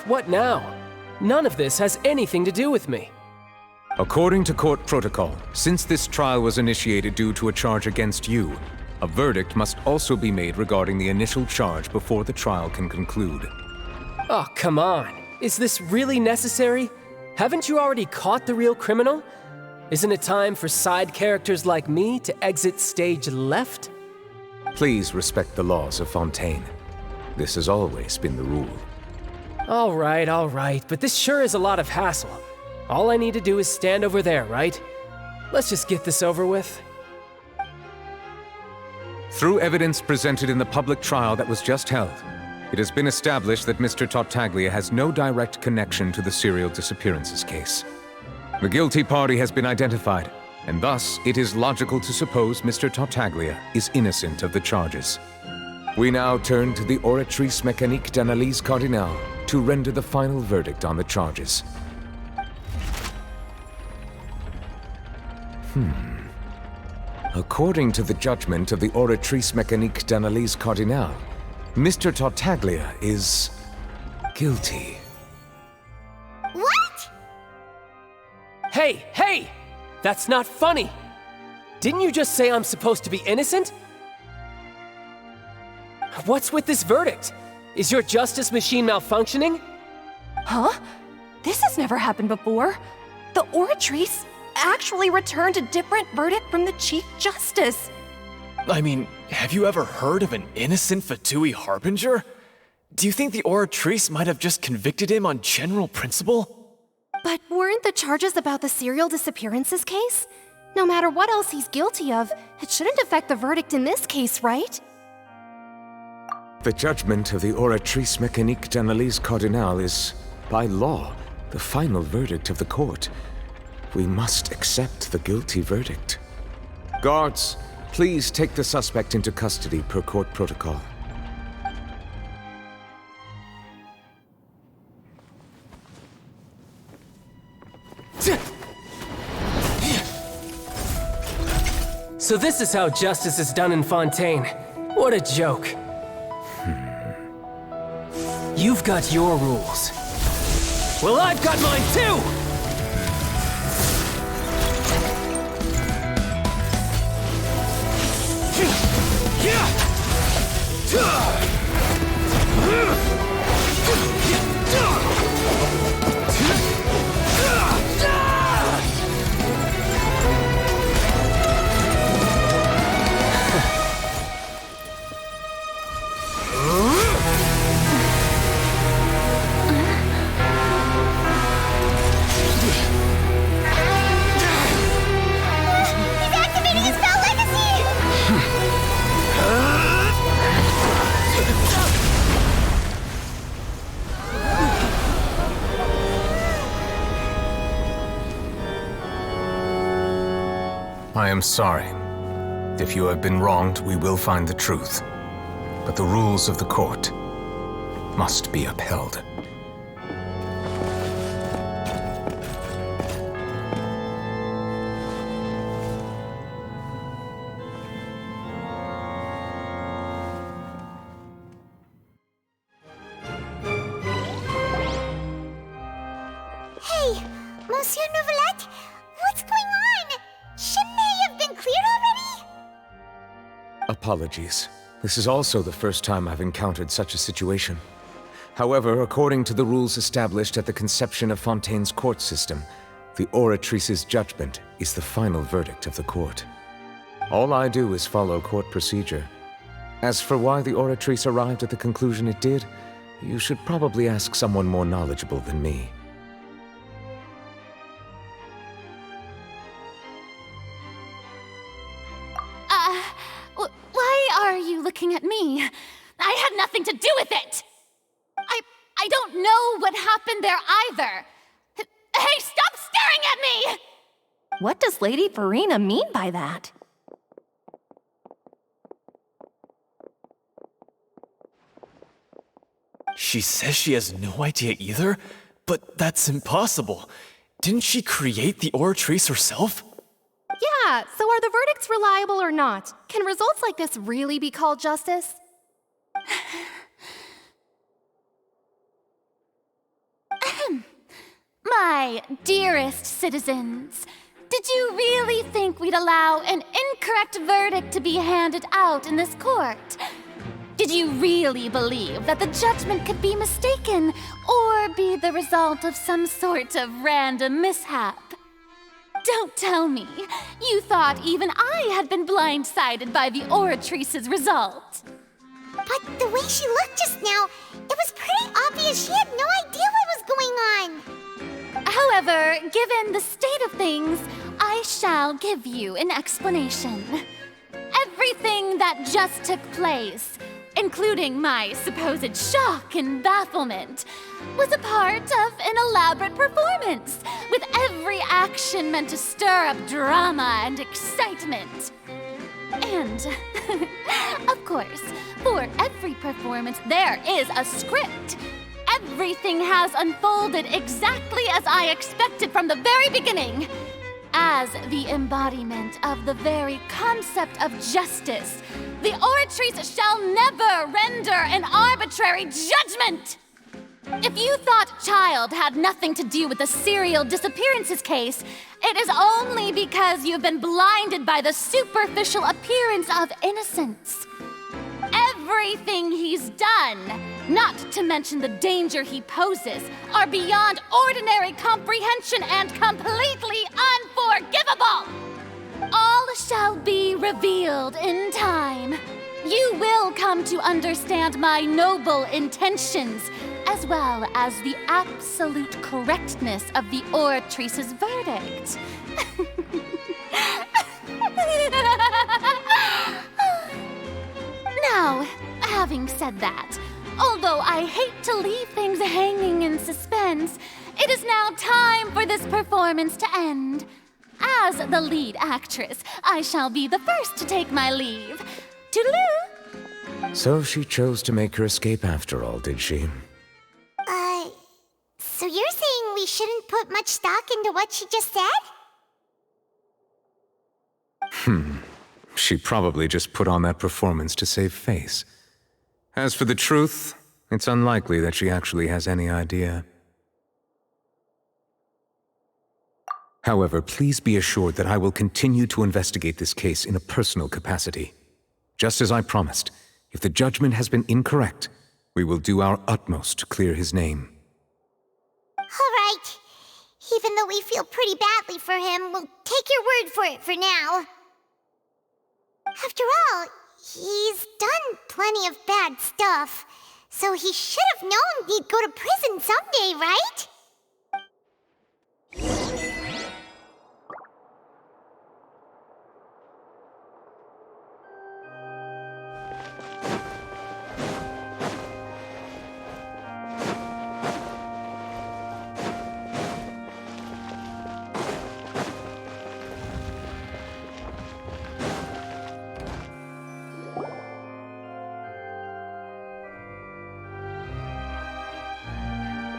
What now? None of this has anything to do with me. According to court protocol, since this trial was initiated due to a charge against you, a verdict must also be made regarding the initial charge before the trial can conclude. Oh, come on. Is this really necessary? Haven't you already caught the real criminal? Isn't it time for side characters like me to exit stage left? Please respect the laws of Fontaine. This has always been the rule. All right, but this sure is a lot of hassle. All I need to do is stand over there, right? Let's just get this over with. Through evidence presented in the public trial that was just held, it has been established that Mr. Tartaglia has no direct connection to the serial disappearances case. The guilty party has been identified, and thus it is logical to suppose Mr. Tartaglia is innocent of the charges. We now turn to the Oratrice Mécanique d'Analyse Cardinale to render the final verdict on the charges. According to the judgment of the Oratrice Mécanique d'Analyse Cardinale, Mr. Tartaglia is guilty. What? Hey! That's not funny! Didn't you just say I'm supposed to be innocent? What's with this verdict? Is your justice machine malfunctioning? Huh? This has never happened before. The Oratrice actually returned a different verdict from the Chief Justice. I mean, have you ever heard of an innocent Fatui Harbinger? Do you think the Oratrice might have just convicted him on general principle? But weren't the charges about the serial disappearances case? No matter what else he's guilty of, it shouldn't affect the verdict in this case, right? The judgment of the Oratrice Mécanique d'Analyse Cardinale is, by law, the final verdict of the court. We must accept the guilty verdict. Guards, please take the suspect into custody per court protocol. So this is how justice is done in Fontaine. What a joke. You've got your rules. Well, I've got mine too! I am sorry. If you have been wronged, we will find the truth. But the rules of the court must be upheld. Hey, Monsieur Novelette, what's going on? Shouldn't they have been cleared already? Apologies. This is also the first time I've encountered such a situation. However, according to the rules established at the conception of Fontaine's court system, the Oratrice's judgment is the final verdict of the court. All I do is follow court procedure. As for why the Oratrice arrived at the conclusion it did, you should probably ask someone more knowledgeable than me. Why are you looking at me? I had nothing to do with it! I don't know what happened there either. Hey, stop staring at me! What does Lady Farina mean by that? She says she has no idea either? But that's impossible. Didn't she create the Oratrice herself? Yeah, so are the verdicts reliable or not? Can results like this really be called justice? My dearest citizens, did you really think we'd allow an incorrect verdict to be handed out in this court? Did you really believe that the judgment could be mistaken or be the result of some sort of random mishap? Don't tell me you thought even I had been blindsided by the Oratrice's result. But the way she looked just now, it was pretty obvious she had no idea what was going on. However, given the state of things, I shall give you an explanation. Everything that just took place, including my supposed shock and bafflement, was a part of an elaborate performance, with every action meant to stir up drama and excitement. And, of course, for every performance, there is a script. Everything has unfolded exactly as I expected from the very beginning. As the embodiment of the very concept of justice, the Oratrice shall never render an arbitrary judgment! If you thought Child had nothing to do with the serial disappearances case, it is only because you've been blinded by the superficial appearance of innocence. Everything he's done, not to mention the danger he poses, are beyond ordinary comprehension and completely unforgivable! All shall be revealed in time. You will come to understand my noble intentions, as well as the absolute correctness of the Oratrice's verdict. Now, having said that, although I hate to leave things hanging in suspense, it is now time for this performance to end. As the lead actress, I shall be the first to take my leave. Toodaloo! So she chose to make her escape after all, did she? So you're saying we shouldn't put much stock into what she just said? She probably just put on that performance to save face. As for the truth, it's unlikely that she actually has any idea. However, please be assured that I will continue to investigate this case in a personal capacity. Just as I promised, if the judgment has been incorrect, we will do our utmost to clear his name. All right. Even though we feel pretty badly for him, we'll take your word for it for now. After all, he's done plenty of bad stuff, so he should have known he'd go to prison someday, right?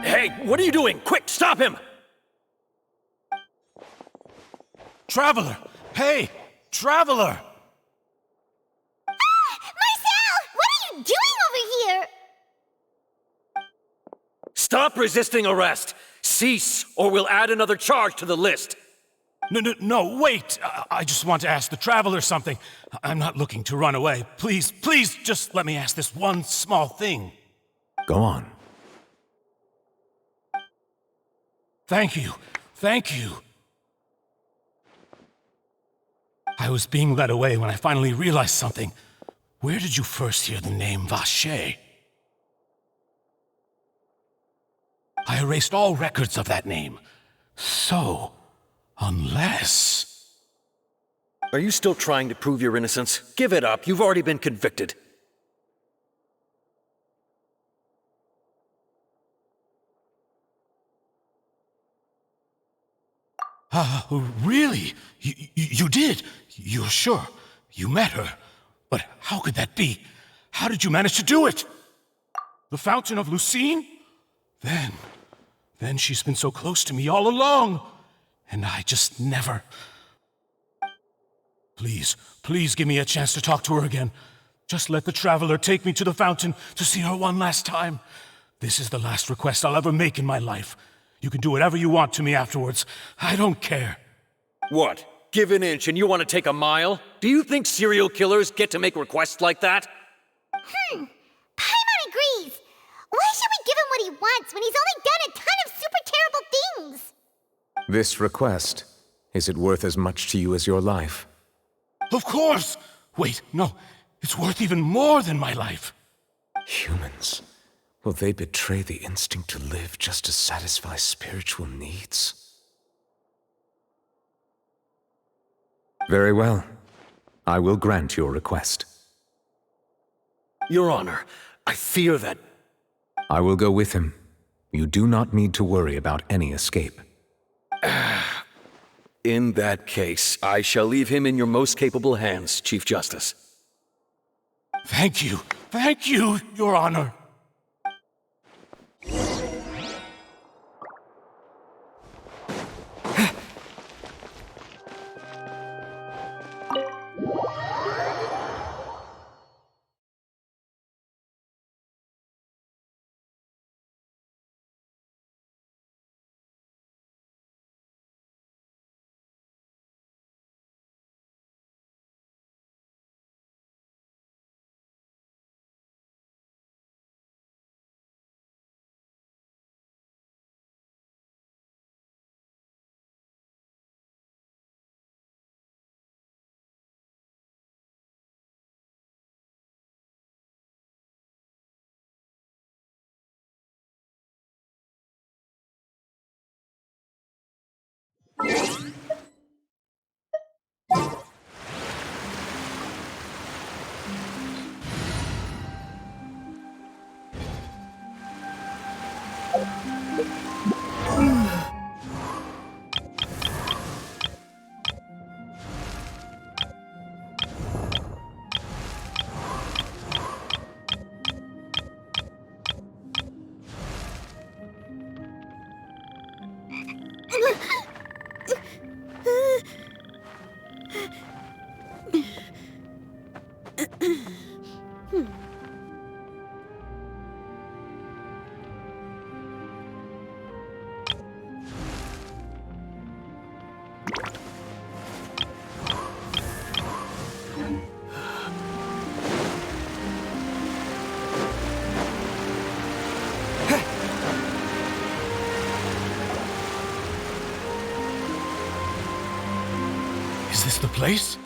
Hey, what are you doing? Quick, stop him! Traveler! Hey! Traveler! Marcel! What are you doing over here? Stop resisting arrest! Cease, or we'll add another charge to the list. No, wait! I just want to ask the Traveler something. I'm not looking to run away. Please, just let me ask this one small thing. Go on. Thank you. I was being led away when I finally realized something. Where did you first hear the name Vacher? I erased all records of that name. So, unless... Are you still trying to prove your innocence? Give it up. You've already been convicted. Really? You did? You're sure? You met her? But how could that be? How did you manage to do it? The Fountain of Lucine? Then she's been so close to me all along. And I just never... Please give me a chance to talk to her again. Just let the Traveler take me to the fountain to see her one last time. This is the last request I'll ever make in my life. You can do whatever you want to me afterwards. I don't care. What? Give an inch and you want to take a mile? Do you think serial killers get to make requests like that? Paimon agrees. Why should we give him what he wants when he's only done a ton of super terrible things? This request, is it worth as much to you as your life? Of course! Wait, no. It's worth even more than my life. Humans. Will they betray the instinct to live just to satisfy spiritual needs? Very well. I will grant your request. Your Honor, I fear that... I will go with him. You do not need to worry about any escape. In that case, I shall leave him in your most capable hands, Chief Justice. Thank you, Your Honor. Is this the place?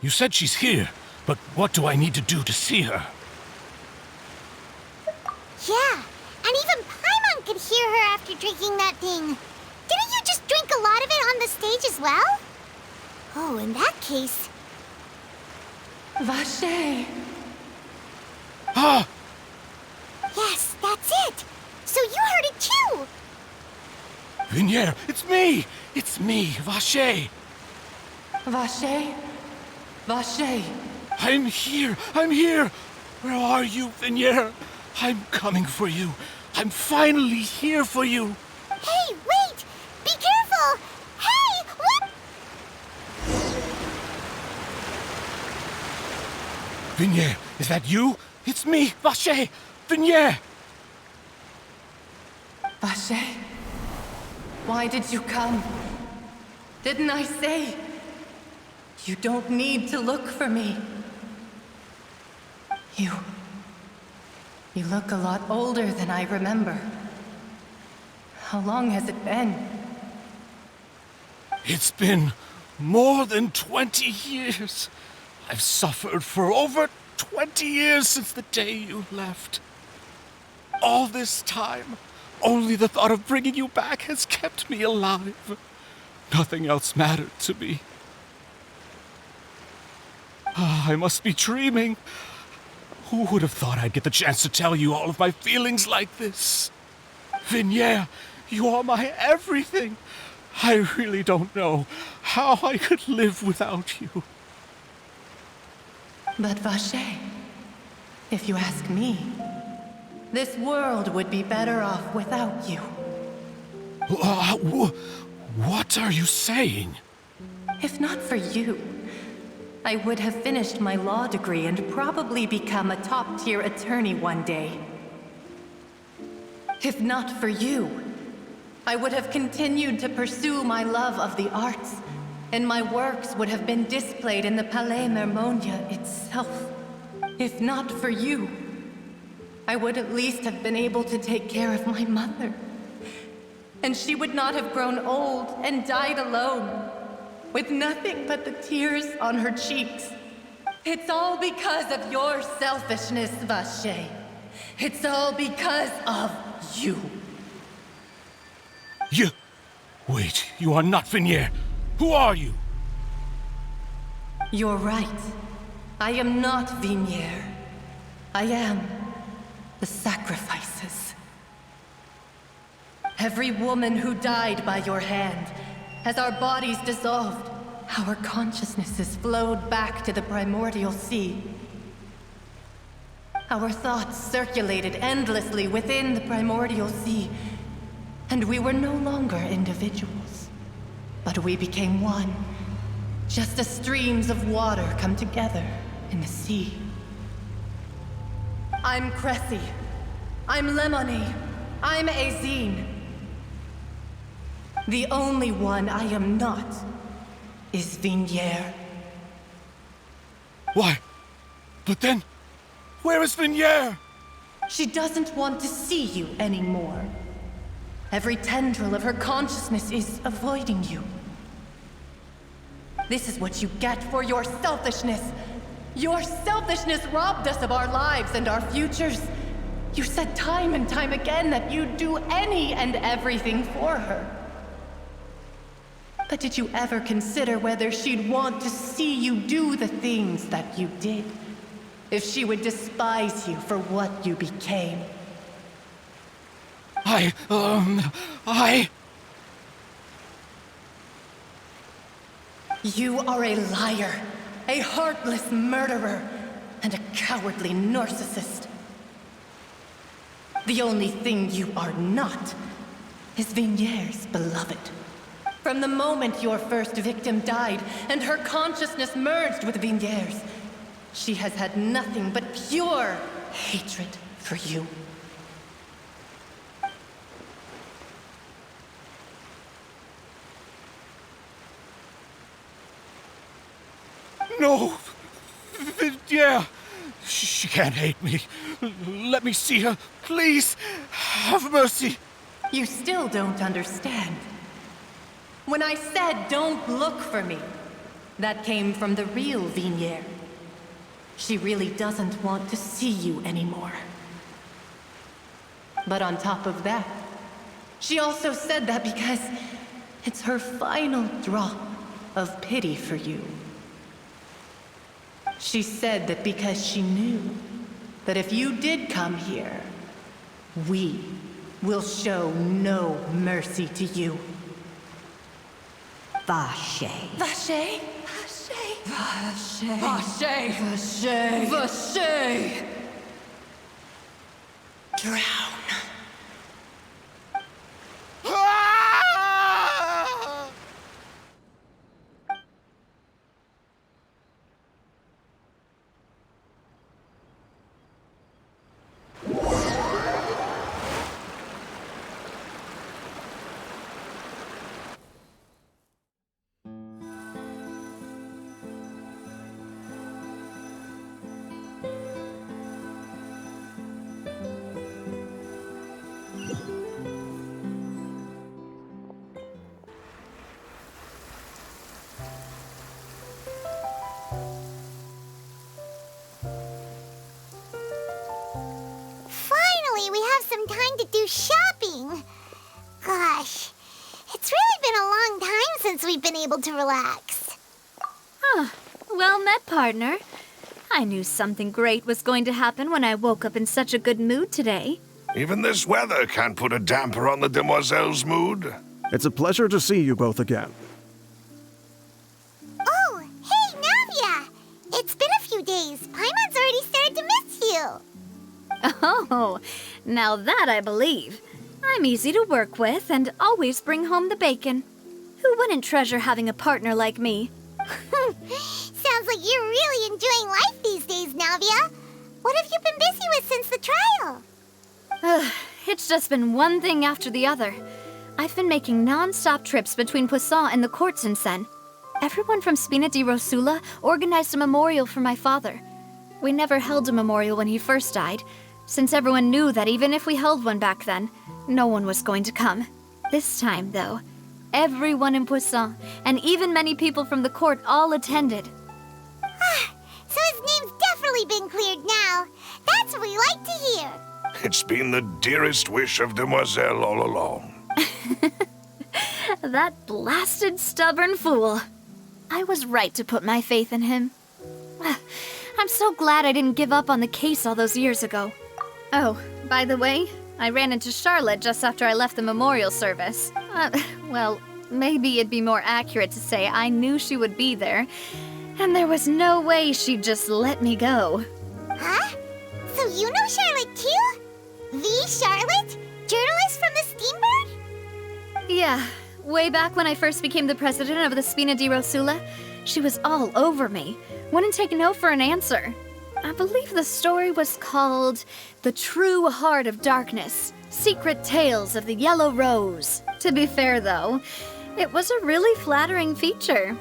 You said she's here, but what do I need to do to see her? Yeah, and even Paimon could hear her after drinking that thing. Didn't you just drink a lot of it on the stage as well? Oh, in that case... Vache! Ah! Yes, that's it! So you heard it too! Vignier, it's me! It's me, Vache! Vache? Vache! I'm here! Where are you, Vignier? I'm coming for you. I'm finally here for you. Hey, wait! Be careful! Hey, what? Vignier, is that you? It's me, Vache! Vignier! Vache? Why did you come? Didn't I say? You don't need to look for me. You look a lot older than I remember. How long has it been? It's been more than 20 years. I've suffered for over 20 years since the day you left. All this time, only the thought of bringing you back has kept me alive. Nothing else mattered to me. I must be dreaming. Who would have thought I'd get the chance to tell you all of my feelings like this? Vignier, you are my everything. I really don't know how I could live without you. But Vache, if you ask me, this world would be better off without you. What are you saying? If not for you, I would have finished my law degree and probably become a top-tier attorney one day. If not for you, I would have continued to pursue my love of the arts, and my works would have been displayed in the Palais Mermonia itself. If not for you, I would at least have been able to take care of my mother. And she would not have grown old and died alone, with nothing but the tears on her cheeks. It's all because of your selfishness, Vache. It's all because of you. You... Wait, you are not Vignier. Who are you? You're right. I am not Vignier. I am the sacrifices. Every woman who died by your hand, as our bodies dissolved, our consciousnesses flowed back to the primordial sea. Our thoughts circulated endlessly within the primordial sea, and we were no longer individuals, but we became one, just as streams of water come together in the sea. I'm Cressy. I'm Lemonie. I'm Azine. The only one I am not is Vignier. Why? But then, where is Vignier? She doesn't want to see you anymore. Every tendril of her consciousness is avoiding you. This is what you get for your selfishness. Your selfishness robbed us of our lives and our futures. You said time and time again that you'd do any and everything for her. But did you ever consider whether she'd want to see you do the things that you did? If she would despise you for what you became? You are a liar, a heartless murderer, and a cowardly narcissist. The only thing you are not is Vignier's beloved. From the moment your first victim died and her consciousness merged with Vignier's, she has had nothing but pure hatred for you. No! Vignier! She can't hate me. Let me see her, please. Have mercy. You still don't understand. When I said don't look for me, that came from the real Vignier. She really doesn't want to see you anymore. But on top of that, she also said that because it's her final drop of pity for you. She said that because she knew that if you did come here, we will show no mercy to you. Vache. Vache? Vache. Vache! Vache! Vache! Drown. Time to do shopping. Gosh, it's really been a long time since we've been able to relax. Huh. Well met, partner. I knew something great was going to happen when I woke up in such a good mood today. Even this weather can't put a damper on the demoiselle's mood. It's a pleasure to see you both again. Oh, hey, Navia! It's been a few days. Paimon's already started to miss you. Oh, now that I believe. I'm easy to work with and always bring home the bacon. Who wouldn't treasure having a partner like me? Sounds like you're really enjoying life these days, Navia. What have you been busy with since the trial? It's just been one thing after the other. I've been making non-stop trips between Poisson and the courts in Sen. Everyone from Spina di Rosula organized a memorial for my father. We never held a memorial when he first died, since everyone knew that even if we held one back then, no one was going to come. This time, though, everyone in Poisson, and even many people from the court, all attended. So his name's definitely been cleared now. That's what we like to hear. It's been the dearest wish of Demoiselle all along. That blasted stubborn fool. I was right to put my faith in him. I'm so glad I didn't give up on the case all those years ago. Oh, by the way, I ran into Charlotte just after I left the memorial service. Well, maybe it'd be more accurate to say I knew she would be there, and there was no way she'd just let me go. Huh? So you know Charlotte too? The Charlotte? Journalist from the Steambird? Yeah, way back when I first became the president of the Spina di Rosula, she was all over me. Wouldn't take no for an answer. I believe the story was called The True Heart of Darkness, Secret Tales of the Yellow Rose. To be fair, though, it was a really flattering feature.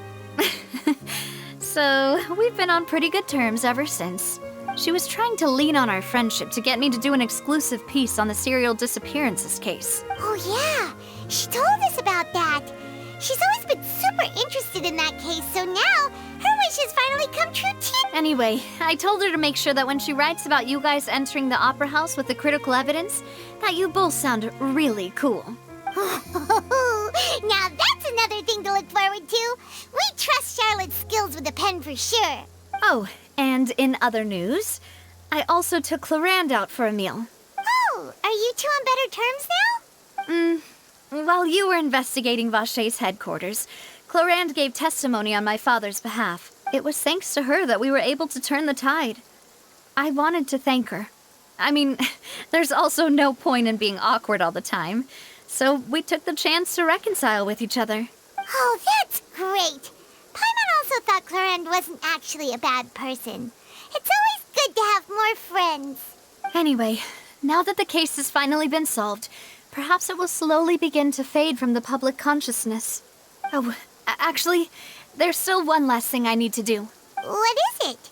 So, we've been on pretty good terms ever since. She was trying to lean on our friendship to get me to do an exclusive piece on the serial disappearances case. Oh yeah, she told us about that. She's always been super interested in that case, so now her wish has finally come true too. Anyway, I told her to make sure that when she writes about you guys entering the opera house with the critical evidence, that you both sound really cool. Now that's another thing to look forward to. We trust Charlotte's skills with a pen for sure. Oh, and in other news, I also took Clarand out for a meal. Oh, are you two on better terms now? While you were investigating Vaché's headquarters, Clarand gave testimony on my father's behalf. It was thanks to her that we were able to turn the tide. I wanted to thank her. I mean, there's also no point in being awkward all the time, so we took the chance to reconcile with each other. Oh, that's great. Paimon also thought Clarand wasn't actually a bad person. It's always good to have more friends. Anyway, now that the case has finally been solved, perhaps it will slowly begin to fade from the public consciousness. Oh, actually, there's still one last thing I need to do. What is it?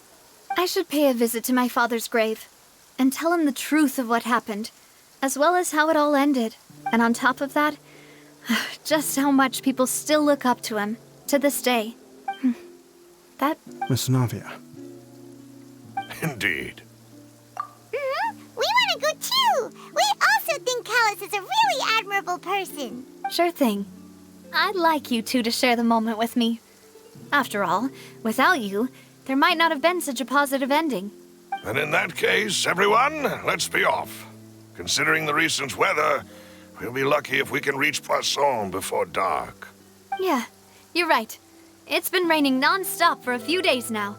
I should pay a visit to my father's grave and tell him the truth of what happened, as well as how it all ended. And on top of that, just how much people still look up to him to this day. That... Miss Navia. Indeed. We want to go too. We also think Callus is a really admirable person. Sure thing. I'd like you two to share the moment with me. After all, without you, there might not have been such a positive ending. And in that case, everyone, let's be off. Considering the recent weather, we'll be lucky if we can reach Poisson before dark. Yeah, you're right. It's been raining non-stop for a few days now.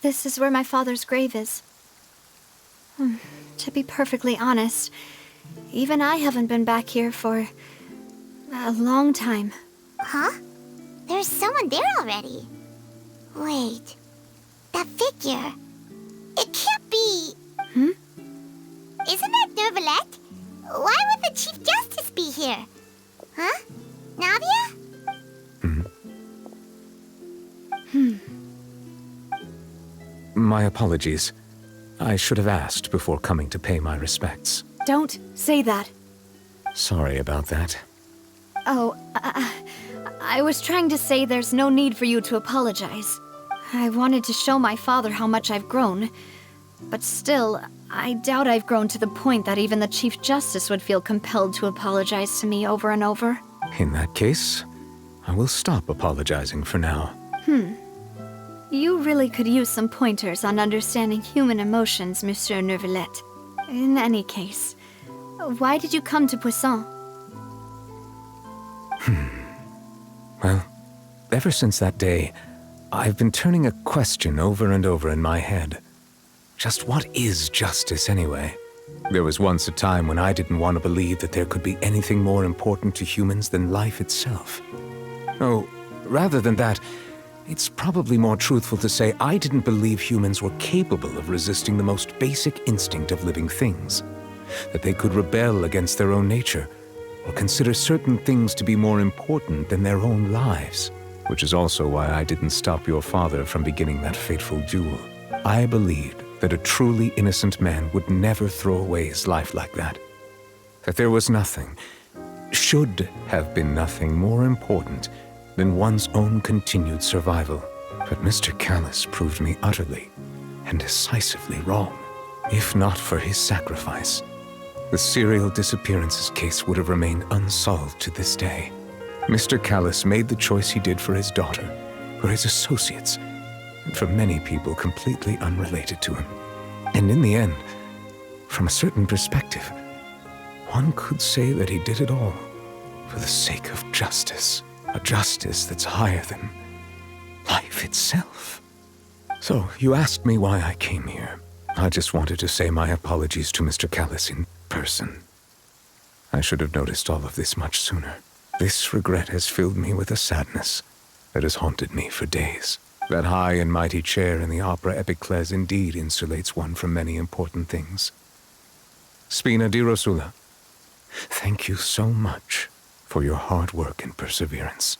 This is where my father's grave is. To be perfectly honest, even I haven't been back here for a long time. Huh? There's someone there already. Wait. That figure. It can't be... Isn't that Nervalette? Why would the Chief Justice be here? Huh? Navia? My apologies. I should have asked before coming to pay my respects. Don't say that. Sorry about that. Oh, I was trying to say there's no need for you to apologize. I wanted to show my father how much I've grown. But still, I doubt I've grown to the point that even the Chief Justice would feel compelled to apologize to me over and over. In that case, I will stop apologizing for now. You really could use some pointers on understanding human emotions, Monsieur Neuvillette. In any case, why did you come to Poisson? Well, ever since that day, I've been turning a question over and over in my head. Just what is justice anyway? There was once a time when I didn't want to believe that there could be anything more important to humans than life itself. Oh, rather than that, it's probably more truthful to say I didn't believe humans were capable of resisting the most basic instinct of living things. That they could rebel against their own nature, or consider certain things to be more important than their own lives. Which is also why I didn't stop your father from beginning that fateful duel. I believed that a truly innocent man would never throw away his life like that. That there was nothing, should have been nothing more important than one's own continued survival. But Mr. Callis proved me utterly and decisively wrong. If not for his sacrifice, the serial disappearances case would have remained unsolved to this day. Mr. Callis made the choice he did for his daughter, for his associates, and for many people completely unrelated to him. And in the end, from a certain perspective, one could say that he did it all for the sake of justice. A justice that's higher than life itself. So, you asked me why I came here. I just wanted to say my apologies to Mr. Callis in person. I should have noticed all of this much sooner. This regret has filled me with a sadness that has haunted me for days. That high and mighty chair in the Opera Epiclese indeed insulates one from many important things. Spina di Rosula, thank you so much for your hard work and perseverance.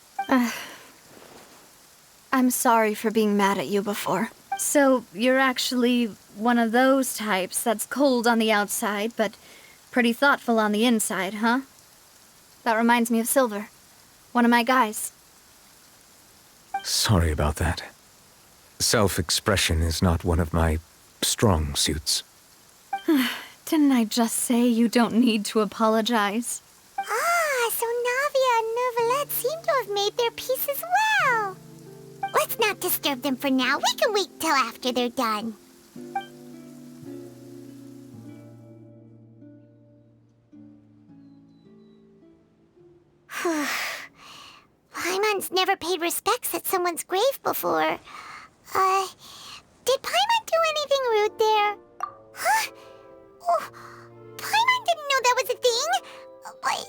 I'm sorry for being mad at you before. So, you're actually one of those types that's cold on the outside, but pretty thoughtful on the inside, huh? That reminds me of Silver, one of my guys. Sorry about that. Self-expression is not one of my strong suits. Didn't I just say you don't need to apologize? So Navia and Neuvillette seem to have made their peace as well. Let's not disturb them for now. We can wait till after they're done. Paimon's never paid respects at someone's grave before. Did Paimon do anything rude there? Huh? Oh, Paimon didn't know that was a thing. But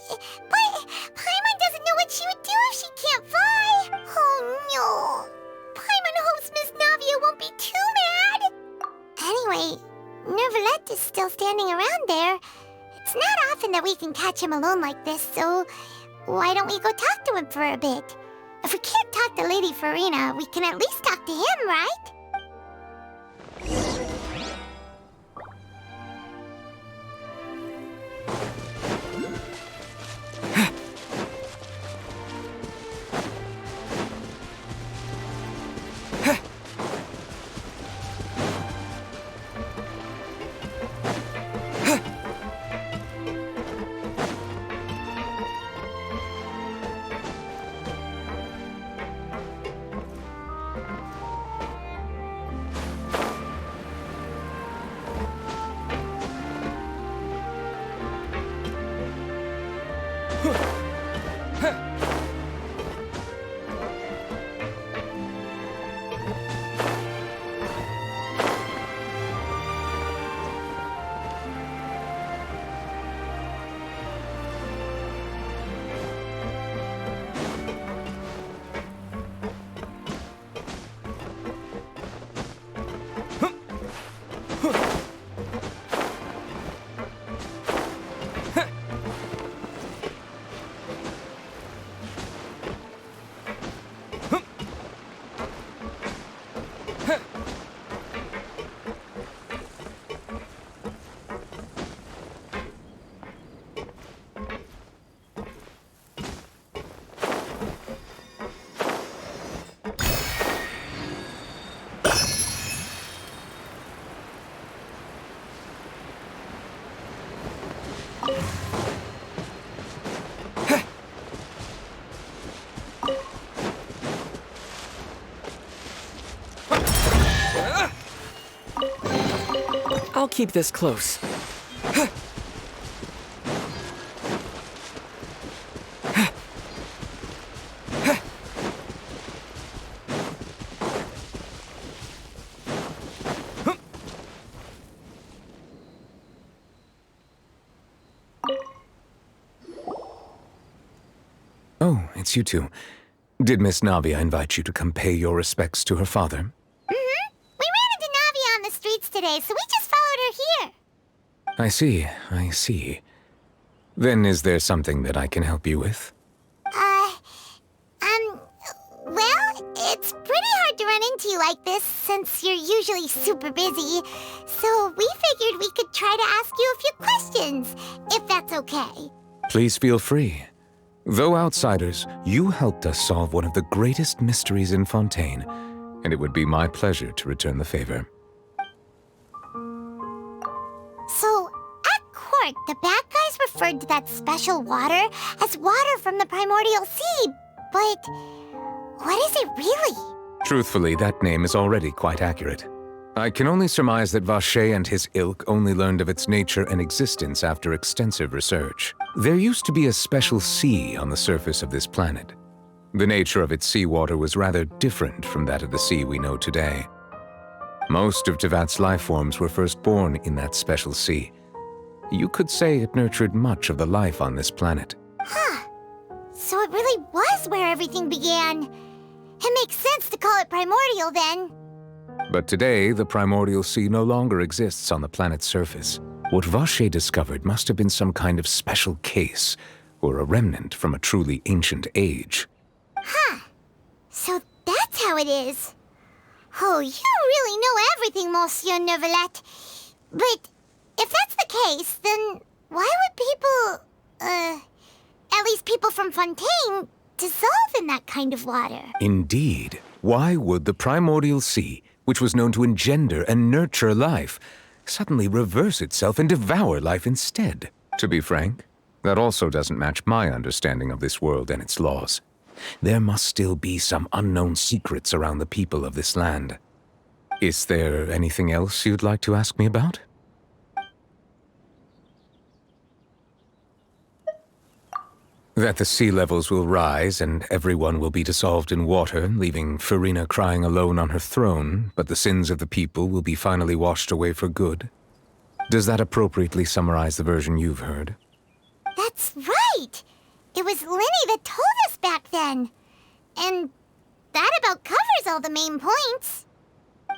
Paimon doesn't know what she would do if she can't fly. Oh no. Paimon hopes Miss Navia won't be too mad. Anyway, Neuvillette is still standing around there. It's not often that we can catch him alone like this, so why don't we go talk to him for a bit? If we can't talk to Lady Farina, we can at least talk to him, right? I'll keep this close. Oh, it's you two. Did Miss Navia invite you to come pay your respects to her father? Mm-hmm. We ran into Navia on the streets today, so we just followed her here. I see. Then is there something that I can help you with? Well, it's pretty hard to run into you like this since you're usually super busy. So we figured we could try to ask you a few questions, if that's okay. Please feel free. Though outsiders, you helped us solve one of the greatest mysteries in Fontaine, and it would be my pleasure to return the favor. So, at court, the bad guys referred to that special water as water from the primordial sea, but what is it really? Truthfully, that name is already quite accurate. I can only surmise that Vacher and his ilk only learned of its nature and existence after extensive research. There used to be a special sea on the surface of this planet. The nature of its seawater was rather different from that of the sea we know today. Most of Tevat's life forms were first born in that special sea. You could say it nurtured much of the life on this planet. Huh. So it really was where everything began. It makes sense to call it primordial then. But today, the primordial sea no longer exists on the planet's surface. What Vacher discovered must have been some kind of special case, or a remnant from a truly ancient age. Huh. So that's how it is. Oh, you really know everything, Monsieur Neuvillette. But if that's the case, then why would people, at least people from Fontaine, dissolve in that kind of water? Indeed. Why would the primordial sea, which was known to engender and nurture life, suddenly reverse itself and devour life instead? To be frank, that also doesn't match my understanding of this world and its laws. There must still be some unknown secrets around the people of this land. Is there anything else you'd like to ask me about? That the sea levels will rise and everyone will be dissolved in water, leaving Farina crying alone on her throne, but the sins of the people will be finally washed away for good. Does that appropriately summarize the version you've heard? That's right! It was Linny that told us back then. And that about covers all the main points.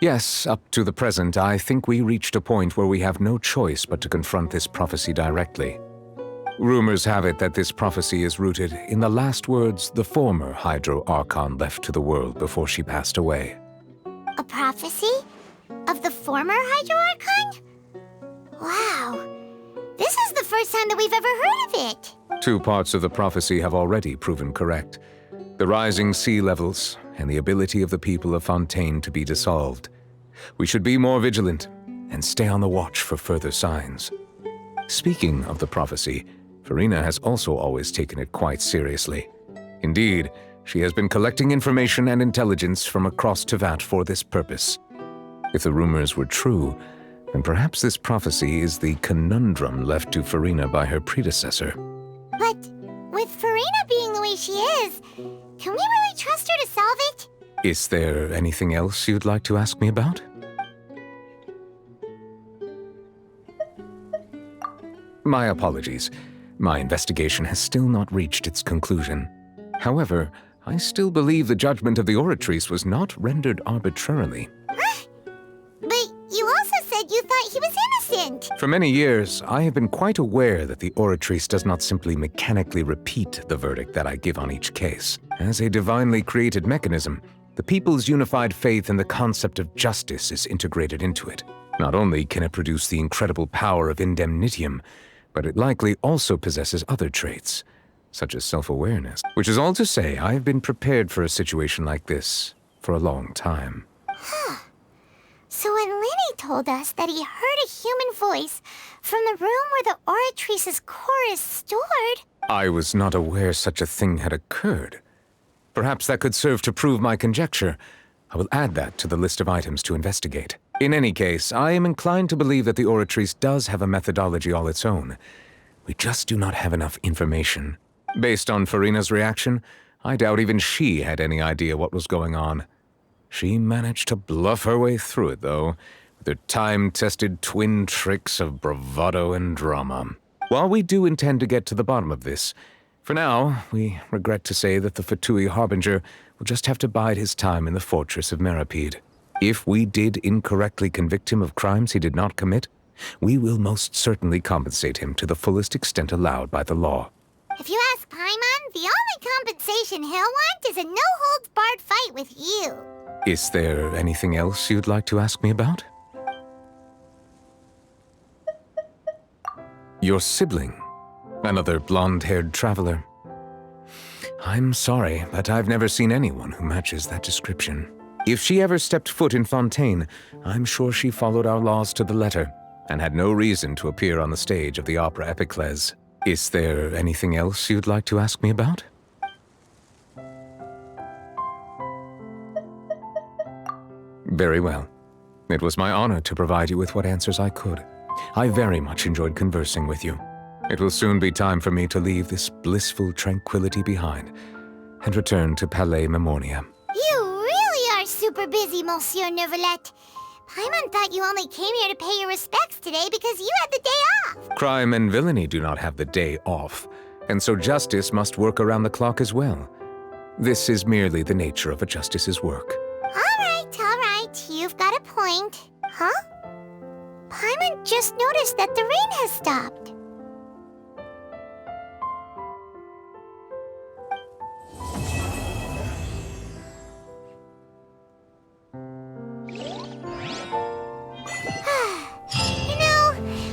Yes, up to the present, I think we reached a point where we have no choice but to confront this prophecy directly. Rumors have it that this prophecy is rooted in the last words the former Hydro Archon left to the world before she passed away. A prophecy? Of the former Hydro Archon? Wow. This is the first time that we've ever heard of it. 2 parts of the prophecy have already proven correct. The rising sea levels and the ability of the people of Fontaine to be dissolved. We should be more vigilant and stay on the watch for further signs. Speaking of the prophecy, Farina has also always taken it quite seriously. Indeed, she has been collecting information and intelligence from across Tevat for this purpose. If the rumors were true, then perhaps this prophecy is the conundrum left to Farina by her predecessor. But with Farina being the way she is, can we really trust her to solve it? Is there anything else you'd like to ask me about? My apologies. My investigation has still not reached its conclusion. However, I still believe the judgment of the Oratrice was not rendered arbitrarily. But you also said you thought he was innocent. For many years, I have been quite aware that the Oratrice does not simply mechanically repeat the verdict that I give on each case. As a divinely created mechanism, the people's unified faith in the concept of justice is integrated into it. Not only can it produce the incredible power of indemnitium, but it likely also possesses other traits, such as self-awareness. Which is all to say, I have been prepared for a situation like this for a long time. Huh. So when Linny told us that he heard a human voice from the room where the Oratrice's core is stored... I was not aware such a thing had occurred. Perhaps that could serve to prove my conjecture. I will add that to the list of items to investigate. In any case, I am inclined to believe that the Oratrice does have a methodology all its own. We just do not have enough information. Based on Farina's reaction, I doubt even she had any idea what was going on. She managed to bluff her way through it, though, with her time-tested twin tricks of bravado and drama. While we do intend to get to the bottom of this, for now, we regret to say that the Fatui Harbinger will just have to bide his time in the fortress of Meripede. If we did incorrectly convict him of crimes he did not commit, we will most certainly compensate him to the fullest extent allowed by the law. If you ask Paimon, the only compensation he'll want is a no-holds-barred fight with you. Is there anything else you'd like to ask me about? Your sibling, another blonde-haired traveler. I'm sorry, but I've never seen anyone who matches that description. If she ever stepped foot in Fontaine, I'm sure she followed our laws to the letter, and had no reason to appear on the stage of the opera Epiclese. Is there anything else you'd like to ask me about? Very well. It was my honor to provide you with what answers I could. I very much enjoyed conversing with you. It will soon be time for me to leave this blissful tranquility behind and return to Palais Memoria. You really are super busy, Monsieur Neuvillette. Paimon thought you only came here to pay your respects today because you had the day off. Crime and villainy do not have the day off, and so justice must work around the clock as well. This is merely the nature of a justice's work. All right. You've got a point. Huh? Paimon just noticed that the rain has stopped.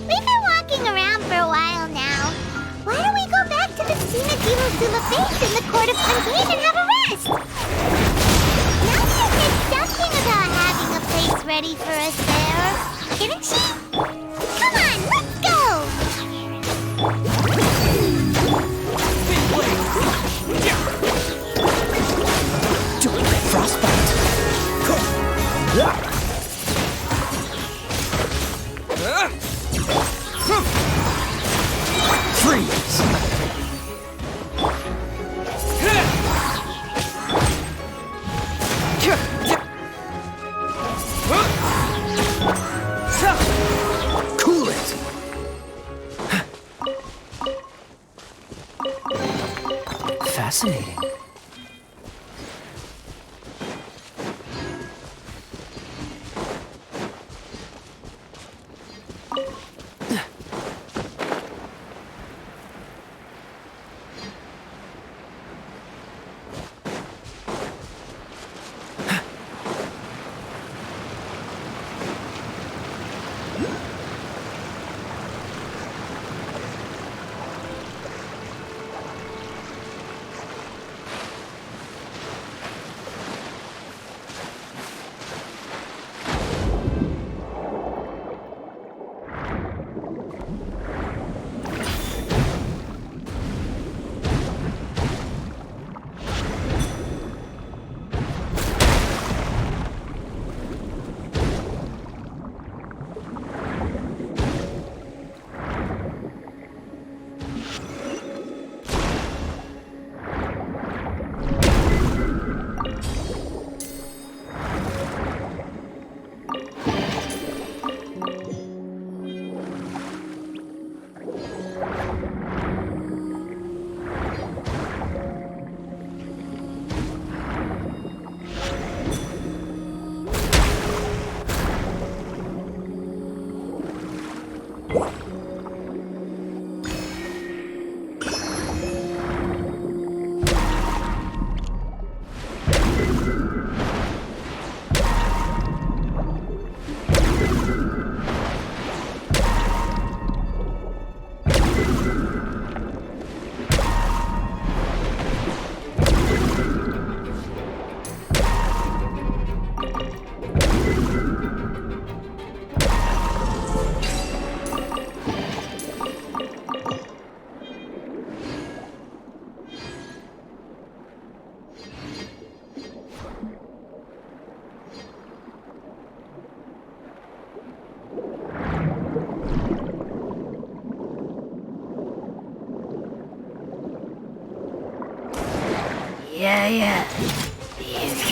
We've been walking around for a while now. Why don't we go back to the Scena di Luzula in the court of Fontaine and have a rest? Nadia said something about having a place ready for us there, didn't she? Come on, let's go! Don't get frostbite! Freeze! Cool it! Fascinating.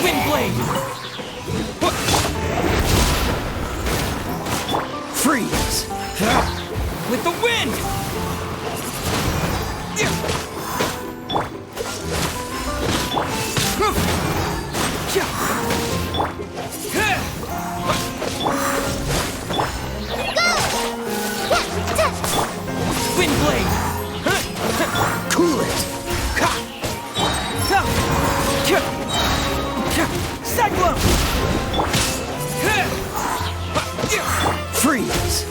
Windblade! Freeze! With the wind! Windblade! Cool it! Cyclone! Freeze!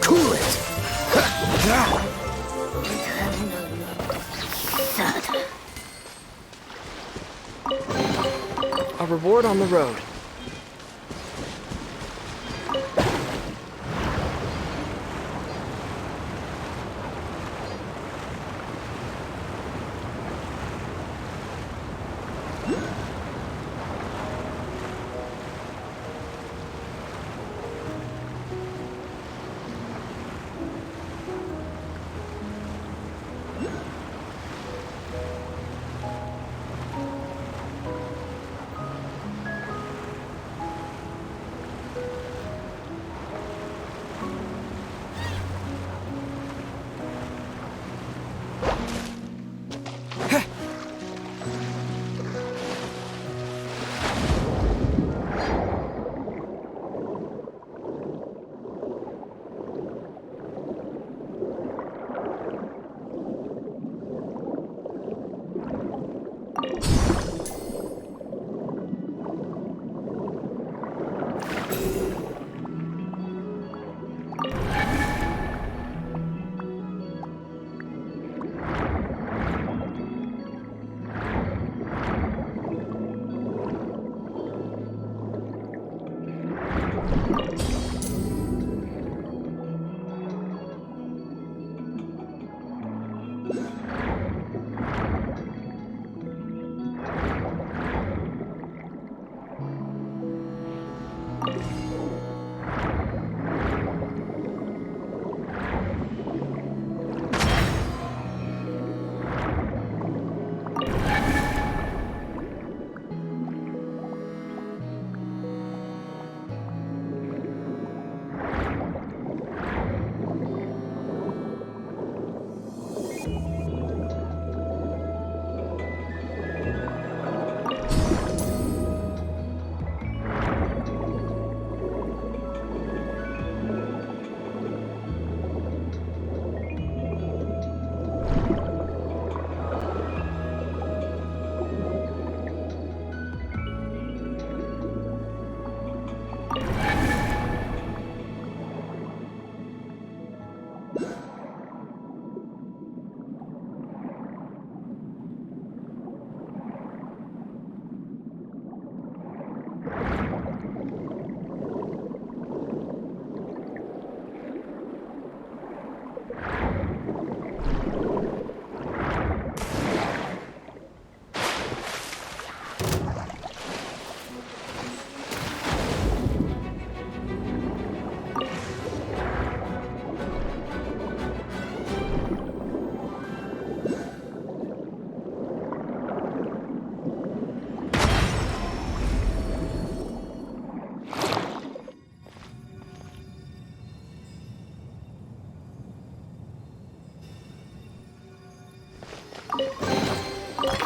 Cool it! A reward on the road.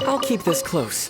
I'll keep this close.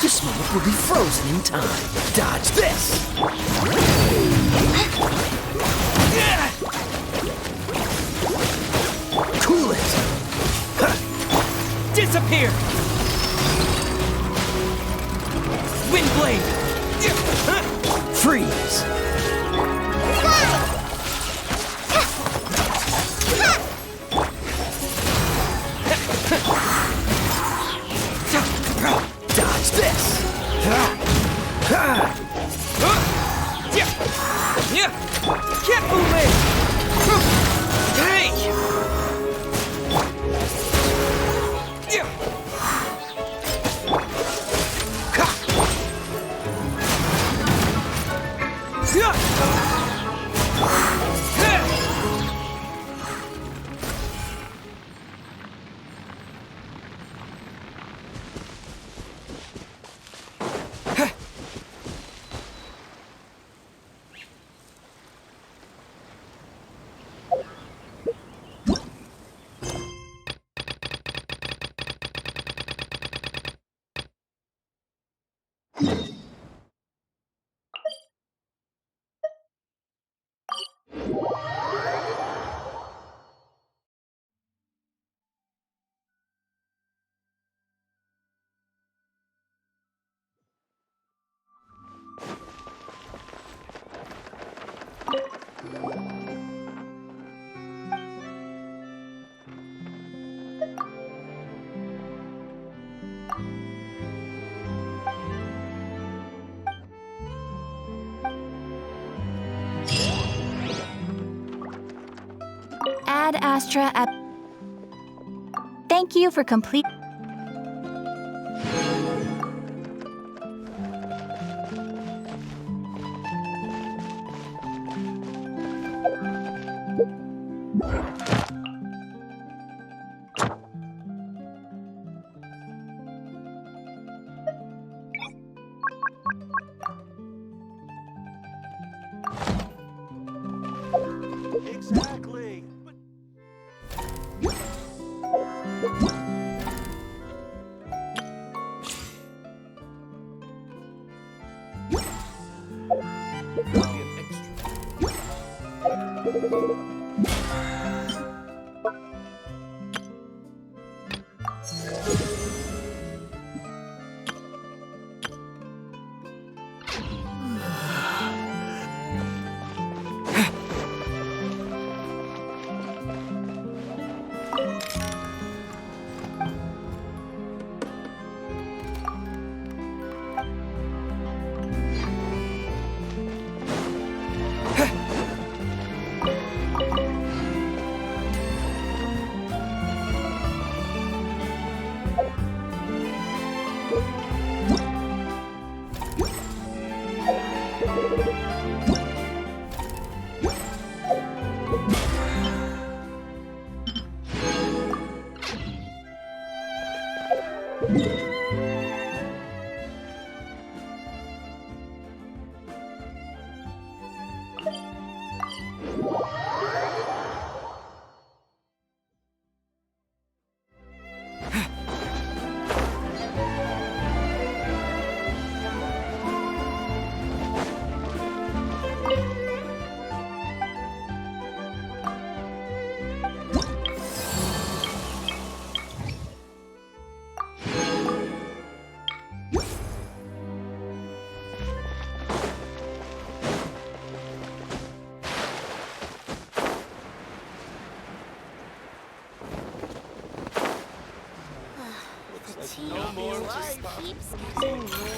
This moment will be frozen in time. Dodge this! Cool it! Disappear! Windblade! Freeze! Dodge this! Careful, man! Hey! Ad Astra at... Thank you for complete... Exactly. No more just keeps getting more.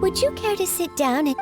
Would you care to sit down and...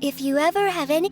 If you ever have any...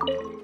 Huh?